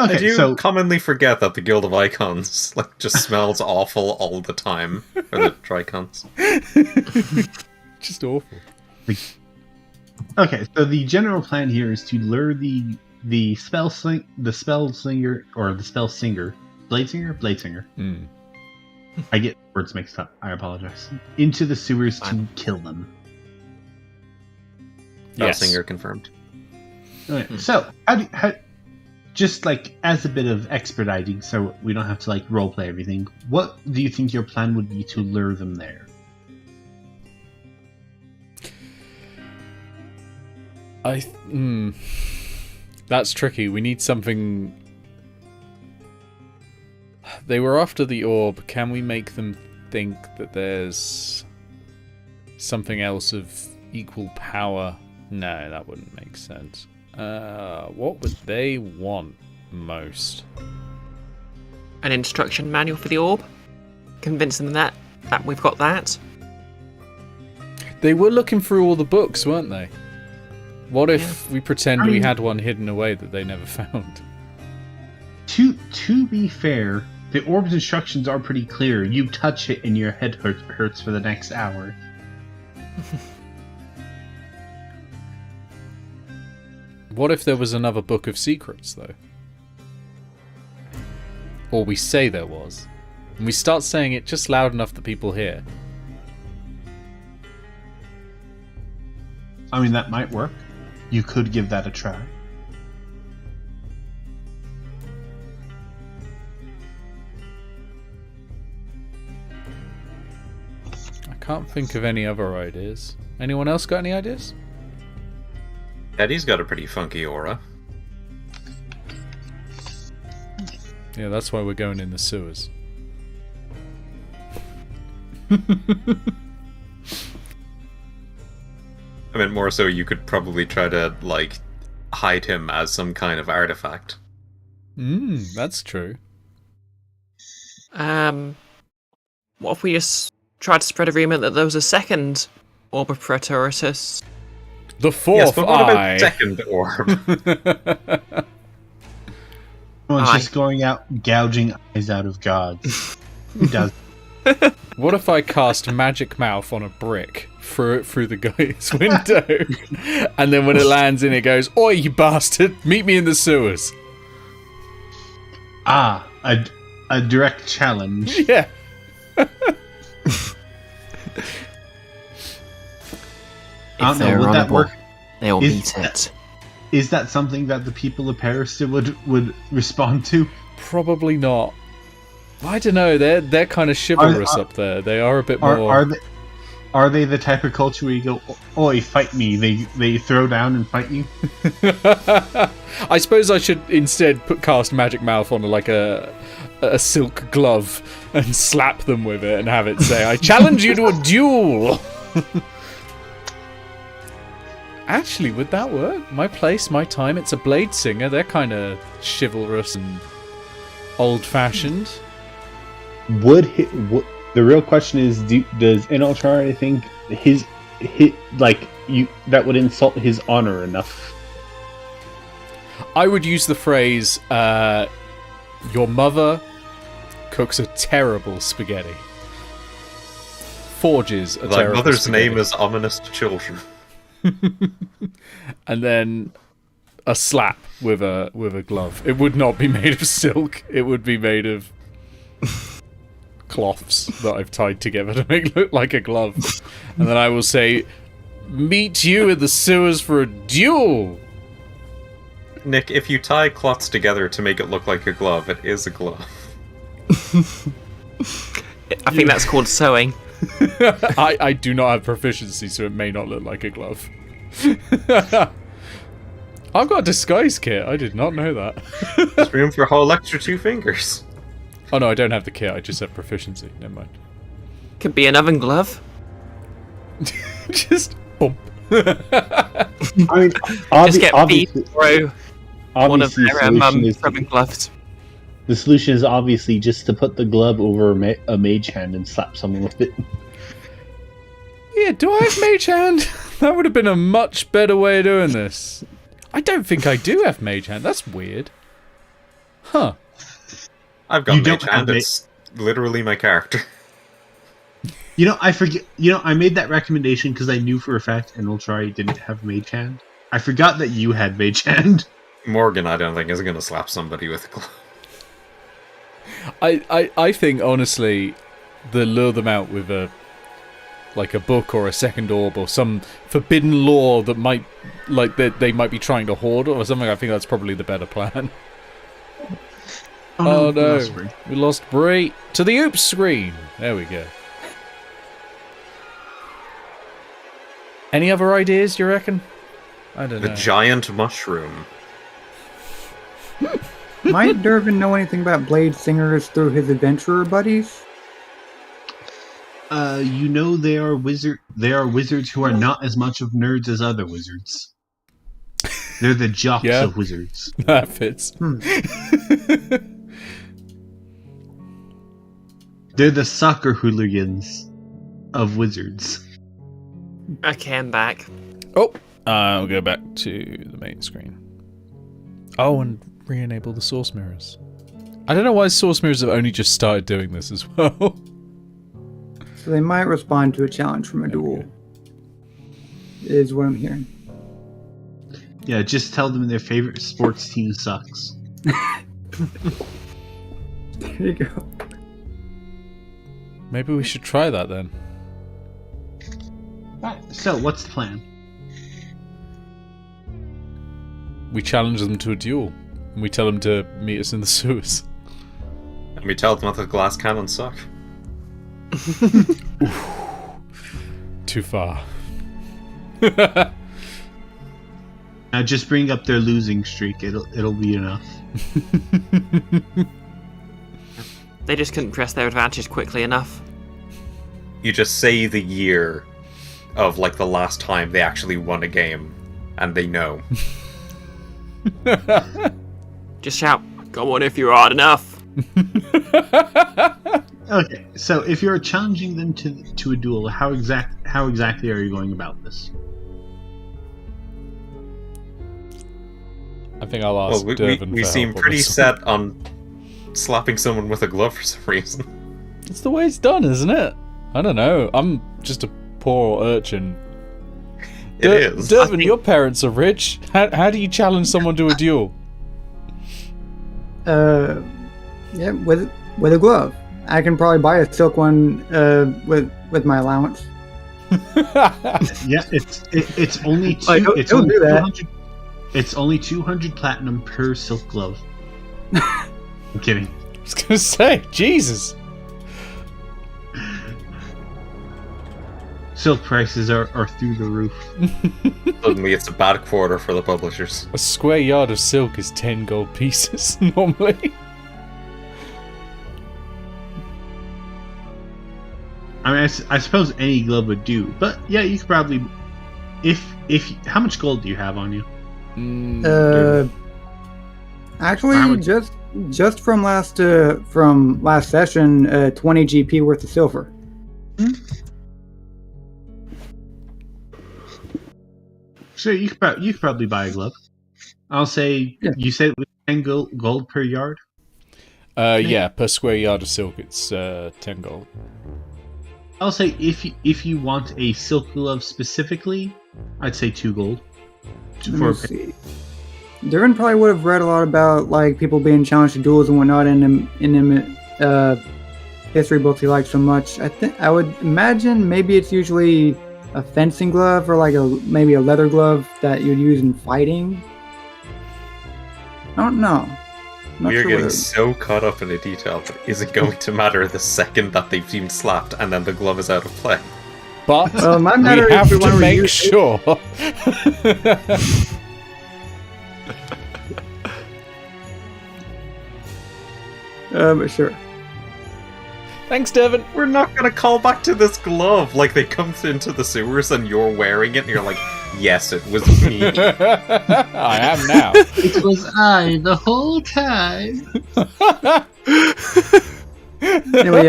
Okay, I do so commonly forget that the Guild of Icons just smells awful all the time. Or the Tricons. Just awful. okay, so the general plan here is to lure the spell singer, blade singer. I get words mixed up. I apologize. Into the sewers to kill them. Yes. Singer confirmed. Okay, so how just like as a bit of expediting, so we don't have to like roleplay everything. What do you think your plan would be to lure them there? That's tricky. We need something. They were after the orb. Can we make them think that there's something else of equal power? No, that wouldn't make sense. What would they want most? An instruction manual for the orb? Convince them that we've got that? They were looking through all the books, weren't they? What if we pretend we had one hidden away that they never found? To be fair, the orb's instructions are pretty clear. You touch it and your head hurts for the next hour. What if there was another book of secrets, though? Or we say there was. And we start saying it just loud enough that people hear. I mean, that might work. You could give that a try. I can't think of any other ideas. Anyone else got any ideas? Eddie's got a pretty funky aura. Yeah, that's why we're going in the sewers. I mean, more so you could probably try to, like, hide him as some kind of artifact. That's true. What if we just tried to spread a rumour that there was a second Orb of Pretoritus? The fourth Yes, but what eye. about second orb? Everyone's Aye. just going out gouging eyes out of gods. Who does? What if I cast Magic Mouth on a brick, threw it through the guy's window, and then when it lands in, it goes, "Oi, you bastard! Meet me in the sewers." Ah, a direct challenge. Yeah. I don't know, they're would that honourable, work? they'll Is meet that- it. Is that something that the people of Paris would respond to? Probably not. I don't know. They're kind of chivalrous up there. They are a bit more. Are they the type of culture where you go, "Oi, fight me"? They throw down and fight you. I suppose I should instead cast Magic Mouth on like a silk glove and slap them with it and have it say, "I challenge you to a duel." Actually, would that work? My place, my time. It's a blade singer. They're kind of chivalrous and old-fashioned. The real question is, does Inoltrare think his that would insult his honor enough? I would use the phrase, "Your mother cooks a terrible spaghetti. Forges a Thy terrible mother's spaghetti." name is ominous to children. And then a slap with a glove. It would not be made of silk. It would be made of cloths that I've tied together to make it look like a glove. And then I will say, "Meet you in the sewers for a duel." Nick, if you tie cloths together to make it look like a glove, it is a glove. I think that's called sewing. I do not have proficiency, so it may not look like a glove. I've got a disguise kit. I did not know that. There's room for a whole extra 2 fingers. Oh no, I don't have the kit. I just have proficiency. Never mind. Could be an oven glove. Just bump. I mean, Just get feet obviously, throw one of obviously their rubbing gloves. the solution is obviously just to put the glove over a mage hand and slap someone with it. Yeah, do I have mage hand? That would have been a much better way of doing this. I don't think I do have mage hand. That's weird. Huh. I've got You don't mage hand. have It's literally my character. You know, I forget. You know, I made that recommendation because I knew for a fact Inoltrare didn't have mage hand. I forgot that you had mage hand. Morgan, I don't think, is going to slap somebody with a glove. I think, honestly, the lure them out with a book or a second orb or some forbidden lore that might, like, they might be trying to hoard or something. I think that's probably the better plan. Oh no, we lost Bree to the oops screen. There we go. Any other ideas, you reckon? I don't The know. giant mushroom. Might Dervan know anything about blade singers through his adventurer buddies? You know they are wizards who are not as much of nerds as other wizards. They're the jocks Yeah. of wizards. That fits. They're the soccer hooligans of wizards. Okay, I'm back. Oh, I'll go back to the main screen. Oh, and re-enable the source mirrors. I don't know why source mirrors have only just started doing this as well. So they might respond to a challenge from a duel. Is what I'm hearing. Yeah, just tell them their favorite sports team sucks. There you go. Maybe we should try that then. Right, so what's the plan? We challenge them to a duel, and we tell them to meet us in the sewers. And we tell them that the glass cannons suck. Too far. Now just bring up their losing streak. It'll be enough. They just couldn't press their advantage quickly enough. You just say the year of like the last time they actually won a game, and they know. Just shout, "Come on if you're hard enough." Okay, so if you're challenging them to a duel, how exactly are you going about this? I think I'll ask Well, Dervan we for seem help on pretty this. set on slapping someone with a glove for some reason. It's the way it's done, isn't it? I don't know. I'm just a poor urchin. It is. Dervan, think- your parents are rich. How do you challenge someone to a duel? Yeah, with a glove. I can probably buy a silk one with my allowance. Yeah, it's only two. Like, it's he'll only do that. 200. It's only 200 platinum per silk glove. I'm kidding. I was gonna say, Jesus. Silk prices are through the roof. Suddenly it's a bad quarter for the publishers. A square yard of silk is 10 gold pieces normally. I mean, I suppose any glove would do, but yeah, you could probably. If how much gold do you have on you? Actually, How much- just from last session, 20 GP worth of silver. So you could probably buy a glove. I'll say you said it was 10 gold per yard. Yeah, per square yard of silk, it's 10 gold. I'll say if you want a silk glove specifically, I'd say 2 gold. Let me see. Dervan probably would have read a lot about like people being challenged to duels and whatnot in history books he liked so much. I would imagine maybe it's usually a fencing glove or like maybe a leather glove that you'd use in fighting. I don't know. Not We're sure getting what so caught up in a detail that isn't going to matter the second that they've been slapped and then the glove is out of play. But Well, my we matter is have we to wanna make reuse it. sure. But sure. Thanks, Dervan. We're not gonna call back to this glove like they come into the sewers and you're wearing it and you're like, yes, it was me. I am now. It was I the whole time. Anyway,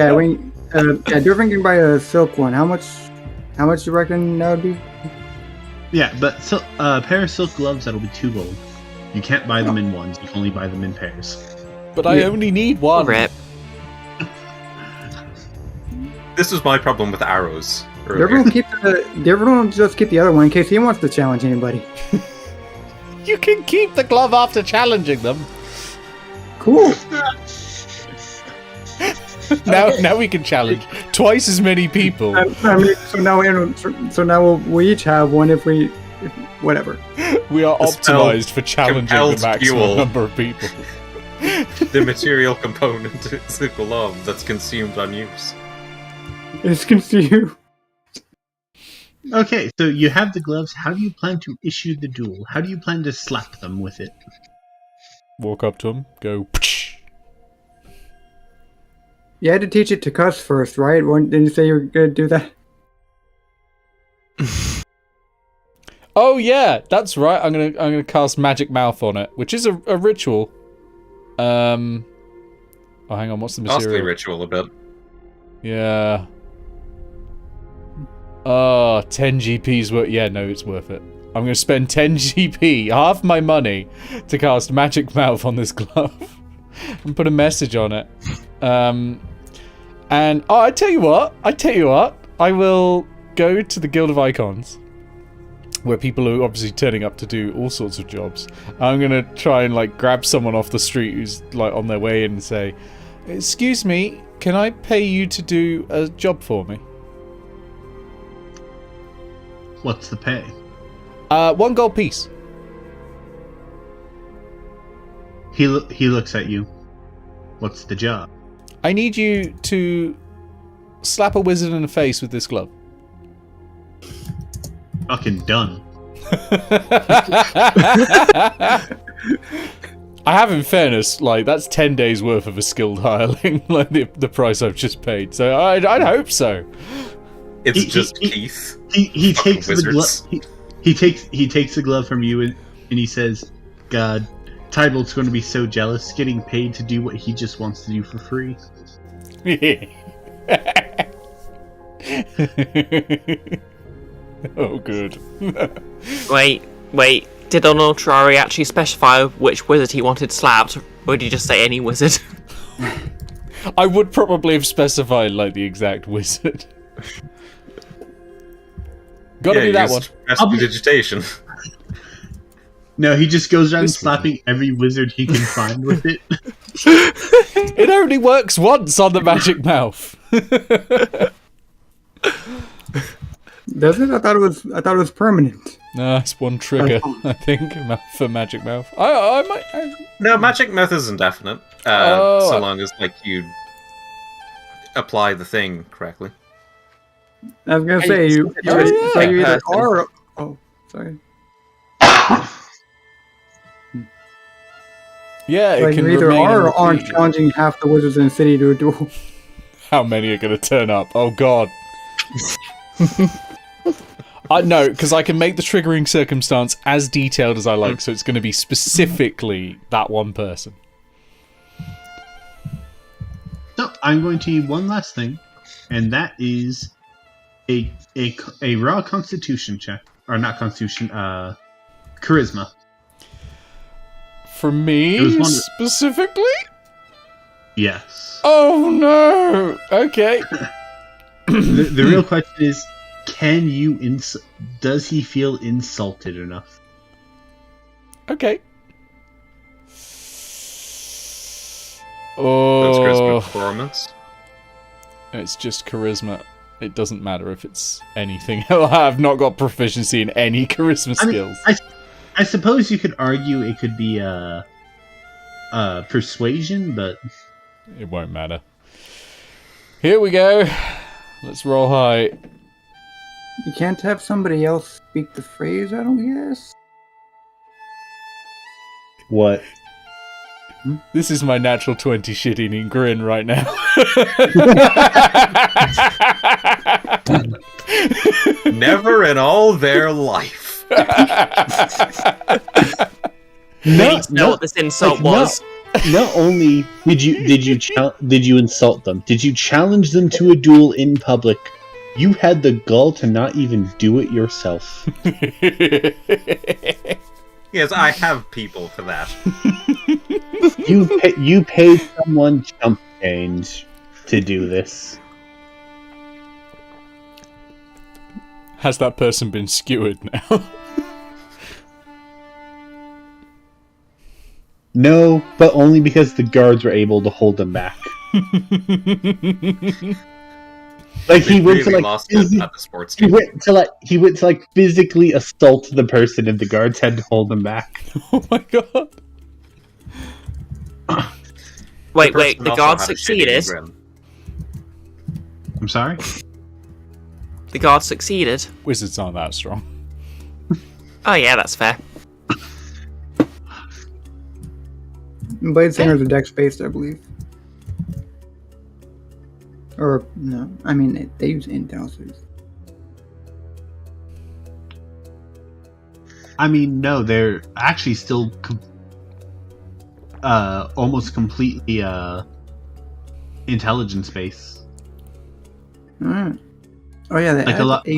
Dervan can buy a silk one. How much do you reckon that would be? Yeah, but a pair of silk gloves, that'll be 2 gold. You can't buy them in ones. You can only buy them in pairs. But I only need one. Rip. This was my problem with arrows earlier. Dervan will just keep the other one in case he wants to challenge anybody. You can keep the glove after challenging them. Cool. Now we can challenge twice as many people. I mean, so now we'll each have one if whatever. We are The spell optimized for challenging the compels maximum fuel. number of people. The material component is the glove that's consumed on use. It's confused. Okay, so you have the gloves. How do you plan to issue the duel? How do you plan to slap them with it? Walk up to him, go. Psh. You had to teach it to cuss first, right? Didn't you say you were gonna do that? Oh yeah, that's right. I'm gonna cast Magic Mouth on it, which is a ritual. Oh, hang on. What's the Costly material? ritual a bit. Yeah. Oh, 10 GP's worth. Yeah, no, it's worth it. I'm going to spend 10 GP, half my money, to cast Magic Mouth on this glove and put a message on it. And I tell you what, I will go to the Guild of Icons, where people are obviously turning up to do all sorts of jobs. I'm going to try and like grab someone off the street who's like on their way in and say, Excuse me, can I pay you to do a job for me? What's the pay? 1 gold piece. He looks at you. What's the job? I need you to slap a wizard in the face with this glove. Fucking done. I have, in fairness, like, that's 10 days worth of a skilled hireling, like the price I've just paid. So I'd hope so. It's just Keith. He Fucking takes the glove. wizards. He takes the glove from you and he says, "God, Tybalt's going to be so jealous, getting paid to do what he just wants to do for free." Oh, good. Wait. Did Inoltrare actually specify which wizard he wanted slapped, or did he just say any wizard? I would probably have specified, like, the exact wizard. Gotta be that one. Prestidigitation. No, he just goes around This slapping every wizard he can find with it. It only works once on the magic mouth. Does it? I thought it was permanent. No, it's one trigger, I think, for magic mouth. I might. No, magic mouth is indefinite. Oh. So long as you apply the thing correctly. I was gonna say you either are. Oh, sorry. Yeah, it Like can you either remain are in or aren't the- challenging half the wizards in the city to a duel. How many are going to turn up? Oh god. No, because I can make the triggering circumstance as detailed as I like, so it's going to be specifically that one person. So I'm going to need one last thing, and that is a raw Constitution check, or not Constitution, Charisma. For It me, was one- specifically? Yes. Oh no! Okay. The real question is, can you does he feel insulted enough? Okay. That's charisma Oh, performance. it's just charisma. It doesn't matter if it's anything. I've not got proficiency in any charisma I mean, skills. I suppose you could argue it could be persuasion, but It won't matter. Here we go. Let's roll high. You can't have somebody else speak the phrase, I don't guess. what? This is my natural 20 shit-eating grin right now. Never in all their life. We need to know what this insult was. Not only did you insult them, did you challenge them to a duel in public? You had the gall to not even do it yourself. Yes, I have people for that. You paid someone chump change to do this. Has that person been skewered now? No, but only because the guards were able to hold them back. Like They he went really to lost it at the sports he team. went to physically assault the person, and the guards had to hold them back. Oh my god. Wait, person the also guard had a shitty succeeded. grin. I'm sorry. The guard succeeded. Wizards aren't that strong. Oh yeah, that's fair. Blade Singers are dex based, I believe. Or no, I mean they use intelsers. I mean, no, they're actually still almost completely intelligence based. Alright. Oh yeah, they Like add a lot ace.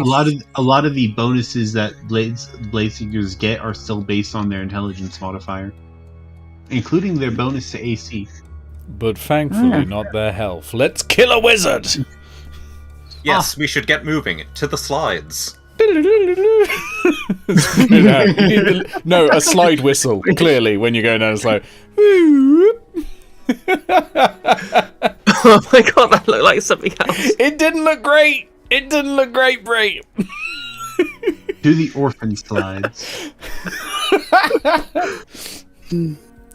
of the bonuses that blade seekers get are still based on their intelligence modifier, including their bonus to AC. But thankfully, not their health. Let's kill a wizard! Yes, we should get moving to the slides. No, a slide whistle, clearly, when you're going down a slope. Oh my god, that looked like something else. It didn't look great. It didn't look great, Brie. Do the orphan slides.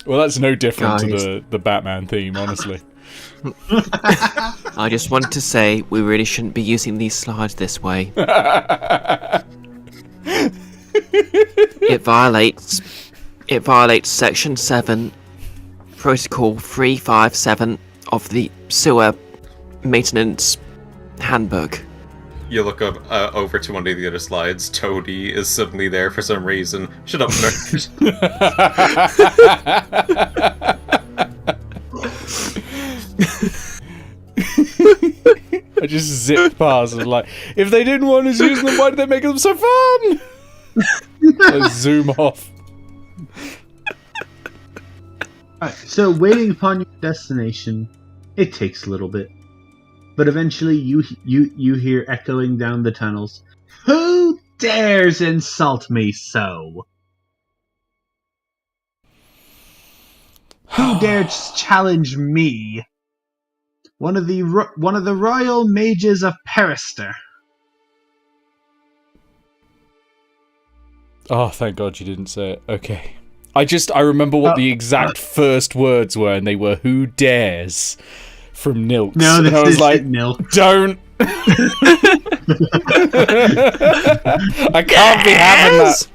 Well, that's no different Guys. to the Batman theme, honestly. I just wanted to say we really shouldn't be using these slides this way. It violates Section 7, Protocol 357 of the Sewer Maintenance Handbook. You look up over to one of the other slides. Toady is suddenly there for some reason. Shut up, nerd. I just zipped past and like, if they didn't want us using them, why did they make them so fun? I zoom off. Alright, so waiting upon your destination, it takes a little bit. But eventually you hear echoing down the tunnels, "Who dares insult me so? Who dares challenge me? One of the royal mages of Perister." Oh, thank God you didn't say it. Okay. I remember what the exact first words were, and they were "Who dares?" from Nilks. No, and I was like, Nilks. don't. I can't be having that.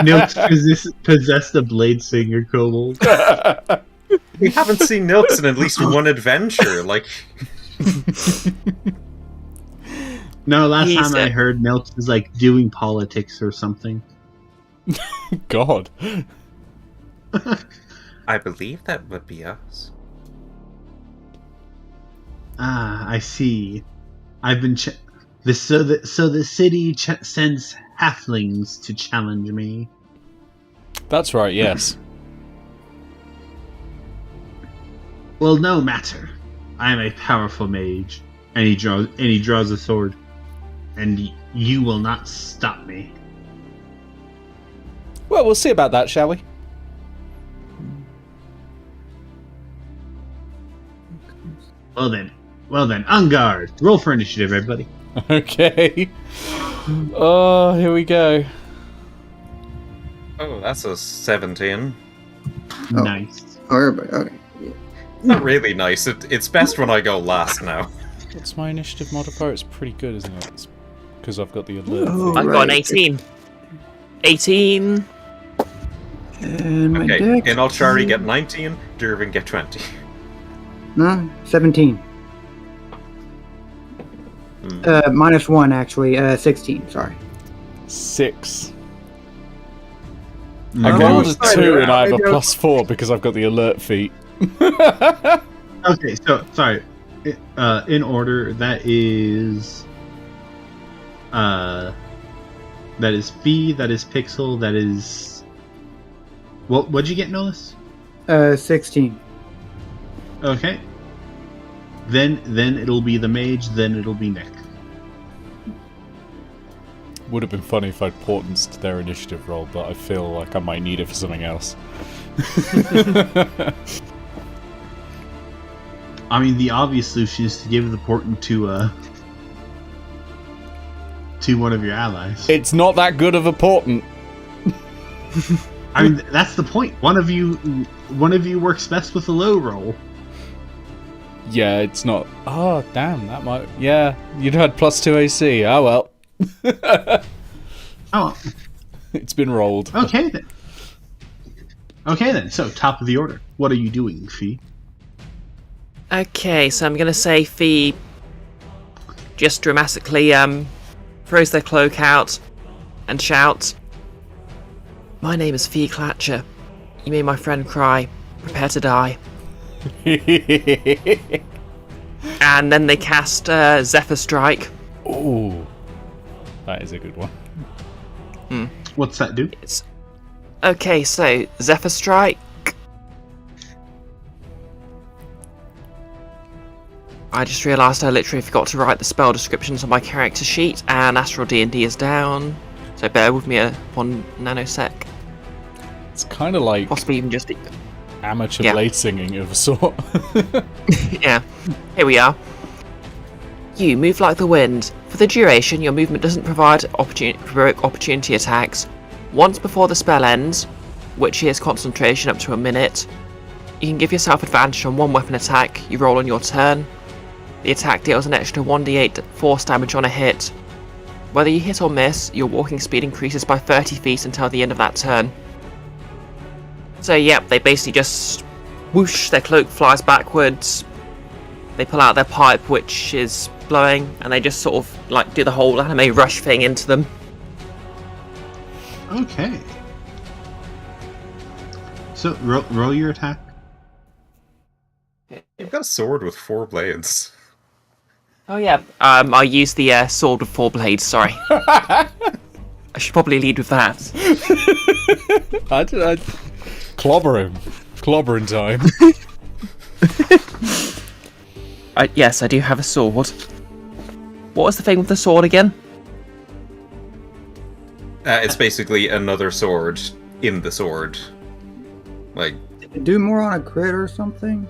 Nilks possessed a blade swinger kobold. We haven't seen Nilks in at least one adventure. Like, No, last time I heard Nilks was like doing politics or something. God. I believe that would be us. Ah, I see. I've been so the city sends halflings to challenge me. That's right, yes. Well, no matter. I am a powerful mage, and he draws a sword, and you will not stop me. Well, we'll see about that, shall we? Well then, on guard. Roll for initiative, everybody. Okay. Oh, here we go. Oh, that's a 17. Oh. Nice. Oh, everybody. Okay. Not really nice. It's best when I go last now. What's my initiative modifier? It's pretty good, isn't it? It's because I've got the alert. Oh, I've got an 18. 18. And my Okay, dex Inoltrare is- get 19, Dervan get 20. No, 17. Hmm. Minus 1, actually. 16, sorry. 6. No. I rolled a Sorry, 2 and I have a I +4 because I've got the alert feat. Okay, so sorry. In order, that is Fee, that is Pixel, that is what'd you get, Knowless? 16. Okay. Then it'll be the mage, then it'll be Nick. Would have been funny if I'd portanced their initiative roll, but I feel like I might need it for something else. I mean, the obvious solution is to give the portent to one of your allies. It's not that good of a portent. I mean, that's the point. One of you works best with a low roll. Yeah, it's not. Oh, damn, that might. Yeah, you'd had +2 AC. Oh well. Oh, It's been rolled. okay then. Okay then. So, top of the order. What are you doing, Fee? Okay, so I'm gonna say Fee just dramatically throws their cloak out and shouts, "My name is Fee Clatcher. You made my friend cry. Prepare to die." And then they cast Zephyr Strike. Ooh, that is a good one. What's that do? Okay, so Zephyr Strike. I just realised I literally forgot to write the spell descriptions on my character sheet, and Astral D&D is down. So bear with me 1 nanosec. It's kind of like Possibly even just... amateur Yeah. blade singing of a sort. Yeah, here we are. You move like the wind. For the duration, your movement doesn't provide provoke opportunity attacks. Once before the spell ends, which is concentration up to a minute, you can give yourself advantage on one weapon attack you roll on your turn. The attack deals an extra 1d8 force damage on a hit. Whether you hit or miss, your walking speed increases by 30 feet until the end of that turn. So yep, they basically just whoosh, their cloak flies backwards, they pull out their pipe which is blowing, and they just sort of like do the whole anime rush thing into them. Okay. So roll your attack. You've got a sword with 4 blades. Oh yeah, I used the sword with 4 blades, sorry. I should probably lead with that. I clobber him. Clobbering time. Yes, I do have a sword. What was the thing with the sword again? It's basically another sword in the sword. Like, Do more on a crit or something?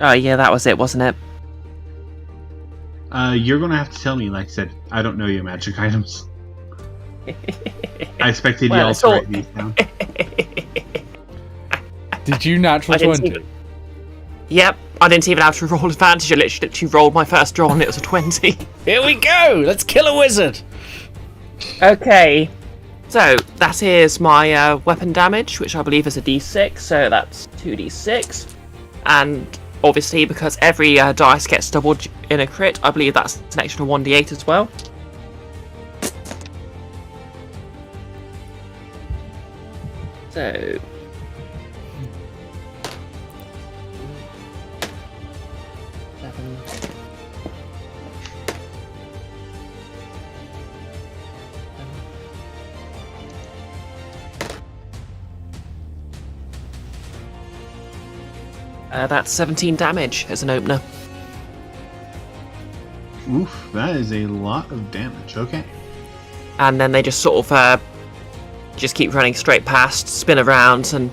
Oh yeah, that was it, wasn't it? You're gonna have to tell me. Like I said, I don't know your magic items. I expected Well, y'all it's to all- write these down. Did you natural I didn't 20? even- Yep, I didn't even have to roll advantage, I literally rolled my first draw and it was a 20. Here we go! Let's kill a wizard! Okay, so that is my weapon damage, which I believe is a d6, so that's 2d6. And obviously, because every dice gets doubled in a crit, I believe that's an extra 1d8 as well. So... Seven. That's 17 damage as an opener. Oof, that is a lot of damage. Okay. And then they just sort of just keep running straight past, spin around, and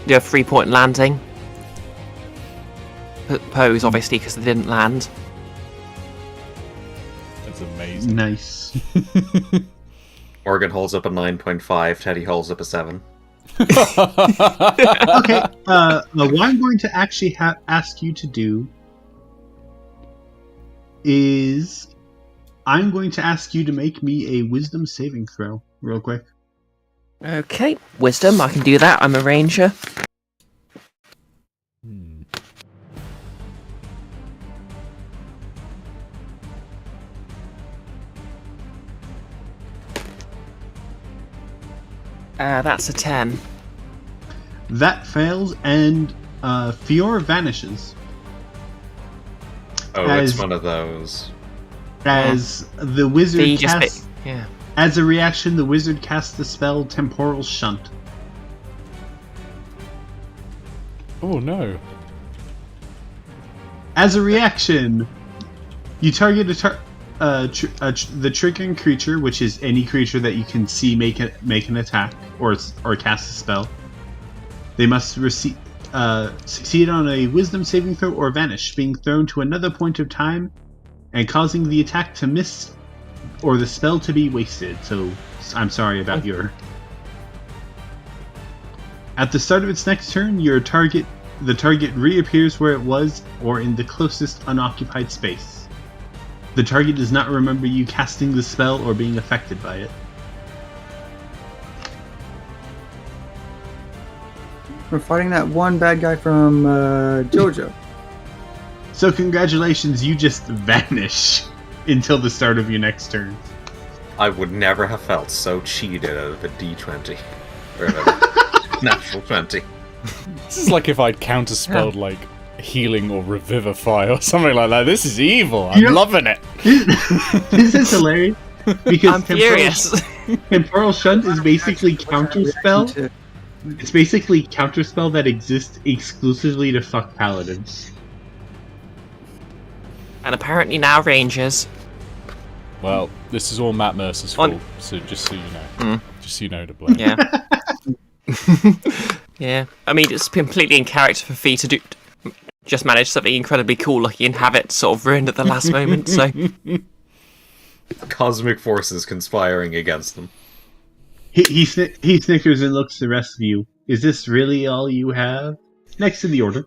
do a 3-point landing. Pose, obviously, because they didn't land. That's amazing. Nice. Morgan holds up a 9.5, Teddy holds up a 7. Okay. What I'm going to actually ask you to do is I'm going to ask you to make me a wisdom saving throw, real quick. Okay, wisdom, I can do that. I'm a ranger. That's a 10. That fails, and Fiore vanishes. Oh, As- it's one of those. As the wizard He just casts... yeah. As a reaction, the wizard casts the spell Temporal Shunt. Oh no. As a reaction, you target the triggering creature, which is any creature that you can see make an attack or cast a spell. They must succeed on a Wisdom saving throw or vanish, being thrown to another point of time and causing the attack to miss or the spell to be wasted. So I'm sorry about your. At the start of its next turn, the target reappears where it was or in the closest unoccupied space. The target does not remember you casting the spell or being affected by it. We're fighting that one bad guy from JoJo. So congratulations, you just vanish until the start of your next turn. I would never have felt so cheated out of a D20. Or a natural 20. This is like if I'd counterspelled like healing or revivify or something like that. This is evil. I'm You know- loving it. This is hilarious because I'm furious. Temporal Shunt is basically counterspell. It's basically counterspell that exists exclusively to fuck paladins. And apparently now rangers. Well, this is all Matt Mercer's On- fault, so just so you know. Mm. Just so you know to blame. Yeah. Yeah, I mean, it's completely in character for Fee to do just manage something incredibly cool, like and have it sort of ruined at the last moment. So Cosmic forces conspiring against them. He snickers and looks at the rest of you. Is this really all you have? Next in the order.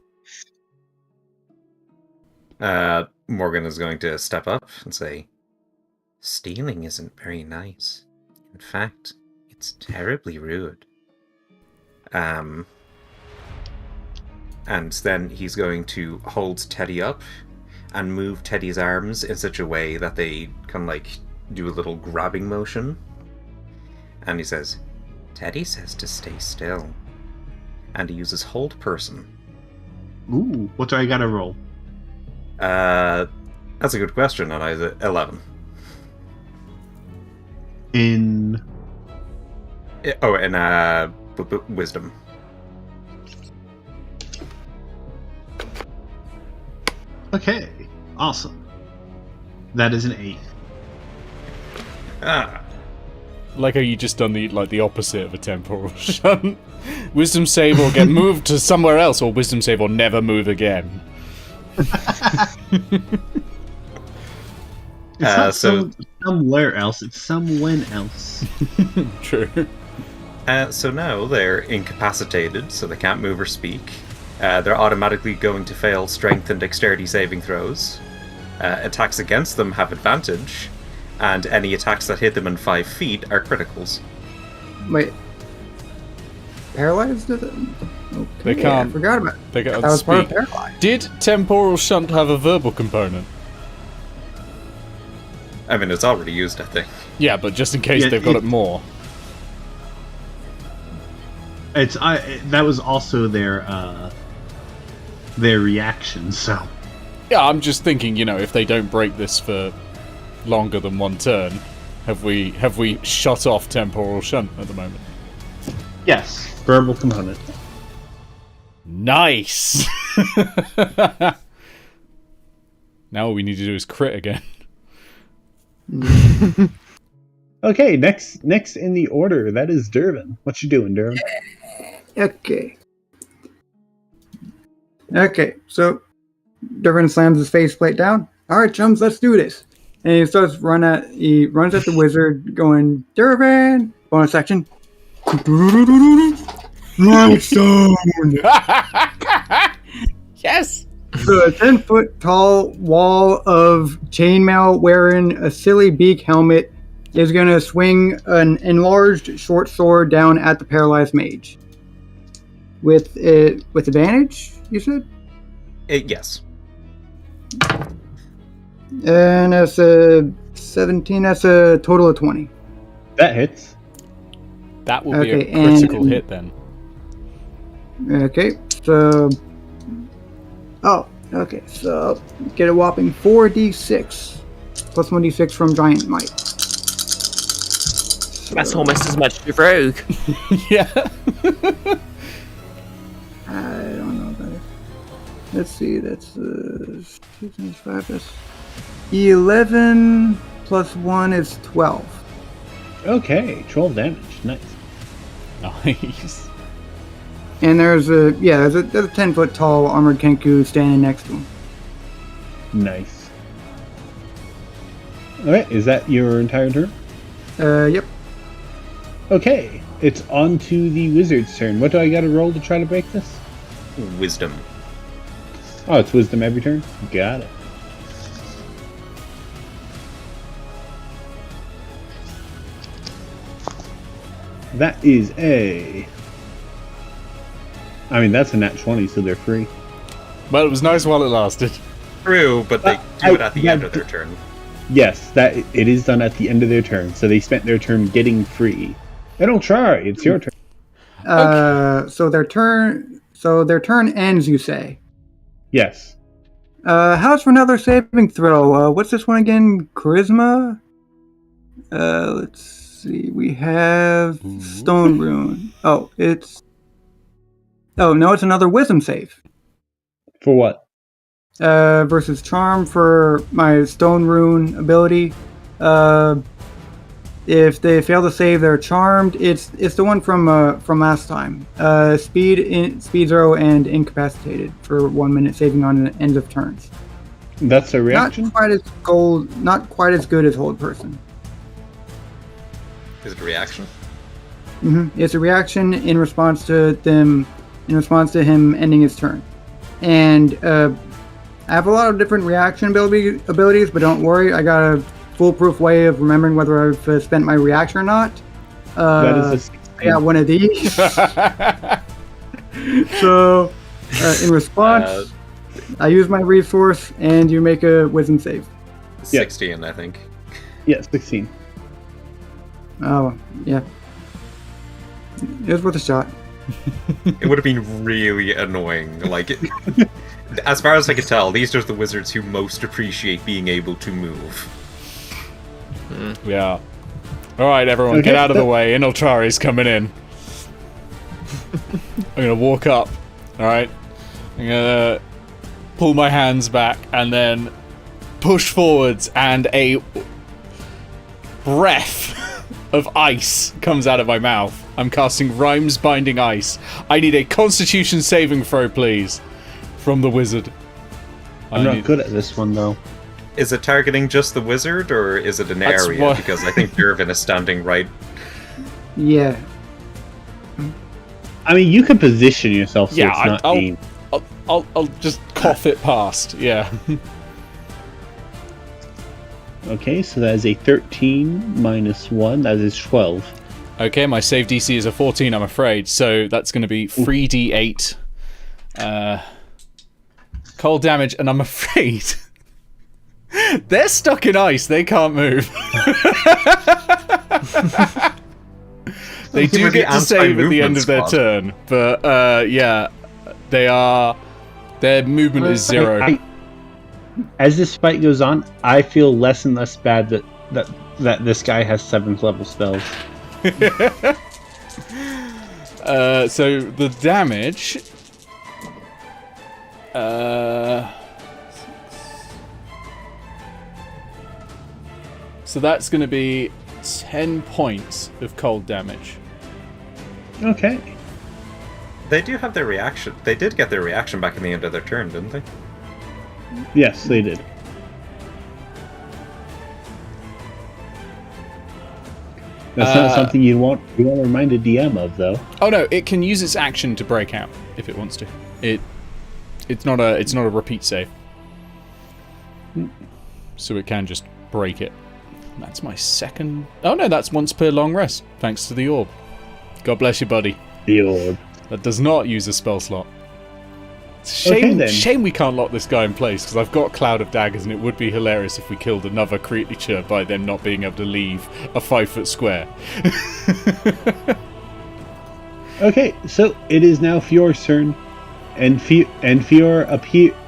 Morgan is going to step up and say, "Stealing isn't very nice. In fact, it's terribly rude." And then he's going to hold Teddy up and move Teddy's arms in such a way that they can, like, do a little grabbing motion. And he says, "Teddy says to stay still." And he uses hold person. Ooh, what do I gotta roll? That's a good question, and I was at 11. In... Wisdom. Okay, awesome. That is an 8. Like how you just done the opposite of a temporal shunt. Wisdom save or get moved to somewhere else, or wisdom save or never move again. It's not somewhere else, it's someone else. True. So now they're incapacitated, so they can't move or speak. They're automatically going to fail strength and dexterity saving throws. Attacks against them have advantage, and any attacks that hit them in 5 feet are criticals. Wait. Paralyzed? Okay, They can't. I forgot about it. They can't That was part of speak. paralyzed. Did temporal shunt have a verbal component? I mean, it's already used, I think. Yeah, but just in case Yeah, they've got it more. That was also their reaction, so... Yeah, I'm just thinking, if they don't break this for longer than one turn, have we shut off temporal shunt at the moment? Yes, verbal component. Nice! Now all we need to do is crit again. Okay, next in the order, that is Dervan. What you doing, Dervan? Okay, so Dervan slams his faceplate down. Alright, chums, let's do this. And he runs at the wizard, going, Dervan! Bonus action. Lightstone! Yes! So a 10-foot tall wall of chainmail wearing a silly beak helmet is going to swing an enlarged short sword down at the paralyzed mage. With advantage, you said? Yes. And that's a 17, that's a total of 20. That hits. That will be Okay, a critical hit then. Okay, so... Oh, okay, so get a whopping 4d6. Plus 1d6 from Giant Might. that's almost as much as rogue. Yeah. I don't know about it. Let's see, that's 2 times 5, that's 11 plus 1 is 12. Okay, 12 damage. Nice. Nice. And there's a 10-foot tall armored kenku standing next to him. Nice. Alright, is that your entire turn? Yep. Okay, it's on to the wizard's turn. What do I gotta roll to try to break this? Wisdom. Oh, it's wisdom every turn? Got it. That is that's a nat 20, so they're free. Well, it was nice while it lasted. True, but they do it at the end of their turn. Yes, that it is done at the end of their turn, so they spent their turn getting free. Inoltrare, it's your turn. So their turn ends, you say? Yes. How's for another saving throw? What's this one again? Charisma? Let's see. We have Stone Rune. Oh, it's another Wisdom save. For what? Versus Charm for my Stone Rune ability. If they fail to save, they're charmed. It's the one from last time. Speed 0 and incapacitated for 1 minute, saving on the end of turns. That's a reaction? Not quite as good as Hold Person. Is it a reaction? It's a reaction in response to him ending his turn. And I have a lot of different reaction abilities, but don't worry, I got a foolproof way of remembering whether I've spent my reaction or not. That is I got one of these. So, in response, I use my resource, and you make a wisdom save. 16, I think. Yeah, 16. Oh, yeah. It was worth a shot. It would have been really annoying. Like, as far as I could tell, these are the wizards who most appreciate being able to move. Yeah. Alright, everyone, get out of the way. Inoltrare is coming in. I'm gonna walk up. Alright? I'm gonna pull my hands back and then push forwards, and a breath of ice comes out of my mouth. I'm casting Rhymes Binding Ice. I need a Constitution saving throw, please, from the wizard. I'm not good at this one, though. Is it targeting just the wizard, or is it an area? Because I think Dervan is standing right. Yeah. I mean, you can position yourself so it's not aimed. I'll just cough it past. Yeah. Okay, so that is a 13 minus 1. That is 12. Okay, my save DC is a 14, I'm afraid. So that's going to be 3d8 cold damage, and I'm afraid they're stuck in ice. They can't move. They do get to save at the end of their turn, but yeah, their movement is 0. As this fight goes on, I feel less and less bad that this guy has 7th level spells. So the damage. So that's going to be 10 points of cold damage. Okay. They do have their reaction. They did get their reaction back in the end of their turn, didn't they? Yes, they did. That's not something you want to remind a DM of, though. Oh no, it can use its action to break out if it wants to. It's not a repeat save, so it can just break it. That's my second. Oh no, that's once per long rest, thanks to the orb. God bless you, buddy. The orb. That does not use a spell slot. Shame we can't lock this guy in place, because I've got Cloud of Daggers, and it would be hilarious if we killed another creature by them not being able to leave a 5-foot square. Okay, so it is now Fiore's turn, and Fiore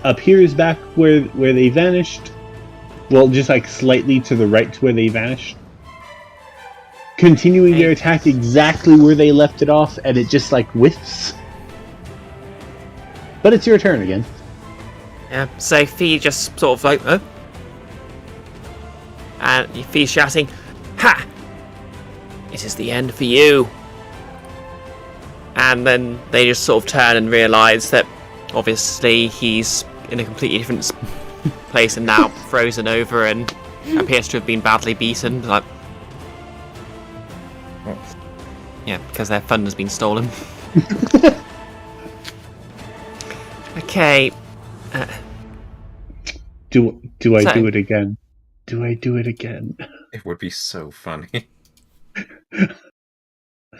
appears back where they vanished. Well, just like slightly to the right to where they vanished. Continuing their attack exactly where they left it off, and it just like whiffs. But it's your turn again. Yeah, so Fee just sort of like, huh? And Fee's shouting, "Ha! It is the end for you." And then they just sort of turn and realise that obviously he's in a completely different place and now frozen over and appears to have been badly beaten. Like, yeah, because their fun has been stolen. Okay. Do I do it again? Do I do it again? It would be so funny. So,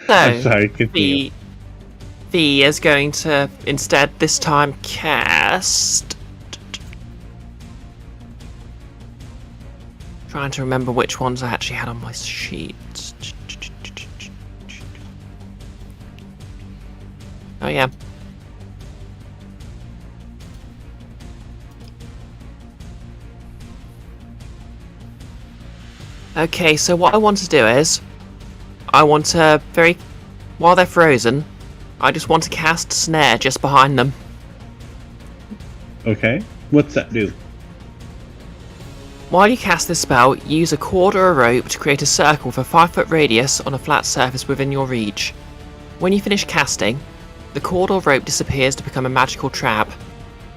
I'm sorry, continue. V is going to instead this time cast. Trying to remember which ones I actually had on my sheet. Oh yeah. Okay, so what I want to do is, I want to while they're frozen, I just want to cast Snare just behind them. Okay, what's that do? While you cast this spell, use a cord or a rope to create a circle for 5-foot radius on a flat surface within your reach. When you finish casting, the cord or rope disappears to become a magical trap.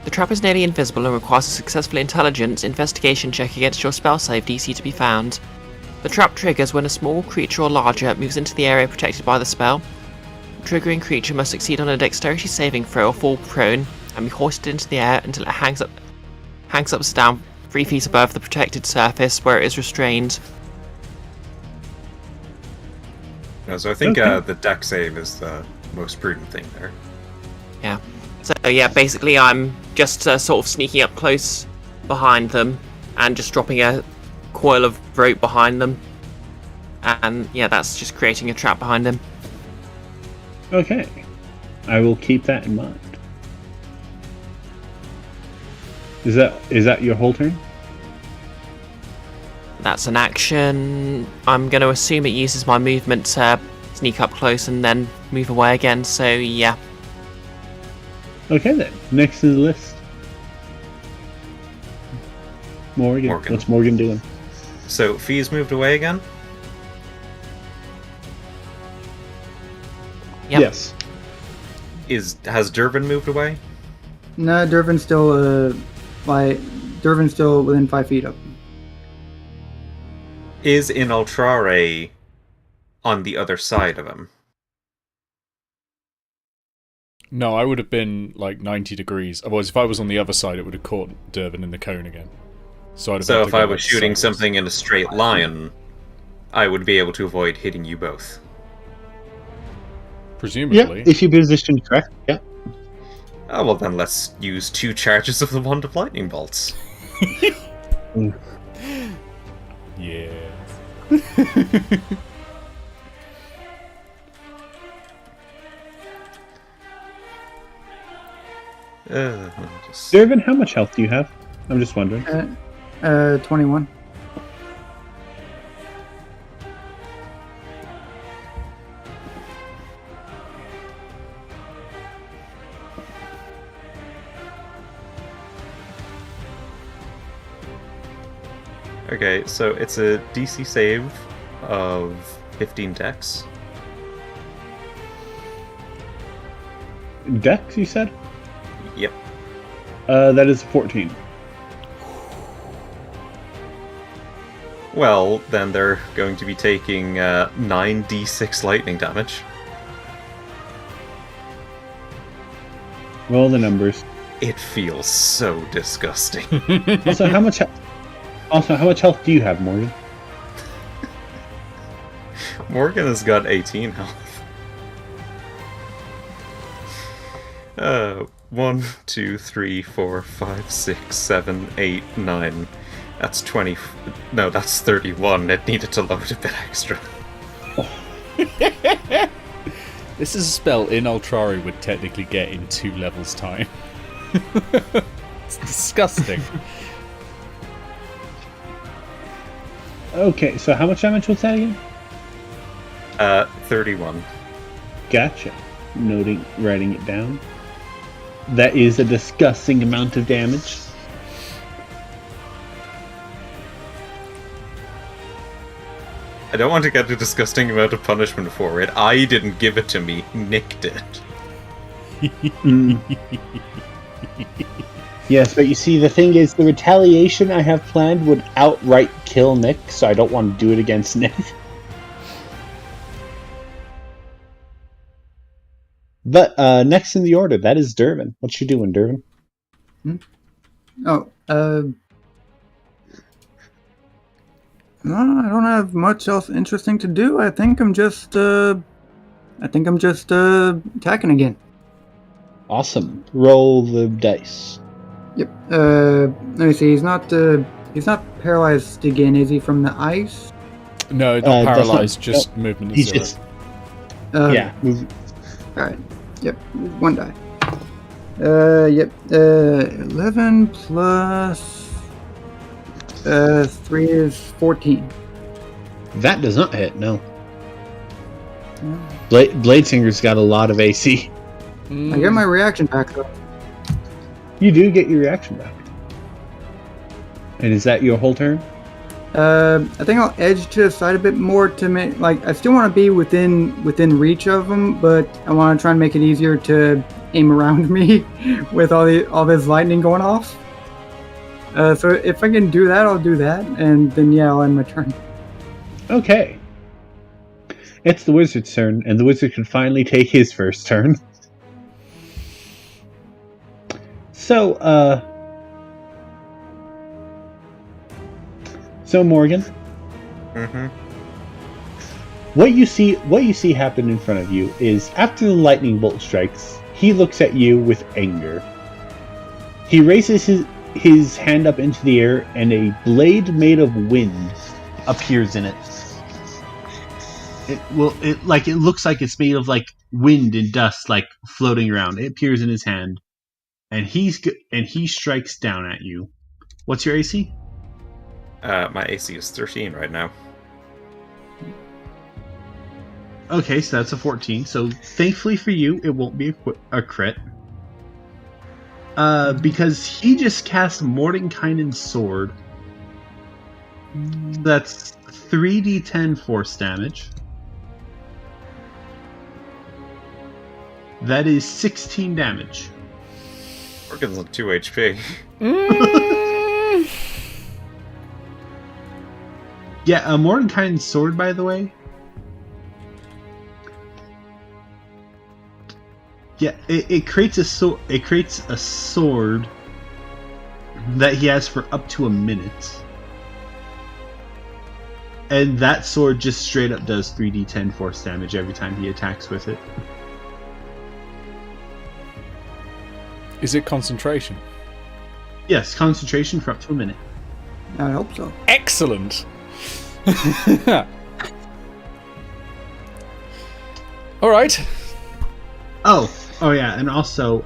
The trap is nearly invisible and requires a successful intelligence investigation check against your spell save DC to be found. The trap triggers when a small creature or larger moves into the area protected by the spell. The triggering creature must succeed on a dexterity saving throw or fall prone and be hoisted into the air until it hangs upside down 3 feet above the protected surface where it is restrained. No, so I think the deck save is the most prudent thing there. Yeah. So yeah, basically I'm just sort of sneaking up close behind them and just dropping a coil of rope behind them. And yeah, that's just creating a trap behind them. Okay. I will keep that in mind. Is that your whole turn? That's an action. I'm going to assume it uses my movement to sneak up close and then move away again, so yeah. Okay then. Next is the list. Morgan. What's Morgan doing? So, Fee's moved away again? Yep. Yes. Has Dervan moved away? No, Dervan's still within 5 feet up. Is Inoltrare on the other side of him? No, I would have been like 90 degrees. Otherwise, if I was on the other side, it would have caught Dervan in the cone again. So if I was shooting something in a straight line, I would be able to avoid hitting you both. Presumably. Yeah, if you position correct, yeah. Oh, well then let's use 2 charges of the Wand of Lightning Bolts. Yes. Dervan, how much health do you have? I'm just wondering. 21. Okay, so it's a DC save of 15 dex. Dex, you said? Yep. That is 14. Well, then they're going to be taking 9d6 lightning damage. Roll the numbers. It feels so disgusting. Also, how much health do you have, Morgan? Morgan has got 18 health. 1, 2, 3, 4, 5, 6, 7, 8, 9. That's 20. No, that's 31. It needed to load a bit extra. This is a spell Inoltrare would technically get in 2 levels' time. It's disgusting. Okay, so how much damage was that again? 31. Gotcha. Writing it down. That is a disgusting amount of damage. I don't want to get a disgusting amount of punishment for it. I didn't give it to me. Nick did. Yes, but you see, the thing is, the retaliation I have planned would outright kill Nick, so I don't want to do it against Nick. But next in the order, that is Dervan. What you doing, Dervan? No, I don't have much else interesting to do. I think I'm just attacking again. Awesome. Roll the dice. Yep. Let me see. He's not paralyzed again, is he, from the ice? No, not paralyzed, not, just movement He's is 0. zero. Yeah. Alright. Yep. 1 die. Yep. 11 plus 3 is 14. That does not hit, no. Bladesinger's got a lot of AC. I get my reaction back though. You do get your reaction back. And is that your whole turn? I think I'll edge to the side a bit more to make I still want to be within reach of them, but I want to try and make it easier to aim around me with all this lightning going off. So if I can do that, I'll do that, and then yeah, I'll end my turn. Okay. It's the wizard's turn, and the wizard can finally take his first turn. So, Morgan. Mm-hmm. What you see happen in front of you is after the lightning bolt strikes, he looks at you with anger. He raises his hand up into the air, and a blade made of wind appears in it. It looks like it's made of like wind and dust, like floating around. It appears in his hand, and he strikes down at you. What's your AC? My AC is 13 right now. Okay, so that's a 14. So thankfully for you, it won't be a crit. Because he just cast Mordenkainen's sword. That's 3d10 force damage. That is 16 damage. Morgan's on 2 HP. Yeah, Mordenkainen's sword, by the way. Yeah, it creates a sword that he has for up to a minute. And that sword just straight up does 3d10 force damage every time he attacks with it. Is it concentration? Yes, concentration for up to a minute. I hope so. Excellent. All right. Oh yeah, and also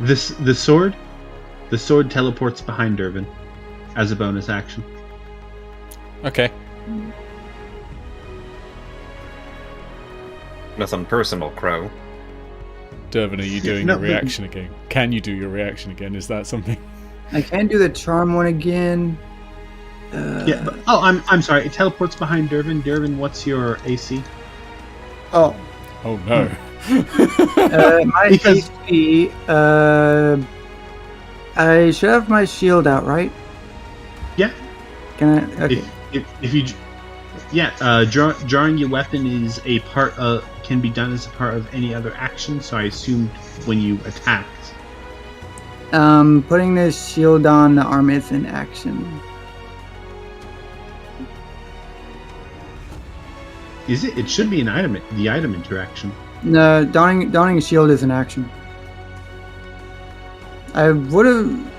the sword teleports behind Dervan as a bonus action. Okay. Nothing personal, Crow. Dervan, are you doing your reaction again? Can you do your reaction again? Is that something? I can do the charm one again. Yeah. But, I'm sorry. It teleports behind Dervan. Dervan, what's your AC? Oh. Oh no. My AC. I should have my shield out, right? Yeah. Can I? Okay. If you, yeah. Drawing your weapon is a part of can be done as a part of any other action. So I assumed when you attacked. Putting this shield on the arm is an action. Is it? It should be an item. The item interaction. No, donning a shield is an action. I would assume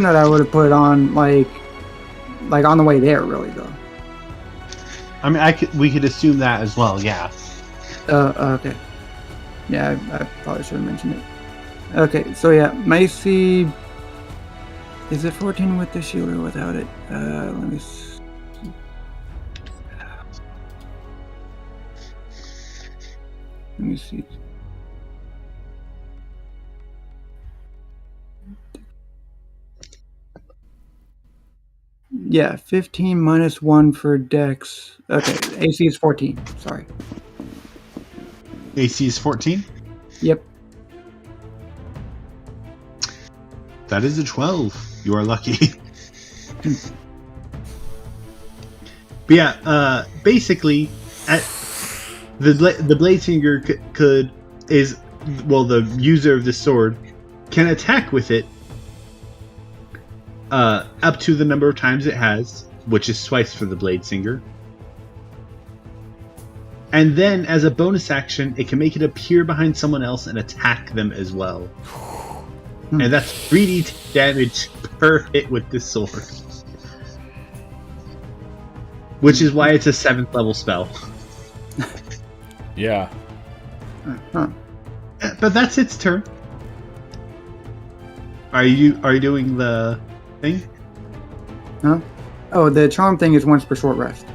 that I would have put it on like on the way there, really though. I mean, we could assume that as well. Yeah. Okay. Yeah, I probably should have mentioned it. Okay, so yeah, my AC is it 14 with the shield or without it? Let me see. Let me see. Yeah, 15 minus 1 for Dex. Okay, AC is 14. Sorry. AC is 14? Yep. That is a 12. You are lucky. But yeah, basically, the Bladesinger the user of this sword can attack with it up to the number of times it has, which is twice for the Bladesinger. And then, as a bonus action, it can make it appear behind someone else and attack them as well. And that's 3d damage per hit with this sword. Which is why it's a 7th level spell. Yeah. Huh. But that's its turn. Are you doing the thing? Huh? Oh, the charm thing is once per short rest.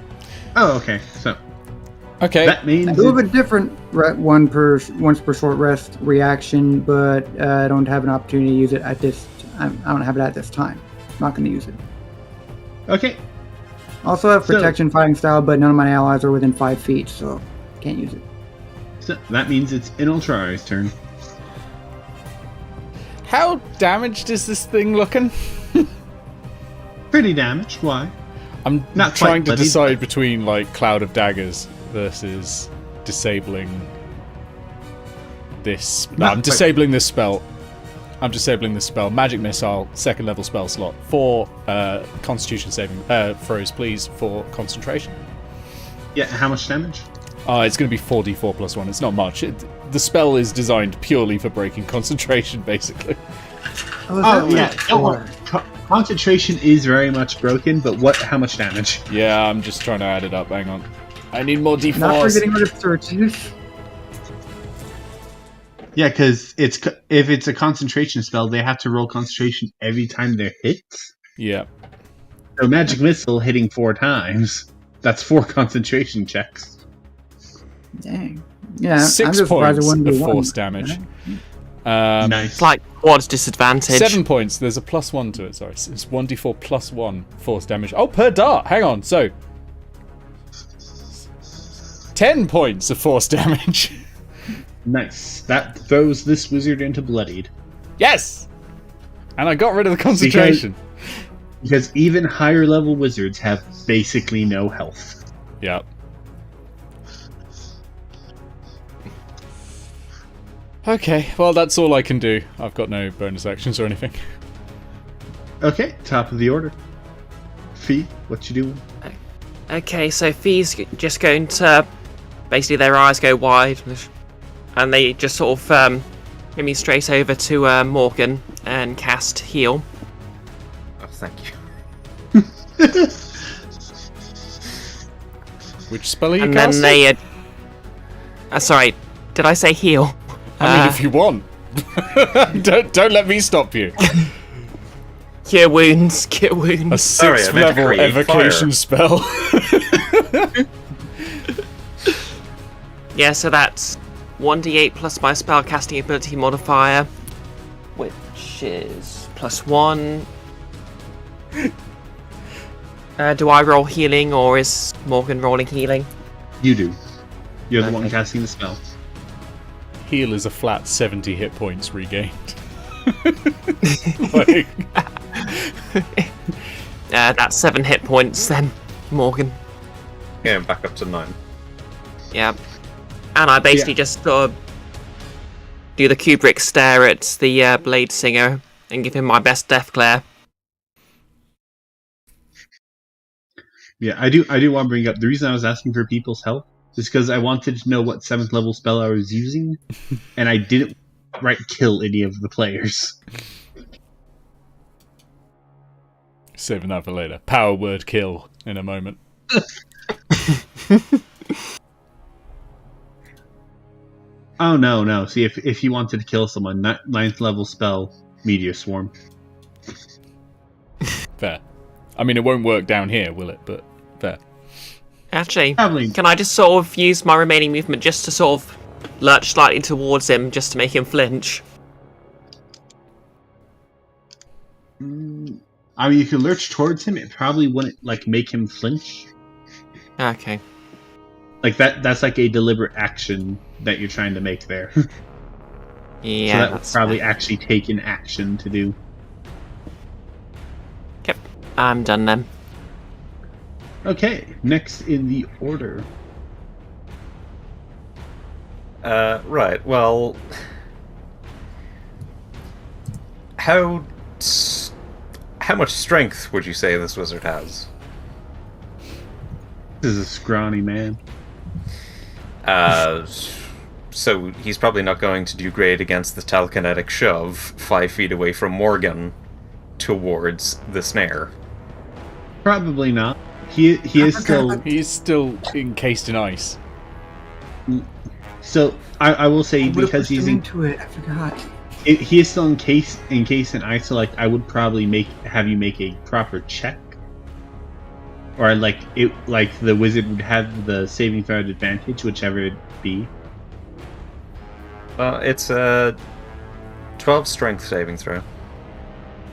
Oh, okay. So Okay. that means A little bit different once per short rest reaction, but I don't have an opportunity to use it at this I don't have it at this time. I'm not going to use it. Okay. Also have So- protection fighting style, but none of my allies are within 5 feet, so can't use it. So that means it's Inoltrare's turn. How damaged is this thing looking? Pretty damaged. Why? I'm Not trying quite to bloody, decide but- between like Cloud of Daggers versus disabling this. No, Not I'm quite- disabling this spell. I'm disabling this spell. Magic Missile, 2nd level spell slot. 4 Constitution saving throws, please, for concentration. Yeah. How much damage? It's going to be 4d4 plus 1. It's not much. The spell is designed purely for breaking concentration, basically. Oh yeah. Don't worry. Concentration is very much broken, but what? How much damage? Yeah, I'm just trying to add it up. Hang on. I need more Not for d4s. getting rid of searches. Yeah, because if it's a concentration spell, they have to roll concentration every time they're hit. Yeah. So magic missile hitting 4 times. That's 4 concentration checks. Dang. Yeah, I'm 6 just surprised it points wouldn't be of one. force damage. Nice. It's like quad disadvantage. 7 points. There's a +1 to it. Sorry, it's 1d4 plus 1 force damage. Oh, per dart. Hang on. So 10 points of force damage. Nice. That throws this wizard into bloodied. Yes. And I got rid of the concentration. Because even higher level wizards have basically no health. Yeah. Okay. Well, that's all I can do. I've got no bonus actions or anything. Okay, top of the order. Fee, what you doing? Okay, so Fee's just going to... Basically, their eyes go wide. And they just sort of get me straight over to Morgan and cast Heal. Oh, thank you. Which spell are you And casting? then they... sorry, did I say Heal? I mean, if you want. don't let me stop you. Cure wounds, cure A wounds. Sorry, I 6th meant to level create evocation spell. Yeah, so that's 1d8 plus my spellcasting ability modifier, which is +1. Do I roll healing, or is Morgan rolling healing? You do. You're the one Okay. casting the spell. Heal is a flat 70 hit points regained. Like, That's 7 hit points then, Morgan. Yeah, I'm back up to 9. Yeah. And I basically just sort of do the Kubrick stare at the Blade Singer and give him my best death glare. Yeah, I do want to bring up the reason I was asking for people's help is because I wanted to know what 7th level spell I was using, and I didn't kill any of the players. saving that for later. Power word kill in a moment. Oh no. See, if you wanted to kill someone, 9th level spell, Meteor Swarm. Fair. I mean, it won't work down here, will it? But fair. Actually, Probably. can I just sort of use my remaining movement just to sort of lurch slightly towards him, just to make him flinch? I mean, you could lurch towards him. It probably wouldn't make him flinch. Okay. Like that's like a deliberate action that you're trying to make there. Yeah, so that would that's probably fair. actually take an action to do. Yep, I'm done then. Okay, next in the order. Right, well... How much strength would you say this wizard has? This is a scrawny man. So he's probably not going to do great against the telekinetic shove 5 feet away from Morgan towards the snare. Probably not. He is still... He's still encased in ice. So, I will say, Would've because pushed he's him in... into it. I forgot. He is still encased in ice, so I would probably have you make a proper check. Or the wizard would have the saving throw advantage, whichever it be. It's a 12 strength saving throw.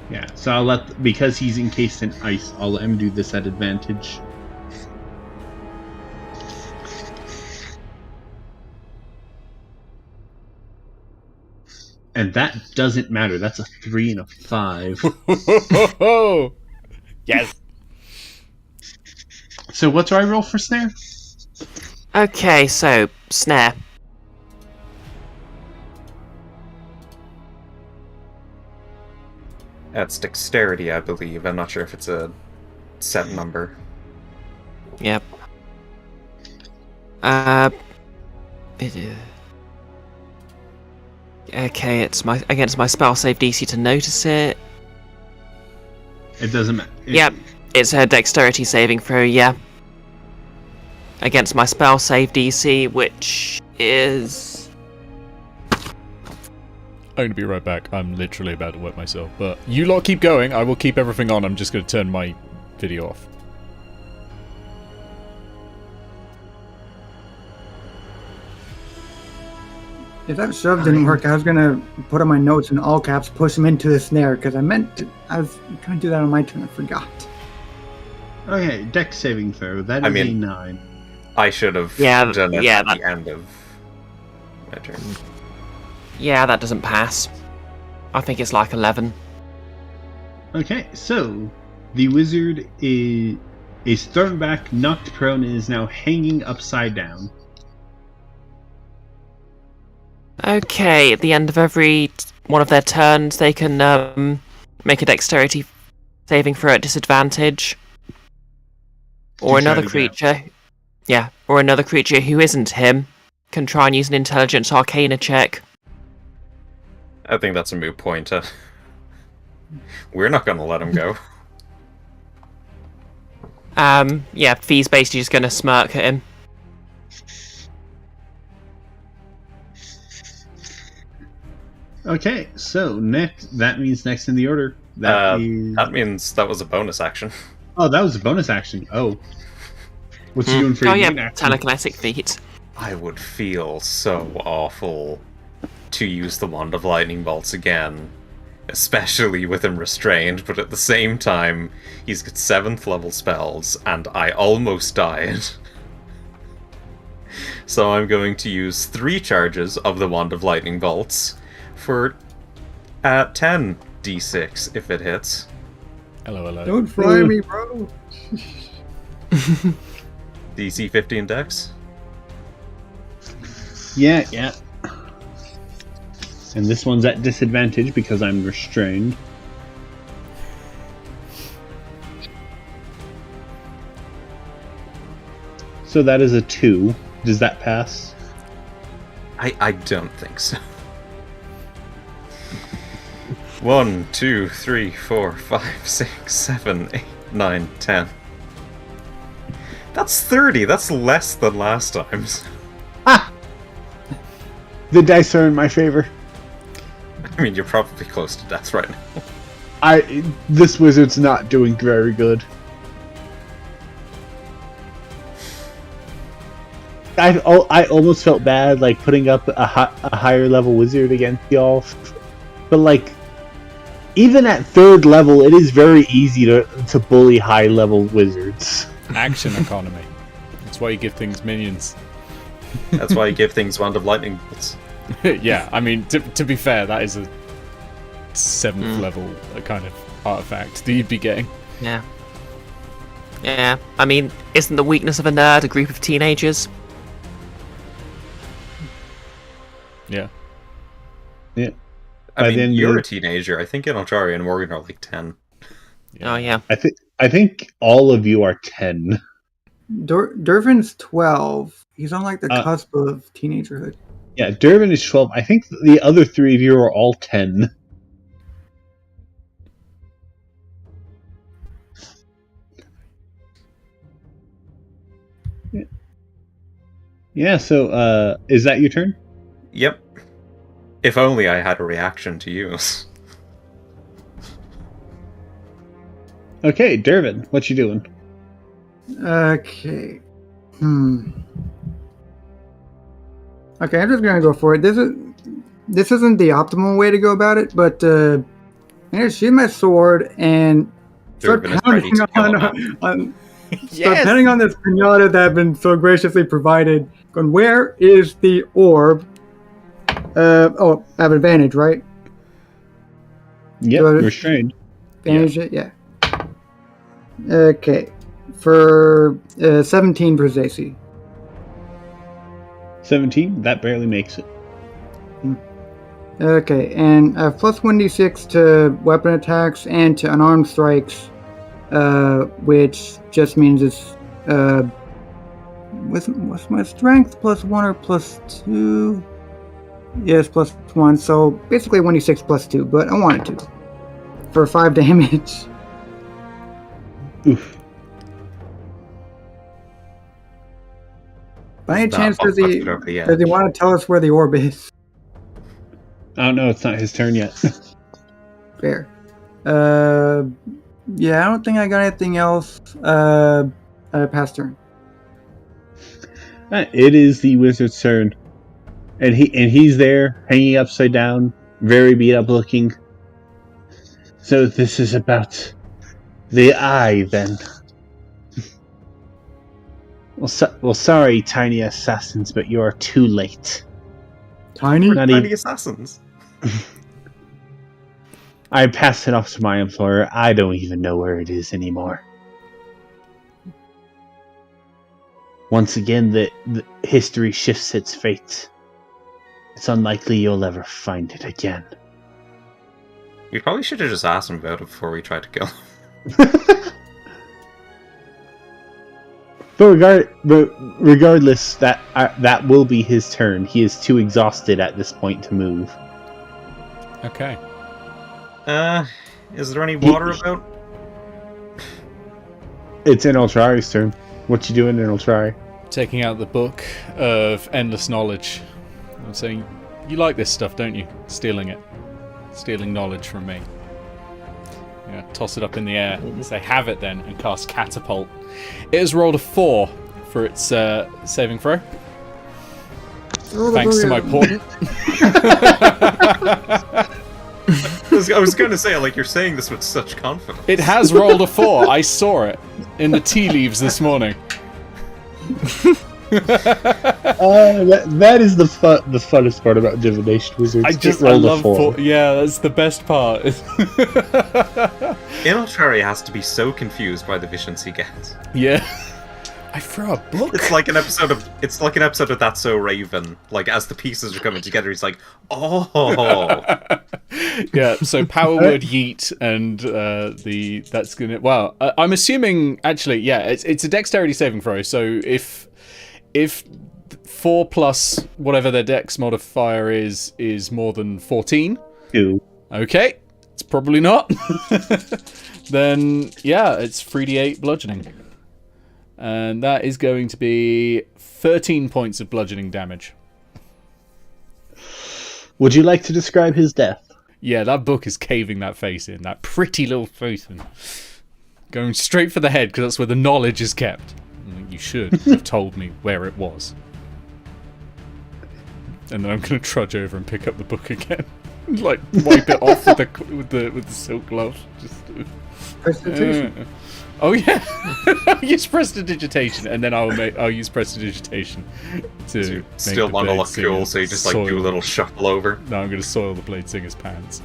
Yeah, so I'll because he's encased in ice, I'll let him do this at advantage. And that doesn't matter. That's a 3 and a 5. Yes. So what do I roll for snare? Okay, so snare. That's dexterity, I believe. I'm not sure if it's a set number. Yep. Okay, it's against my spell save DC to notice it. It doesn't matter. Yep, it's a dexterity saving throw, yeah. Against my spell save DC, which is... I'm going to be right back. I'm literally about to wet myself. But you lot keep going. I will keep everything on. I'm just going to turn my video off. If that shove didn't work, I was gonna put on my notes in all caps, push him into the snare, because I was trying to do that on my turn, I forgot. Okay, dex saving throw. That is a 9. I should have done it at the end of my turn. Yeah, that doesn't pass. I think it's like 11. Okay, so the wizard is thrown back, knocked prone, and is now hanging upside down. Okay, at the end of every one of their turns, they can make a dexterity saving throw at disadvantage. Or another creature. Yeah, or another creature who isn't him can try and use an intelligence arcana check. I think that's a moot point. We're not going to let him go. Yeah, Fee's basically just going to smirk at him. Okay, so that means next in the order. That means that was a bonus action. Oh, that was a bonus action. Oh. What's he doing for your main action? Telekinetic feat. I would feel so awful to use the Wand of Lightning Bolts again. Especially with him restrained, but at the same time, he's got 7th level spells, and I almost died. So I'm going to use 3 charges of the Wand of Lightning Bolts for 10 d6 if it hits. Hello. Don't fry me, bro. DC 15 dex? Yeah. And this one's at disadvantage because I'm restrained. So that is a 2. Does that pass? I don't think so. 1, 2, 3, 4, 5, 6, 7, 8, 9, 10. That's 30. That's less than last time's. Ah! The dice are in my favor. I mean, you're probably close to death right now. This wizard's not doing very good. I almost felt bad, like, putting up a higher level wizard against y'all. But, like, even at 3rd level, it is very easy to bully high level wizards. Action economy. That's why you give things minions. That's why you give things Wand of Lightning Bolts. Yeah, I mean, to be fair, that is a 7th level kind of artifact that you'd be getting. Yeah. Yeah, I mean, isn't the weakness of a nerd a group of teenagers? Yeah. I mean, you're a teenager. I think Inoltrare and Morgan are like 10. Yeah. Oh, yeah. I think all of you are 10. Dervan's 12. He's on like the cusp of teenagerhood. Yeah, Dervan is 12. I think the other 3 of you are all 10. Yeah, so is that your turn? Yep. If only I had a reaction to use. Okay, Dervan, what you doing? Okay. Okay, I'm just gonna go for it. This isn't the optimal way to go about it, but I'm gonna sheathe my sword and start Dervan is ready pounding to kill on Yes! pounding on this pinata that had been so graciously provided. Going, where is the orb? I have advantage, right? Yep, Do I- restrained. Advantage it, yeah. Okay, for 17 for AC. 17, that barely makes it. Okay, and plus 1d6 to weapon attacks and to unarmed strikes, which just means it's what's my strength, plus 1 or plus 2? Yes, plus 1, so basically 1d6 plus 2, but I wanted to. For 5 damage. Oof. By any Nah, chance, I'll does put he it over the edge. want to tell us where the orb is? I don't know, it's not his turn yet. Fair. Yeah, I don't think I got anything else. Past turn. It is the wizard's turn. And he's there, hanging upside down, very beat up looking. So this is about the eye, then. Well, sorry, tiny assassins, but you are too late. Tiny? Not Tiny even. assassins. I passed it off to my employer. I don't even know where it is anymore. Once again, the history shifts its fate. It's unlikely you'll ever find it again. You probably should have just asked him about it before we tried to kill him. But regardless, that will be his turn. He is too exhausted at this point to move. Okay. Is there any water about? It's Inoltrare's turn. What you doing, Inoltrare? Taking out the book of endless knowledge. I'm saying, you like this stuff, don't you? Stealing it. Stealing knowledge from me. Yeah, toss it up in the air. Say, have it then, and cast Catapult. It has rolled a 4 for its saving throw. Thanks to my port. I was going to say, like, you're saying this with such confidence. It has rolled a 4. I saw it in the tea leaves this morning. That is the funnest part about divination wizards. I love 4. Yeah, that's the best part. Inoltrare has to be so confused by the visions he gets. Yeah. I throw a book. It's like an episode of That's So Raven. Like, as the pieces are coming together, he's like, oh. Yeah, so power word yeet and that's gonna. Well, I'm assuming actually, yeah, it's a dexterity saving throw. So if 4 plus whatever their dex modifier is more than 14, 2. Okay, it's probably not. Then yeah, it's 3d8 bludgeoning, and that is going to be 13 points of bludgeoning damage. Would you like to describe his death? Yeah, that book is caving that face in. That pretty little face in. Going straight for the head, because that's where the knowledge is kept. You should have told me where it was. And then I'm going to trudge over and pick up the book again. Like, wipe it off with the silk glove. Just, Prestidigitation. oh, yeah. I'll use prestidigitation, and then I'll use prestidigitation to Still want to look cool, so you just like do a little shuffle over. No, I'm going to soil the Blade Singer's pants.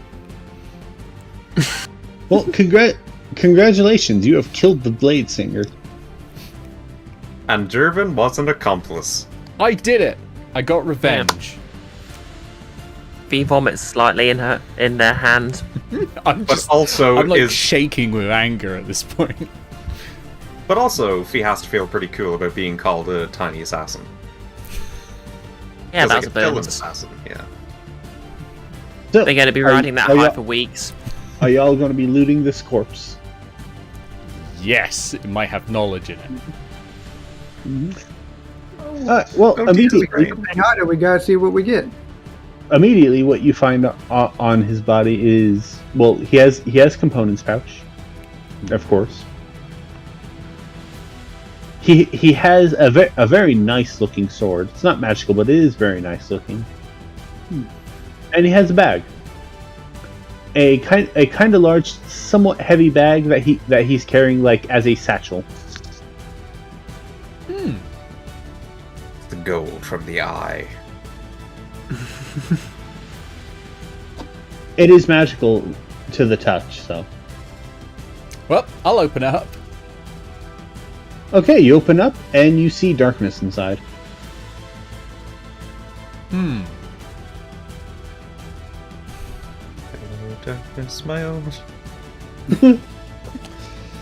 Well, congratulations, you have killed the Blade Singer. And Dervan was an accomplice. I did it! I got revenge. V vomits slightly in their hand. I'm like shaking with anger at this point. But also, Fee has to feel pretty cool about being called a tiny assassin. Yeah, Like that's a a villain bonus. assassin, yeah. So, They're going to be riding that high for weeks. Are y'all going to be looting this corpse? Yes, it might have knowledge in it. Well, Oh, immediately, Pinata, we gotta see what we get. immediately, what you find on his body is, well, he has components pouch, of course. He has a very nice looking sword. It's not magical, but it is very nice looking. And he has a bag. a kind of large, somewhat heavy bag that he's carrying like as a satchel. The gold from the eye. It is magical to the touch, so. Well, I'll open it up. Okay, you open up and you see darkness inside. Darkness, my own.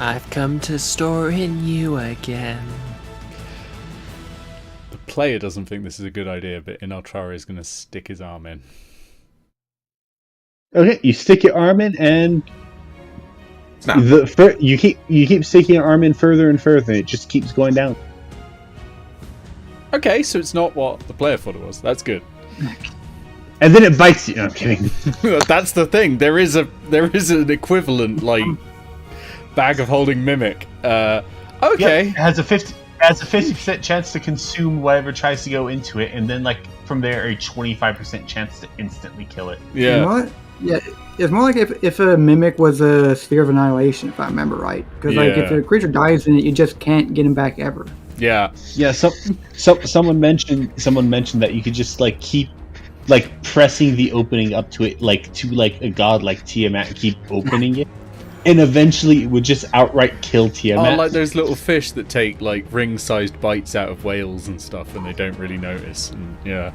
I've come to store in you again. The player doesn't think this is a good idea, but Inoltrare is going to stick his arm in. Okay, you stick your arm in, and No. you keep sticking your arm in further and further. And it just keeps going down. Okay, so it's not what the player thought it was. That's good. And then it bites you. No, I'm kidding. That's the thing. There is an equivalent like bag of holding mimic. Okay. Yep, it has a 50% chance to consume whatever tries to go into it, and then like from there a 25% chance to instantly kill it. Yeah. You know what? Yeah, it's more like if a mimic was a sphere of annihilation, if I remember right. Because like if Yeah. a creature dies in it, you just can't get him back ever. Yeah. Yeah. Someone mentioned that you could just like keep like pressing the opening up to it like a god like Tiamat, keep opening it, and eventually it would just outright kill Tiamat. Oh, like those little fish that take like ring-sized bites out of whales and stuff, and they don't really notice. And yeah.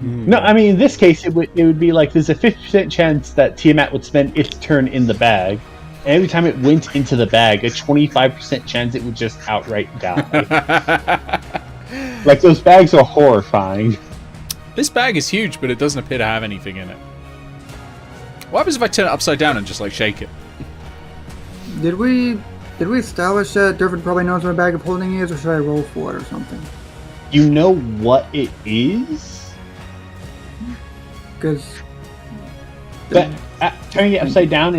No, I mean in this case it would be like there's a 50% chance that Tiamat would spend its turn in the bag. And every time it went into the bag, a 25% chance it would just outright die. Like those bags are horrifying. This bag is huge, but it doesn't appear to have anything in it. What happens if I turn it upside down and just like shake it? Did we establish that Dervan probably knows what a bag of holding is, or should I roll for it or something? You know what it is? Because But turning it upside down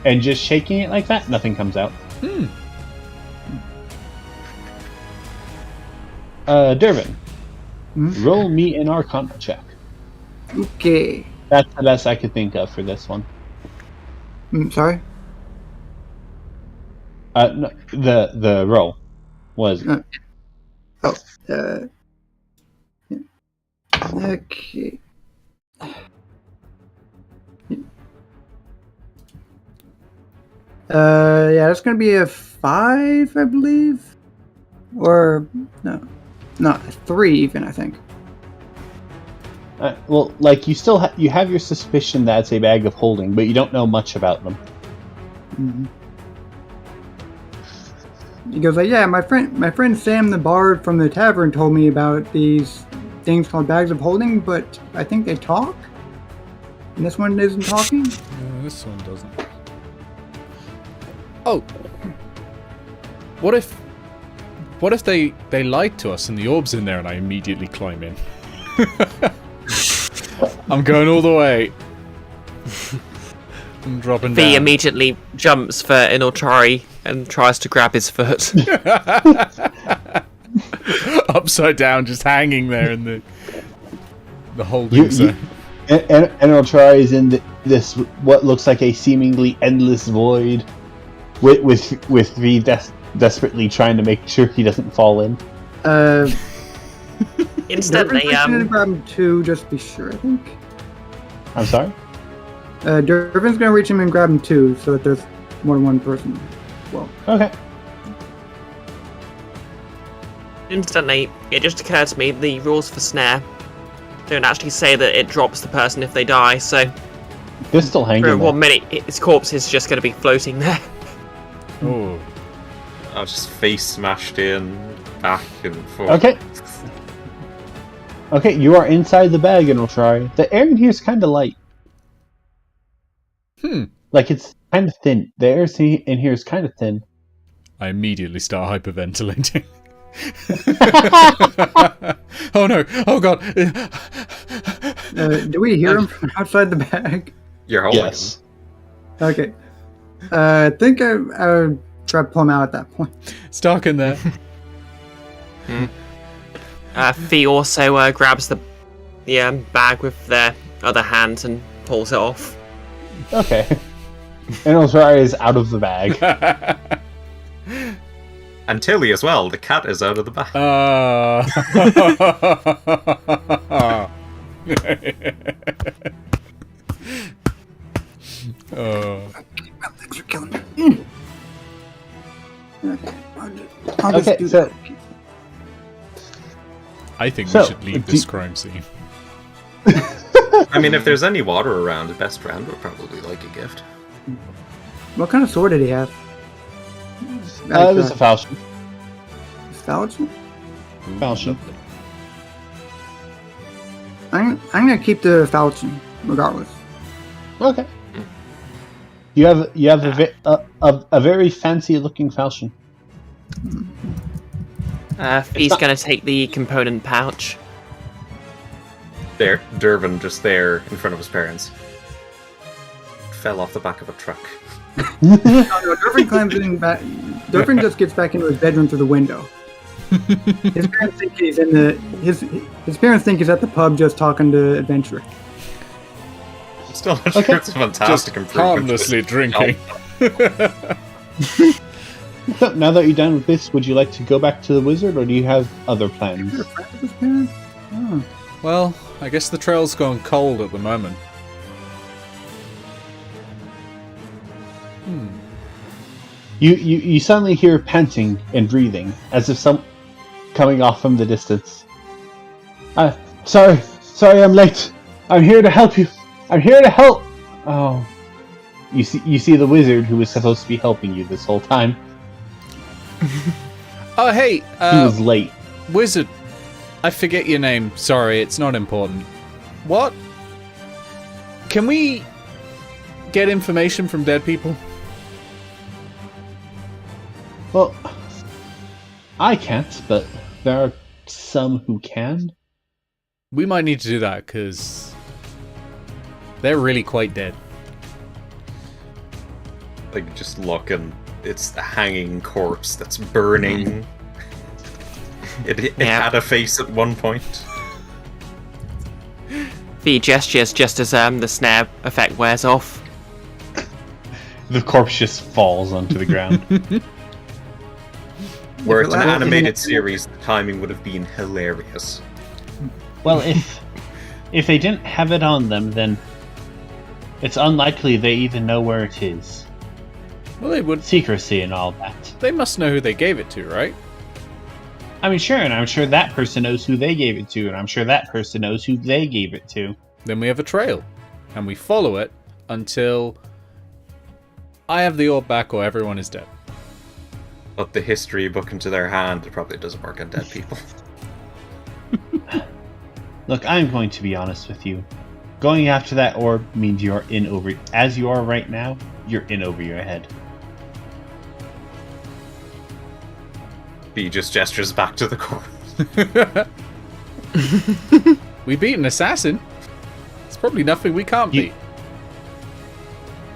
and just shaking it like that, nothing comes out. Dervan, roll me an Arcana check. okay. That's the best I could think of for this one. Sorry. No, the roll was Okay. Yeah, that's gonna be a 5, I believe, or no, a 3 even, I think. well, like you still you have your suspicion that it's a bag of holding, but you don't know much about them. Mm-hmm. He goes like, yeah, my friend Sam the Bard from the tavern told me about these things called bags of holding, but I think they talk. And this one isn't talking. No, this one doesn't. Oh, what if they lied to us and the orb's in there and I immediately climb in? I'm going all the way. I'm dropping V down. immediately jumps for Inoltrare and tries to grab his foot. Upside down, just hanging there in the holding zone. And Inoltrare is in this what looks like a seemingly endless void, with V desperately trying to make sure he doesn't fall in. Instantly, Dervan's gonna grab him 2, just to be sure, I think. I'm sorry? Dervan's gonna reach him and grab him 2, so that there's more than one person. Well, Okay. instantly, it just occurred to me the rules for snare don't actually say that it drops the person if they die, so They're still hanging for there. 1 minute, his corpse is just going to be floating there. Oh, I was just face smashed in, back and forth. Okay. Okay, you are inside the bag, Inoltrare. The air in here is kind of light. Like it's kind of thin. The air in here is kind of thin. I immediately start hyperventilating. Oh no! Oh god! do we hear him from outside the bag? You're holding Yes. Okay. I think I would try to pull him out at that point. It's dark in there. Fee also grabs the bag with their other hand and pulls it off. Okay. Inoltrare is out of the bag. And Tilly as well. The cat is out of the bag. My legs are killing me. Okay, I'll just Okay, do so- that. I think So, we should leave this crime scene. I mean, if there's any water around, the best friend would probably like a gift. What kind of sword did he have? It was a falchion. Falchion? Falchion. I'm gonna keep the falchion, regardless. Okay. You have a very fancy looking falchion. Fee's not- going to take the component pouch. There, Dervan just there in front of his parents. Fell off the back of a truck. No, Dervan climbs in back. Dervan just gets back into his bedroom through the window. His parents think he's in the his parents think he's at the pub just talking to adventurer. Still not Okay. sure it's a fantastic improvement. Harmlessly drinking. So, now that you're done with this, would you like to go back to the wizard, or do you have other plans? You're a friend of his parents? Oh. Well, I guess the trail's gone cold at the moment. You suddenly hear panting and breathing, as if some coming off from the distance. Sorry, I'm late. I'm here to help you. I'm here to help. Oh, you see the wizard who was supposed to be helping you this whole time. Oh, hey, He was late. wizard. I forget your name. Sorry, it's not important. What? Can we get information from dead people? Well, I can't, but there are some who can. We might need to do that, because they're really quite dead. Like, just look and it's a hanging corpse that's burning. It Yeah. had a face at one point. Fee gestures just as the snare effect wears off. The corpse just falls onto the ground. Were If it it an lasted- animated series, the timing would have been hilarious. Well, if they didn't have it on them, then it's unlikely they even know where it is. Well, they would. Secrecy and all that. They must know who they gave it to, right? I mean, sure, and I'm sure that person knows who they gave it to, and I'm sure that person knows who they gave it to. Then we have a trail, and we follow it until I have the orb back or everyone is dead. But the history book into their hand, it probably doesn't work on dead people. Look, I'm going to be honest with you. Going after that orb means you're in over... As you are right now, you're in over your head. He just gestures back to the corpse. We beat an assassin. It's probably nothing we can't You- beat.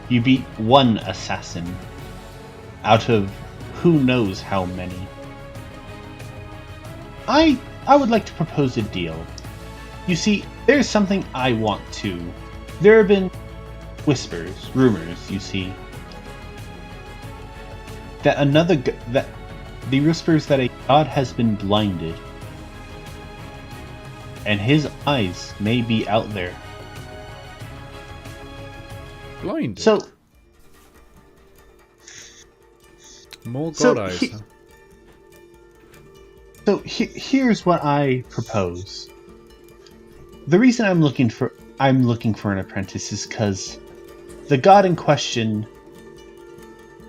You beat one assassin out of who knows how many. I would like to propose a deal. You see, there's something I want to. There have been whispers, rumors, you see, that the whispers that a god has been blinded, and his eyes may be out there. Blinded. So, More so god eyes. he- huh? So here's what I propose. The reason I'm looking for an apprentice is because the god in question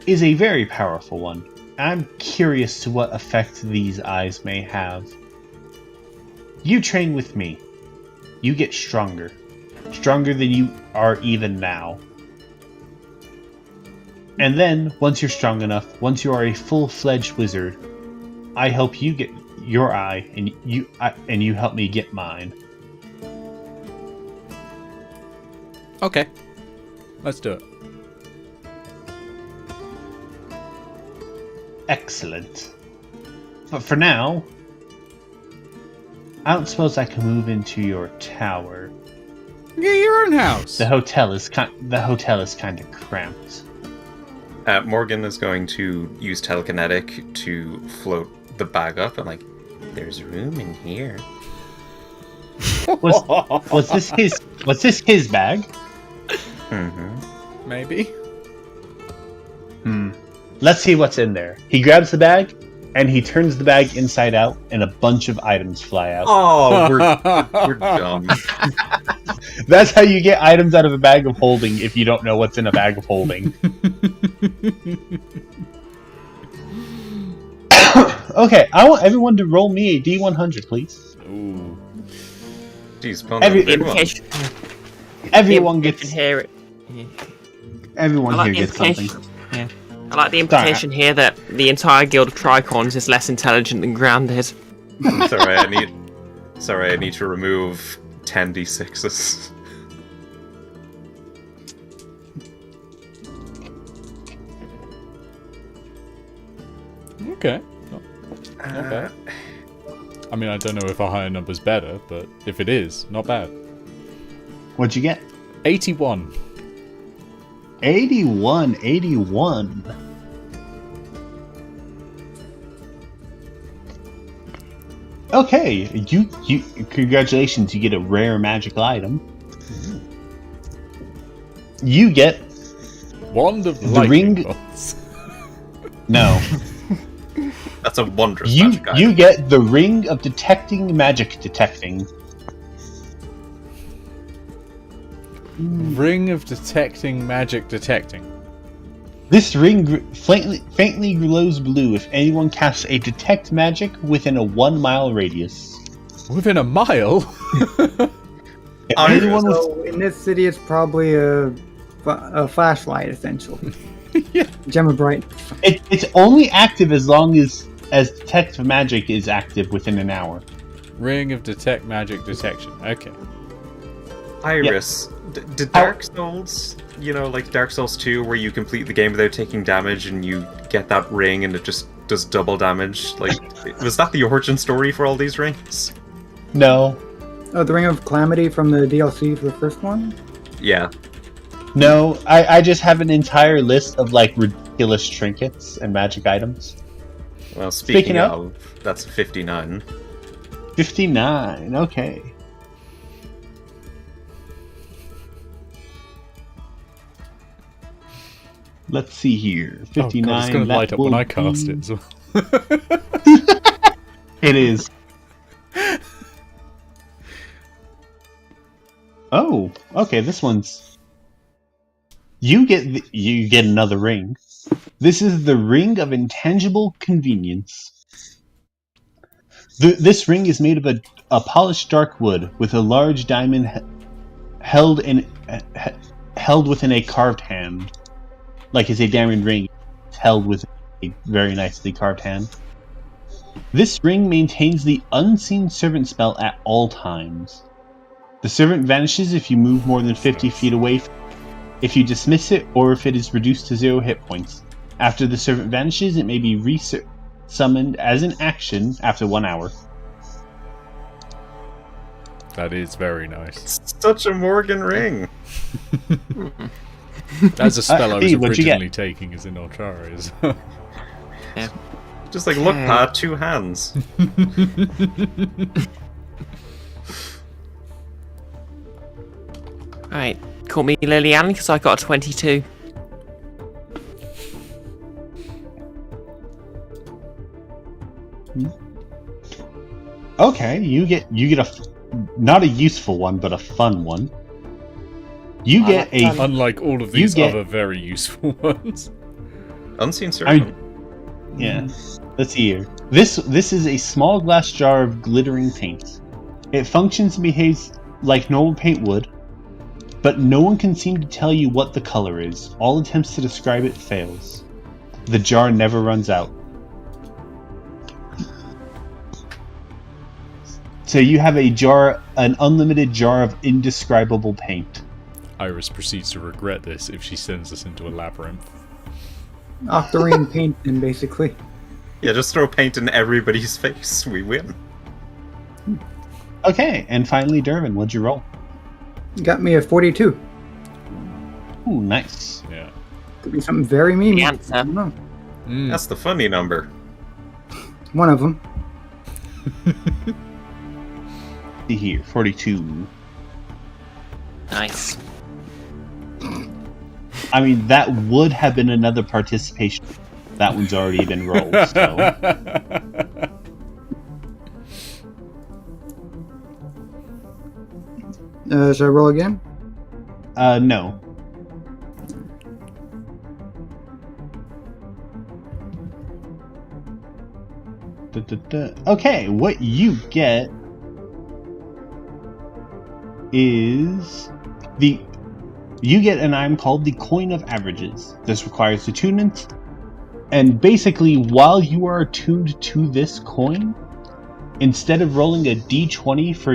is a very powerful one. I'm curious to what effect these eyes may have. You train with me. You get stronger. Stronger than you are even now. And then, once you're strong enough, once you are a full-fledged wizard, I help you get your eye, and you help me get mine. Okay. Let's do it. Excellent. But for now, I don't suppose I can move into your tower. Get your own house. The hotel is kind of cramped. Morgan is going to use telekinetic to float the bag up and like, there's room in here. Was this his bag? Mm-hmm. Maybe. Let's see what's in there. He grabs the bag and he turns the bag inside out, and a bunch of items fly out. Oh, we're dumb. That's how you get items out of a bag of holding if you don't know what's in a bag of holding. Okay, I want everyone to roll me a D100, please. Ooh. Jeez, big one. Everyone gets. Hear it. Everyone I like here the gets something. implication. Yeah. I like the implication here that the entire guild of Tricons is less intelligent than grounded. Sorry, I need to remove 10d6s. Okay. Not bad. I mean, I don't know if a higher number's better, but if it is, not bad. What'd you get? 81. 81. Okay, you congratulations, you get a rare magical item. You get Wand of the lightning ring. bolts. No. That's a wondrous magic item. You get the ring of detecting magic detecting. Ring of detecting magic detecting. This ring faintly glows blue if anyone casts a detect magic within a 1 mile radius. Within a mile? If anyone was, So in this city, it's probably a flashlight, essentially. Yeah. Gem of bright. it's only active as long as detect magic is active within an hour. Ring of detect magic detection. Okay. Iris, did Dark Souls, like Dark Souls 2, where you complete the game without taking damage and you get that ring and it just does double damage? Like, was that the origin story for all these rings? No. Oh, the Ring of Calamity from the DLC for the first one? Yeah. No, I just have an entire list of like ridiculous trinkets and magic items. Well, speaking of- of, that's 59. 59, okay. Let's see here. 59. Oh God, it's going to light up when I cast it as well. It is. Oh, okay. This one's. You get another ring. This is the Ring of Intangible Convenience. This ring is made of a polished dark wood with a large diamond held within a carved hand. Like it's a diamond ring held with a very nicely carved hand. This ring maintains the Unseen Servant spell at all times. The servant vanishes if you move more than 50 feet away, if you dismiss it, or if it is reduced to 0 hit points. After the servant vanishes, it may be summoned as an action after 1 hour. That is very nice. Such a Morgan ring. That's a spell I was Hey, what'd you get? originally taking as Inoltrare. Yeah. Just like, look, Pat, 2 hands. Right, call me Lillian because I got a 22. Okay, you get not a useful one, but a fun one. You get a Unlike all of these get- other very useful ones. Unseen Servant. yeah. Let's see here. This is a small glass jar of glittering paint. It functions and behaves like normal paint would, but no one can seem to tell you what the color is. All attempts to describe it fails. The jar never runs out. So you have an unlimited jar of indescribable paint. Iris proceeds to regret this if she sends us into a labyrinth. Octarine paint, then, basically. Yeah, just throw paint in everybody's face. We win. Okay, and finally, Dervan, what'd you roll? Got me a 42. Ooh, nice. Yeah. Could be something very mean. The I answer. don't know. Mm. That's the funny number. One of them. See here, 42. Nice. I mean, that would have been another participation. That one's already been rolled, so... Should I roll again? No. Okay, what you get is you get an item called the Coin of Averages. This requires attunement, and basically, while you are attuned to this coin, instead of rolling a d20 for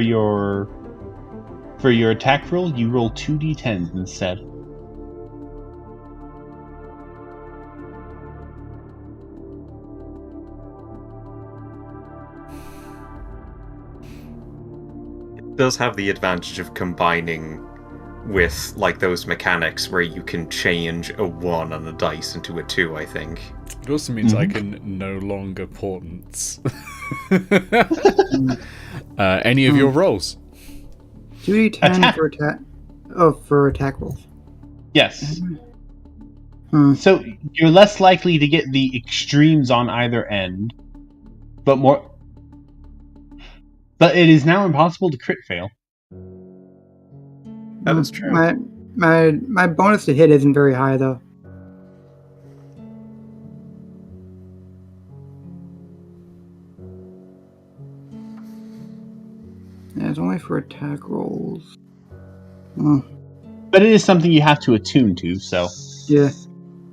your attack roll, you roll 2d10s instead. It does have the advantage of combining with like those mechanics where you can change a 1 on a dice into a 2, I think. It also means I can no longer portents any of your rolls. 2d10 Attack. for attack. Oh, for attack rolls. Yes. Hmm. So you're less likely to get the extremes on either end, but it is now impossible to crit fail. That is true. My bonus to hit isn't very high though. Yeah, it's only for attack rolls. Hmm. But it is something you have to attune to, so... Yeah,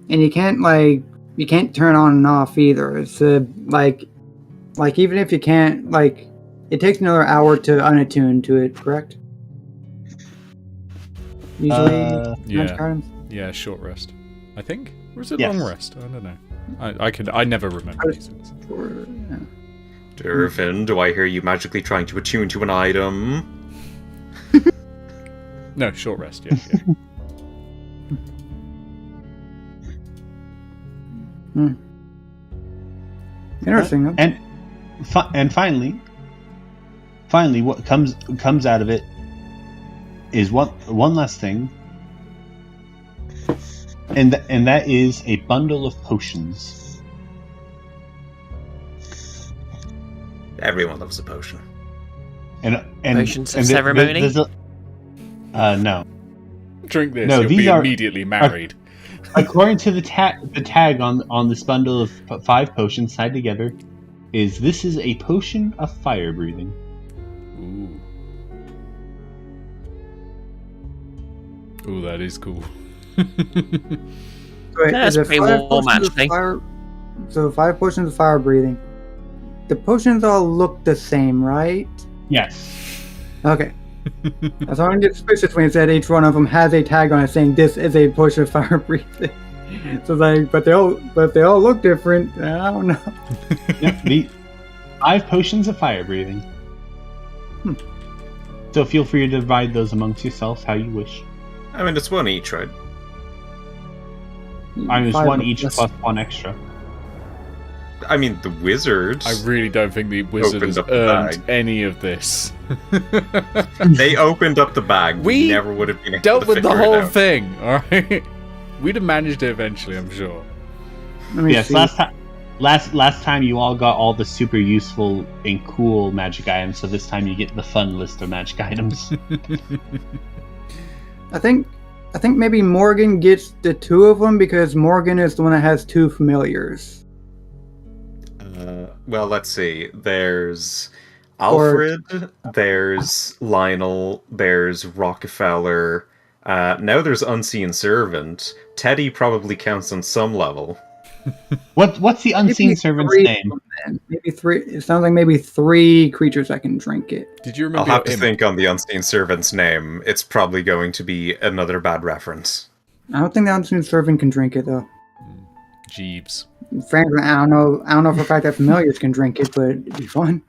and you can't turn on and off either. It's like even if you can't it takes another hour to unattune to it. Correct? Usually, Yeah. magic items. Yeah, short rest. I think? Or is it Yes. long rest? I don't know. I never remember these things. Yeah. Dervan, do I hear you magically trying to attune to an item? No, short rest, yeah. Interesting. Though. And finally, what comes out of it is one last thing, and that is a bundle of potions. Everyone loves a potion. And Potions of and ceremony? there's no. Drink this, No, you'll these be are- immediately married. According to the tag on this bundle of 5 potions tied together, this is a potion of fire breathing. Ooh, that is cool. Wait, That's is it pretty 5 warm, potions of actually. fire? So 5 potions of fire breathing. The potions all look the same, right? Yes. Okay. That's why I get suspicious when you said each one of them has a tag on it saying this is a potion of fire breathing. So but they all look different. I don't know. Yep, the 5 potions of fire breathing. So feel free to divide those amongst yourselves how you wish. I mean, it's 1 each, right? I mean, it's 5 1 each plus- plus 1 extra. I mean, the wizards. I really don't think the wizard Opened has up the earned bag. any of this. They opened up the bag. We never would have been able Dealt to with the figure it whole out. thing, alright? We'd have managed it eventually, I'm sure. Let me Yes, see. last time you all got all the super useful and cool magic items, so this time you get the fun list of magic items. I think maybe Morgan gets the 2 of them because Morgan is the one that has 2 familiars. Well, let's see. There's Alfred, there's Lionel, there's Rockefeller. Now there's Unseen Servant. Teddy probably counts on some level. What's the unseen Maybe servant's 3 name? of them, then. Maybe 3. It sounds like maybe 3 creatures that can drink it. Did you I'll remember have to your think on the Unseen Servant's name. It's probably going to be another bad reference. I don't think the unseen servant can drink it though. Jeeves. Frankly, I don't know for a fact that familiars can drink it, but it'd be fun.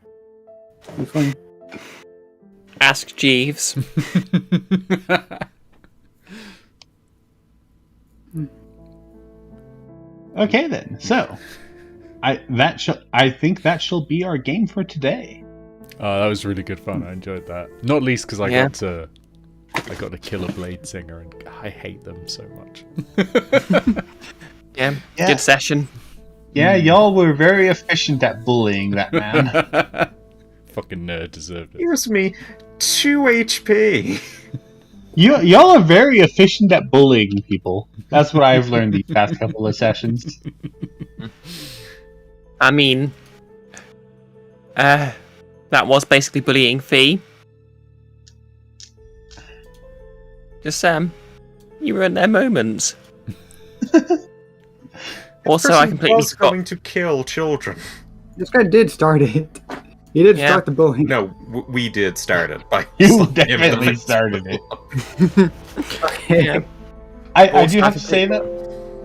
It'd be fun. Ask Jeeves. Okay then. So, I think that shall be our game for today. Oh, that was really good fun. I enjoyed that. Not least because I Yeah. got to kill a blade singer, and I hate them so much. Yeah, Yeah. good session. Yeah, y'all were very efficient at bullying that man. Fucking nerd deserved it. Here's me, 2 HP. Y'all are very efficient at bullying people. That's what I've learned these past couple of sessions. I mean, that was basically bullying Fee. Just you were in their moments. Also, I completely was forgot. going to kill children. This guy did start it. He did Yeah. start the bullying. No, we did start it. By You slapping him in the definitely face. started it. Okay. Yeah. I do have to say that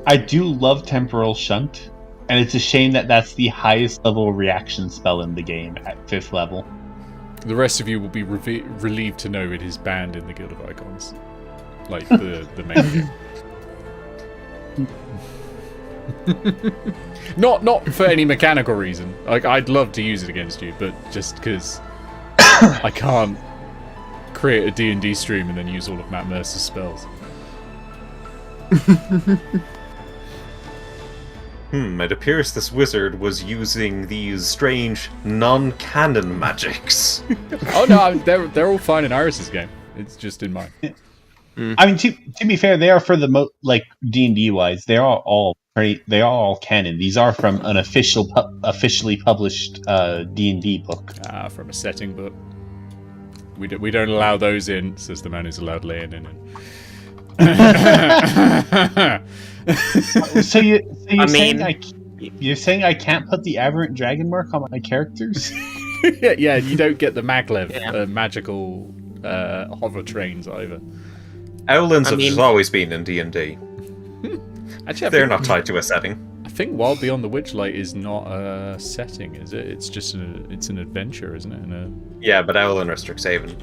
I do love Temporal Shunt, and it's a shame that that's the highest level reaction spell in the game at 5th level. The rest of you will be relieved to know it is banned in the Guild of Icons, like the main game. Not for any mechanical reason. Like, I'd love to use it against you, but just because I can't create a D&D stream and then use all of Matt Mercer's spells. It appears this wizard was using these strange non-canon magics. Oh no, they're all fine in Iris's game. It's just in mine. I mean, to be fair, they are for the D&D wise. They are all canon. These are from an officially published D&D book. From a setting book. We don't allow those in, says the man who's allowed laying in. So you're mean- saying I can't put the aberrant dragon mark on my characters? Yeah, you don't get the maglev Yeah. magical hover trains either. Owlins I have mean- just always been in D&D. Actually, They're not tied to a setting. I think Wild Beyond the Witchlight is not a setting, is it? It's just it's an adventure, isn't it? Yeah, but Owlin restricts Haven.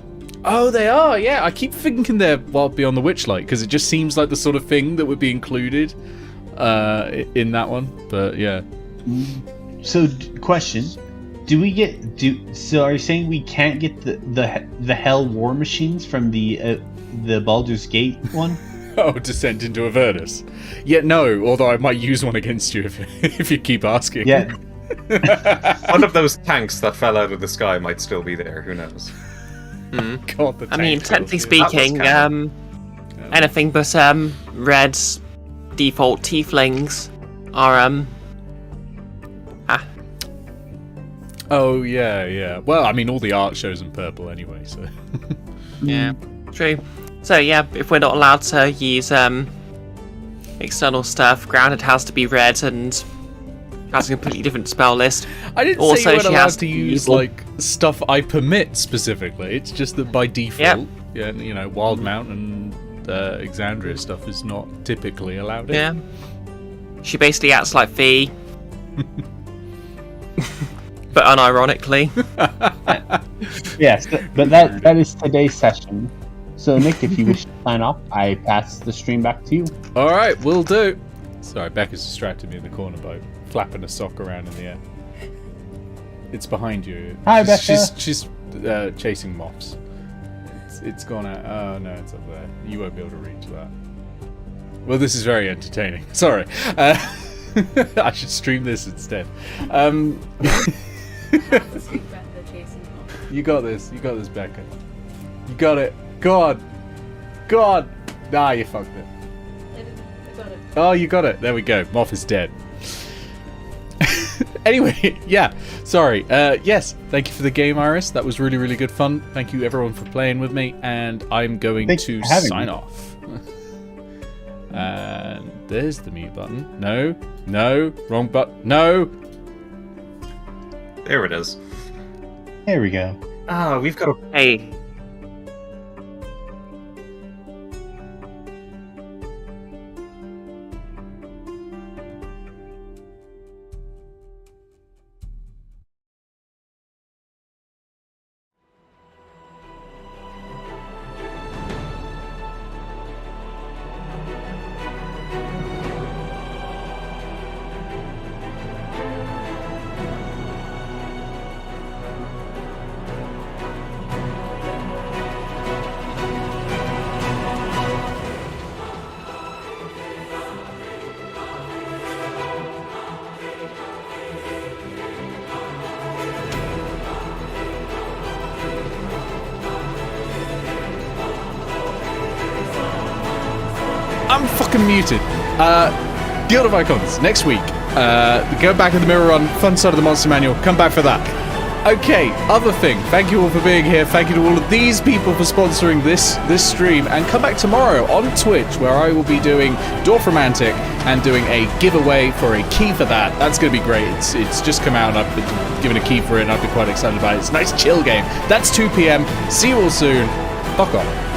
Oh, they are. Yeah, I keep thinking they're Wild Beyond the Witchlight because it just seems like the sort of thing that would be included in that one. But yeah. So, question: So, are you saying we can't get the Hell War machines from the Baldur's Gate one? Oh, Descent into Avernus. Yeah, no. Although I might use one against you if you keep asking. Yeah. One of those tanks that fell out of the sky might still be there. Who knows? God, the I mean, tank technically kills me. speaking, canon. anything but Red's default tieflings are Oh yeah. Well, I mean, all the art shows in purple anyway, so. yeah, true. So yeah, if we're not allowed to use external stuff, grounded has to be red and has a completely different spell list. I didn't Also, say you weren't she allowed has to to use evil. like stuff I permit specifically. It's just that by default, yeah, you know, Wildmount and Exandria stuff is not typically allowed in. Yeah, she basically acts like Fee, but unironically. Yes, but that is today's session. So, Nick, if you wish to sign off, I pass the stream back to you. All right, will do. Sorry, Becca's distracted me in the corner by flapping a sock around in the air. It's behind you. Hi, She's Becca. chasing moths. It's gone out. Oh no, it's up there. You won't be able to reach that. Well, this is very entertaining. Sorry. I should stream this instead. You got this. You got this, Becca. You got it. God. Nah, you fucked it. Oh, you got it. There we go. Moth is dead. Anyway, yeah. Sorry. Yes. Thank you for the game, Iris. That was really, really good fun. Thank you, everyone, for playing with me. And I'm going Thanks to for having sign me. off. And there's the mute button. No. Wrong button. No. There it is. There we go. Ah, we've got a Hey, fucking muted. Guild of Icons, next week. Go back in the Mirror Run, fun side of the Monster Manual. Come back for that. Okay, other thing. Thank you all for being here. Thank you to all of these people for sponsoring this stream. And come back tomorrow on Twitch, where I will be doing Dwarf Romantic and doing a giveaway for a key for that. That's going to be great. It's just come out and I've been given a key for it and I've been quite excited about it. It's a nice chill game. That's 2 p.m. See you all soon. Fuck off.